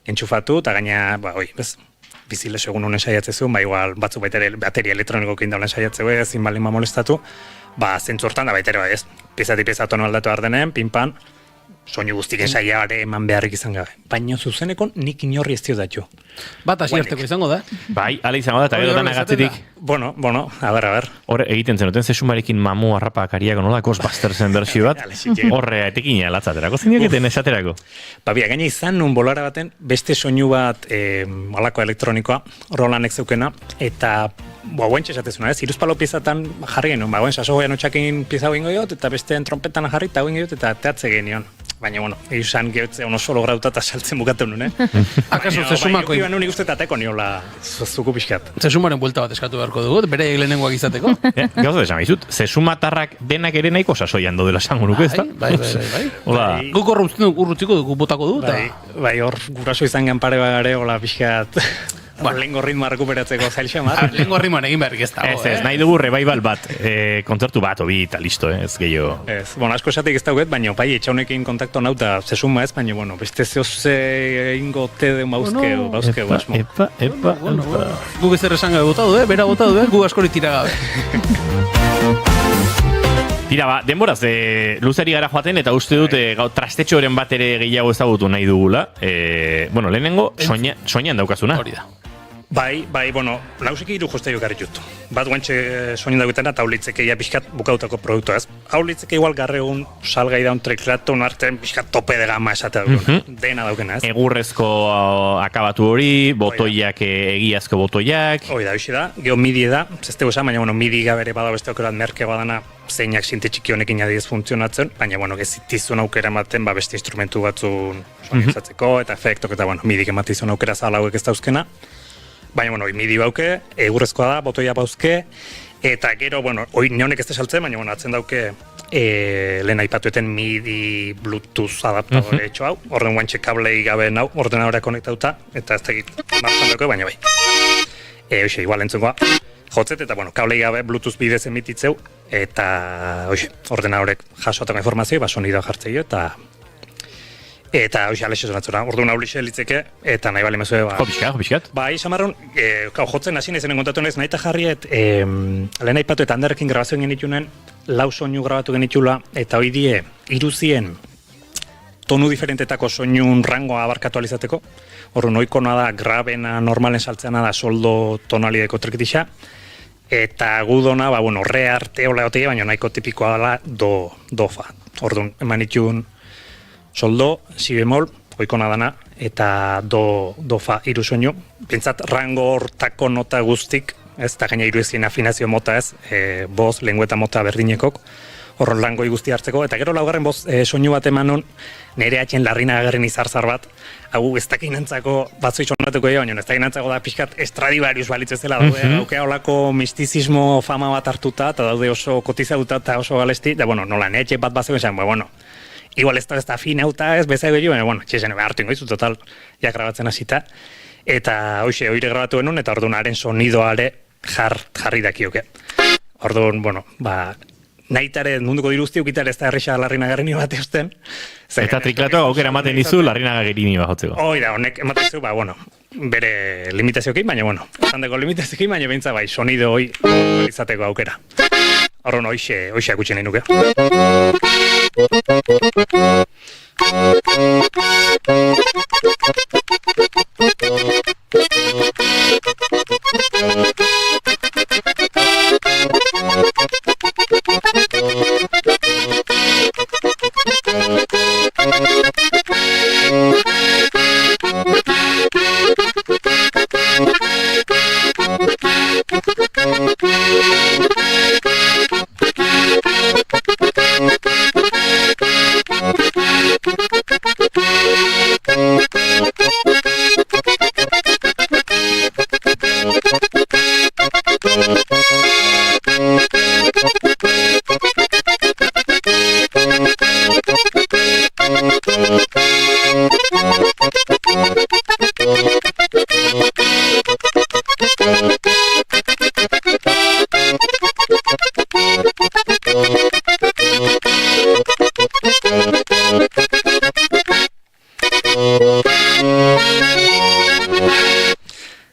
entxufatu, eta gaina, bizile segun honen saiatzezu, igual batzuk baita bateria elektronikokin daula saiatzeu, ezin balin molestatu, zentzu hortan da baita ez. Pieza tonu aldatu ardenen, pinpan, soinu guztiken saiare eman beharrik izan gabe. Baina zuzenekon nik inorri ez dio datu. Bat asierteko izango da? Bai, ala izango da, eta gero dana gatzetik. Bueno, a ber. Horre, egiten zenuten, zesumarekin mamu harrapa kariako nola, Ghostbustersen bersio bat, horre, etekin alatzaterako, zindiaketen esaterako. Gaina izan nun bolara baten, beste soinu bat, alako elektronikoa, Rolandek zeukena, eta guentxe esatezuna, ez? Hiruzpalau piezatan jarri genuen, guen sasogoian otxakin pieza egingo diot, eta besteen trompetan jarri eta egingo diot, eta teatze genion. Baina, bueno, izan gehotzea ono solo grauta eta saltzen bukatu nuen, Akaso zesumako... Baina, nik uste tateko niola zuku pixkat. Zesumaren buelta bat eskatu beharko dugu, bere lehenengoak izateko. Gauza desan behizut, zesumatarrak denak ere nahiko sasoian dodela esango nuke, ez da? Bai. Guk urrutziko dugu botako du, eta... Bai, hor guraso izan gen pare bagare, hola pixkat... Lehengo ritmoa rekuperatzeko zail xamar. Lehengo ritmoan egin behar ez dago. Ez, nahi dugu revival bat, kontzertu bat, obi eta listo, ez gehiago. Ez, asko esatik ez dauget, baina bai, etxaunekin kontakto nauta zesuma ez, baina, beste zehoze egingo tede bauzkeu, asmo. Epa. Guk ez erresan gabe botadu, bera botadu, gu askori tira gabe. Tira, denboraz, luzari gara joaten, eta uste dut trastetxoren bat ere gehiago ezagutu nahi dugula. Lehenengo, soinean daukazuna. Hori da. Bai, lauseki hiru jostailu garri jut. Bat guantxe soinen dagoetena, eta haulitzeke ia pixkat bukautako produktu ez. Haulitzeke igual garregun salgai daun treklatun artean pixkat tope de gama esatea duguna. Dena daukena ez. Egurrezko akabatu hori, botoiak, egiazko botoiak. Hoi da, hoxe da. Geho midi da, zestego esan, baina midi gabere bada beste aukerat merke badana zeinak sinte txiki honekin adiez funtzionatzen, baina gezitizun aukera ematen beste instrumentu batzun sonizatzeko eta efektok eta midik ematizun aukera zala hauek ez dauzkena. Baina, midi bauke, egurrezkoa da, botoia bauzke, eta gero, hoi neonek ez da saltzen, baina, atzen dauke lehen aipatueten midi Bluetooth adaptadore etxo hau, orden guantxe kablei gabe nau, ordenadora konektauta, eta ez da marxan dauke, baina bai. Hoxe, igual entzukoa, jotzet, eta, kablei gabe Bluetooth bidez emititzeu, eta, hoxe, ordenadorek jasotako informazio, sonidoa jartzeio, eta hoxe alexe zonatzura, orduan haulixe litzeke, eta nahi bali mezue, Jopixkat? Bai, samarron, jotzen hasi nezen kontatu nez, nahi eta jarriet, lehen aipatu eta handerrekin grabazioen genitunen, lau soinu grabatu genitula, eta hoi die, iruzien tonu diferentetako soinun rangoa abarkatu alizateko, orduan oikona da, grabena normalen saltzeana da, soldo tonalideko trikitixa, eta gudona, re arte hola gotea, baina nahiko tipikoa dela do fa. Orduan, eman itxun soldo, si bemol, oikona dana, eta do fa iru soinu. Pentsat, rango hortako nota guztik, ez, eta gaina iruezien afinazio mota ez, boz, lengüeta mota berdinekok, horron langoi guzti hartzeko, eta gero laugarren boz soinu bat emanon, nire atxen larrina agarren izarzar bat, hau ez dakinantzako batzoi sonatuko ega, baina ez dakinantzako da pixkat Stradivarius balitzu ezela, daude, haukea holako mistisismo fama bat hartuta, eta daude oso kotizauta eta oso galesti, da, nola, netxe bat batzeko esan, igual ez da fina auta ez, bezago jo, txesen, hartu ingoizu, total, ja grabatzen hasita, eta hoxe, oire grabatu genuen, eta orduan haren sonidoare jarri dakioke. Orduan, nahitare munduko diruzti ukitare ez da errisa larrina garrini bat eusten. Eta triklatoa aukera ematen dizu larrina garrini bat jotzeko. Hoi da, honek ematen zu, bere limitazioekin, baina, zandeko limitazioekin, baina behintza bai, sonido hoi izateko aukera. Horron hoxe akutxe nahi nuke.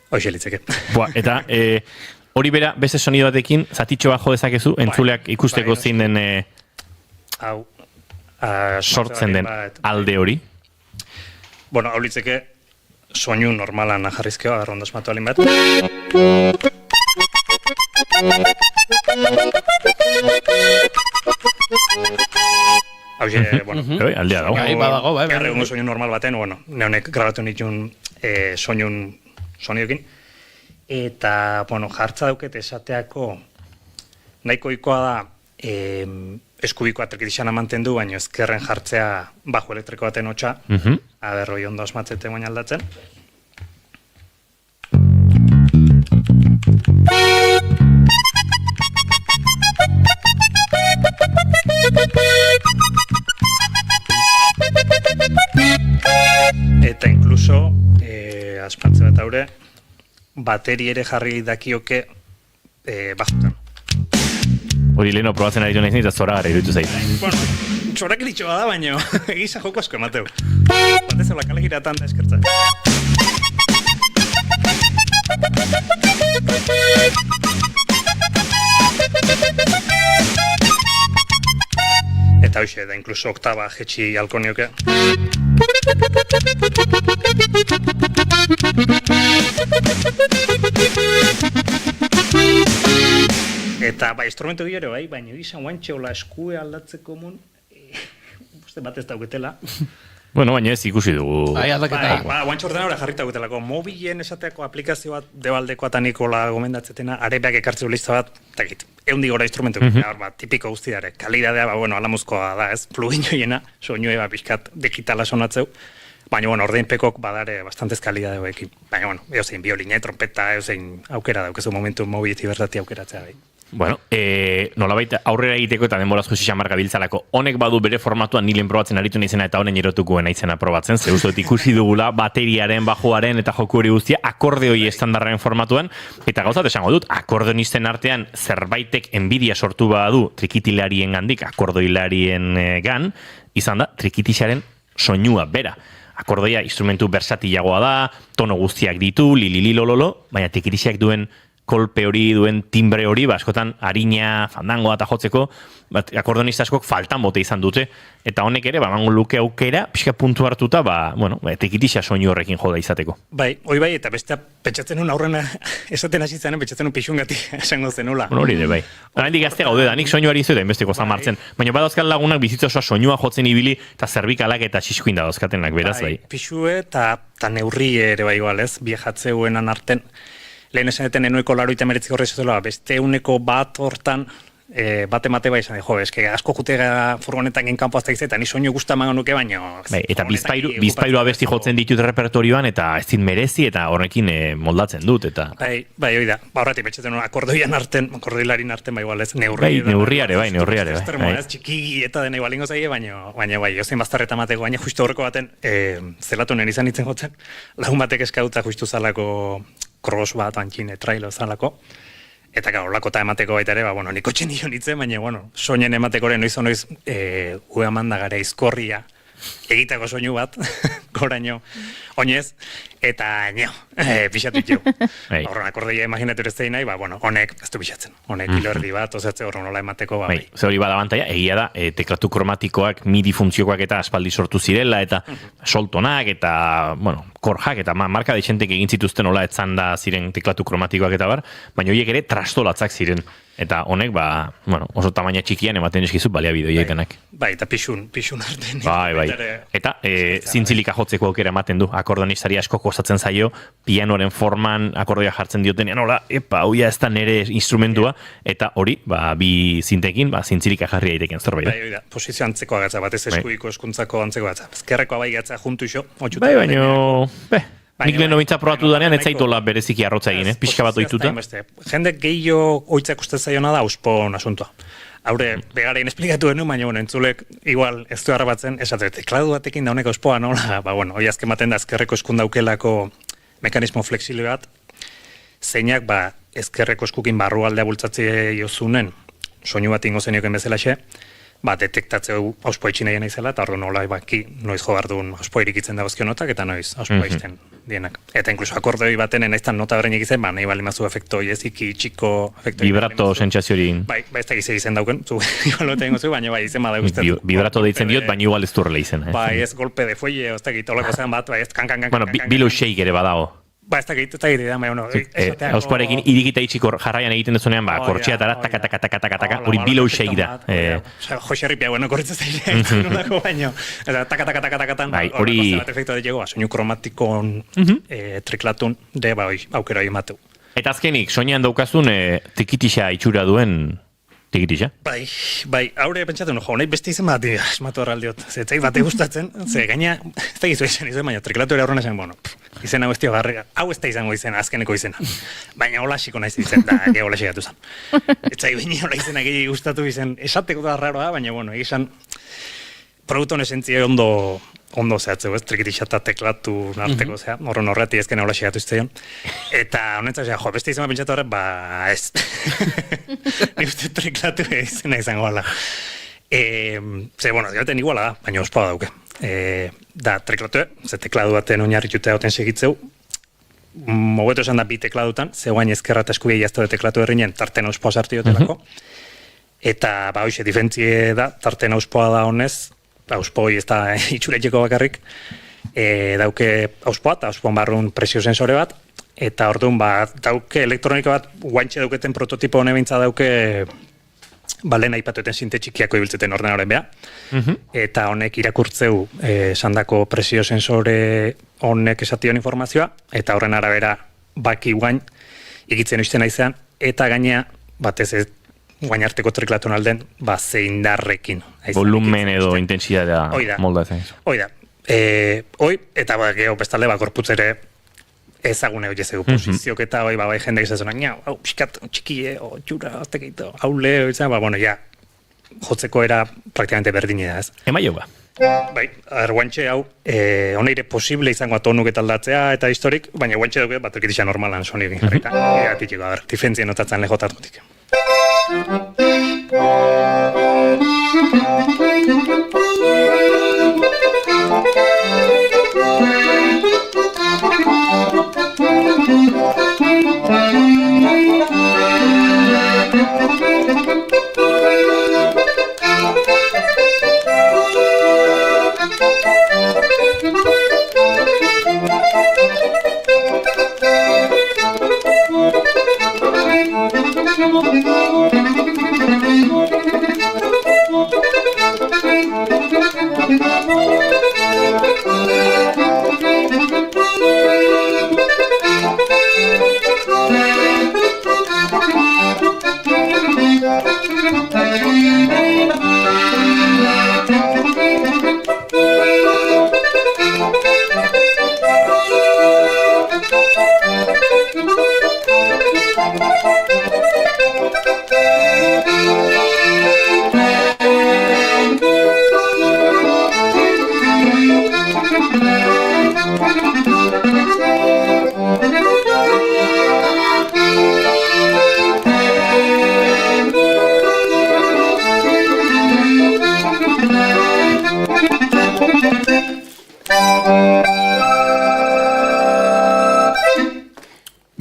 Hoxe litzeke. Eta hori bera, beste sonido batekin, zatitxo bat jo dezakezu, entzuleak ikusteko zein den sortzen den alde hori? Bueno, hau litzeke soinu normalan jarrizkeo, agarrondas matu alin bat. Hauxe, aldea dago. Garregungo soinu normal baten, neonek grabatu nituen soinuekin. eta, bueno, jartza dauket esateako nahiko ikoa da eskubikoa trikitixana mantendu, baina ezkerren jartzea bajo elektriko baten hotxa. Roi ondo asmatzete baina aldatzen. Eta inkluso, asmatze bat haure, bateri ere jarri dakioke bajutan. Hori leheno probatzen ari nahi zen eta zora gara iruditu zait. Bueno, txorak elitxoa da, baina egisa joko asko emateu. Batez eula kale giratan da eskertza. Eta hoxe, da inkluso oktaba jetxi halko nioke. Eta, instrumentu gero, baina izan guantxeola eskue aldatzeko mun, uste bat ez dauketela. Bueno, baina ez ikusi dugu. Guantxo ordenadora jarrita dauketelako. Mobilen esateako aplikazio bat debaldekoa eta Nikola gomendatzetena, arepeak ekartzeu lista bat, eta git, ehundi gora instrumentu, tipiko guztiare. Kalidadea, alamuzkoa da, ez, plugin joiena, soinue pixkat digitala sonatzeu. Baina, ordeinpekok badare bastantez kalidadeo ekin. Baina, eusein bioline, trompeta, eusein aukera daukezu momentu mobiliti bertati aukeratzea bai. Bueno, nolabait aurrera egiteko eta denboraz josi xamarga biltzalako. Honek badu bere formatuan nilen probatzen aritu naizena eta honen erotuko naizena probatzen. Ze uste ikusi dugula bateriaren, bajoaren eta joku hori guztia akordeoi estandarraren formatuan. Eta gauzat esango dut, akordeonisten artean zerbaitek enbidia sortu badu trikitilarien gandik, akordoilarien gan, izan da trikitixaren soinua bera. Akordoia instrumentu versatilagoa da, tono guztiak ditu, lilililololo, baina trikitixak duen kolpe hori, duen timbre hori, askotan harina, fandangoa eta jotzeko, akordonista askok faltan bote izan dute, eta honek ere, mango luke aukera, pixka puntu hartuta, trikitixa soinu horrekin joda izateko. Bai, eta bestea pentsatzen nun aurrena esaten hasi zanen, pentsatzen nun pixungati esango zenula. Hori ere, bai. Handik gazte gaude da, nik soinuari izu da, inbesteko zamartzen. Baina badauzkat lagunak bizitza osoa soinua jotzen ibili, eta zerbikalak eta siskuin da dauzkatenak, beraz, bai. Pixue eta neurri ere bai igualez, biajatzeuenan arten. Lehen esan eten enueko 89 horrez zela, beste uneko bat hortan, bat emate bai esan, eske asko jutega furgonetan genkanpo azta izan, eta ni soinu guzta emango nuke baino. Eta bizpairu abesti jotzen ditut repertorioan, eta ez dit merezi, eta horrekin moldatzen dut, eta... Bai, hoi da, horretik betxetzen akordoian arten, akordoilarin arten, bai igual ez, neurriare, bai. Txiki eta dena igual ingo zaie, baina bai, ozein bastarreta mateko, baina justu horreko baten, zelatu nen izan itzen jotzen, lagun batek eskauta justu zalako cross bat, antxine, trailo zalako. Eta gau, lakota emateko baita ere, niko txen nio nintzen, baina, soinen emateko noiz ue amanda gara izkorria egiteko soinu bat, goraino, oinez, eta pixatu jo. Horren akordeia imaginatu ez nahi, honek, ez du pixatzen. Honek kilo erdi bat, ozatze horren nola emateko, bai. Zer hori bada bantaia, egia da, teklatu kromatikoak, MIDI funtziokoak eta aspaldi sortu zirela, eta soltonak, eta, korjak, eta marka deixentek egin zituzten nola etzan da ziren teklatu kromatikoak eta bar, baina horiek ere trastolatzak ziren. Eta honek, oso tamaina txikian ematen eskizu baliabide horietenak. Bai, eta pixun arten. Bai. Eta zintzilika jotzeko aukera ematen du. Akordonistari asko kostatzen zaio, pianoren forman akordoia jartzen diotenean, hola, hauia ez da nere instrumentua, eta hori, bi zintekin, zintzilika jarri daiteken zerbait. Bai, da, posizio antzeko agatza, batez eskuiko eskuntzako antzeko agatza. Ezkerrekoa bai gatza juntu iso. Bai, nik lehen obintza probatu danean, ez zaitola bereziki arrotza egin, pixka bat oituta. Jende gehiago oitzak uste zaiona da uspon asuntua. Haure, begarein esplikatu denu, baina, entzulek, igual, ez du harrabatzen, esate, tekladu batekin da honek auspoa, nola, hoi azken maten da ezkerreko eskun daukelako mekanismo fleksile bat, zeinak, ezkerreko eskukin barrualdea bultzatze jozunen, soinu bat ingo zenioken bezalaxe, detektatzeu auspoa itxin egin naizela, eta horren nola, noiz jo behar duen auspoa irikitzen da gozkionotak, eta noiz auspoa izten dienak. Eta inkluso akordoi baten naiztan nota berrenik izan, nahi bali mazu efekto eziki, txiko efekto. Vibrato sentsazio hori. Bai, ez da gize izen dauken, igual lote ingo zu, baina izen bada guztet. Vibrato deitzen diot, baina igual ez durrela izen. Bai, ez golpe de fuelle, ez da gitolako zen bat, ez kan. Bueno, bilo shake ere badago. Ez da gite, baina, auspoarekin irikita itxiko jarraian egiten dezunean, kortxiatara, taka, hori below shake da. Joxerripia, korritzen zailea, nolako baino. Taka, hori... Efektu da llego, soinu kromatikon triklatun, de aukera hori mateu. Eta azkenik, soinean daukazun tikitisa itxura duen tikitisa? Bai, haure pentsatzen, nahi beste izen bat asmatu horraldiot. Zetzai bate gustatzen, gaina, ez da gizu izan izan, baina triklatuera horren esan, izen hau ez dio garrega, hau ez da izango izena, azkeneko izena. Baina hola xiko naiz izen, da, hola xigatu zen. Etzai, baina hola izena gehi gustatu izen, esateko da raroa, baina, egizan, produkton esentzia ondo zehatzeu, ez, trikitisa eta teklatu narteko, horren horreti ezken hola xigatu izteion. Eta honetzak, beste izan pentsatu horret, ez. Ni uste triklatu izena izango ala. Zioten iguala da, baina ospa dauke. Da, triklatu, tekladu baten oinarrituta hauten segitzeu, mogetu esan da bi tekladutan, zegoain ezkerra eta eskubia jaztu teklatu herrinen, tarten auspoa sartu jotelako. Eta, hoxe, difentzie da, tarten auspoa da honez, auspoi ez da itxuretxeko bakarrik, dauke auspoa eta auspoan barrun presio sensore bat, eta orduan dauke elektronika bat, guantxe dauketen prototipo hone bintza dauke lehen aipatueten sinte txikiako ibiltzeten ordenaren beha, eta honek irakurtzeu sandako presio sensore honek esation informazioa, eta horren arabera baki guain ikitzen usten aizean, eta gainea batez ez guain arteko triklatun alden, ze indarrekin. Volumen edo intensidadea moldatzen. Oida. Eta geho bestalde gorputz ere ezagune hori ezegu poziziok eta bai jende izatzen, hau piskat txikie, txura, aztekeito, haule, jotzeko era praktikamente berdine da, ez? Ema joga? Bai, guantxe hau, honeire posible izango atonuk eta aldatzea eta historik, baina guantxe duke bat trikitisa normalan sonikin jarrita. Egatitiko, difentzien notatzen lehotatgotik.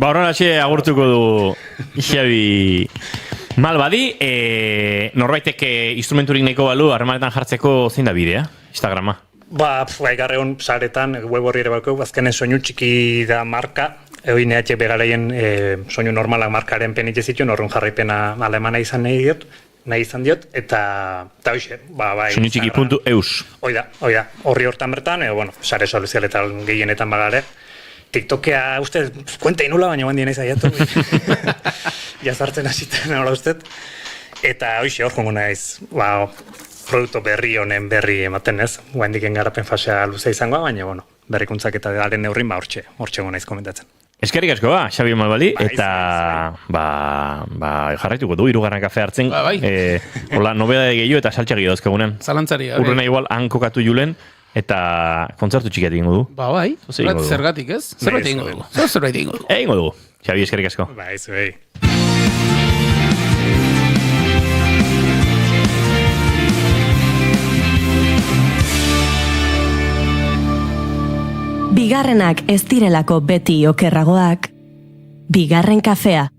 Horrenaxe agurtuko du Xabi Malbadi. Norbaitek instrumenturik neko balu harremanetan jartzeko zein da bidea? Instagrama? Garre hon saretan, web horri ere balko, azkenen soinu txiki da marka, egin EHP garaien soinu normalak markaren penitxe zituen, horren jarraipena alemana izan nahi izan diot, eta hoxe, soinu txiki.eus. Oida, horri hortan bertan, sare soluzialetan gehienetan bagare, TikTokea, uste, kuenta inula, baina bandien aiza jatu. Jazartzen hasiten hola uste. Eta hoxe, hor jongo naiz, produktu berri honen berri ematen ez. Guandiken garapen fasea luze izangoa, baina, berrikuntzak eta garen neurrin, hortxe jongo naiz komentatzen. Eskerrik asko Xabi Malbadi, eta jarraituko du, 3. kafe hartzen. Hola, nobeda gehiago eta saltxa gehiago dazkagunen. Zalantzari. Urrena igual, han kokatu julen. Eta kontzertu txikiat egingo du. Zergatik ez? Zerbait egingo dugu. Egingo dugu. Xabi, eskerrik asko. Zuei. Bigarrenak ez direlako beti okerragoak, bigarren kafea.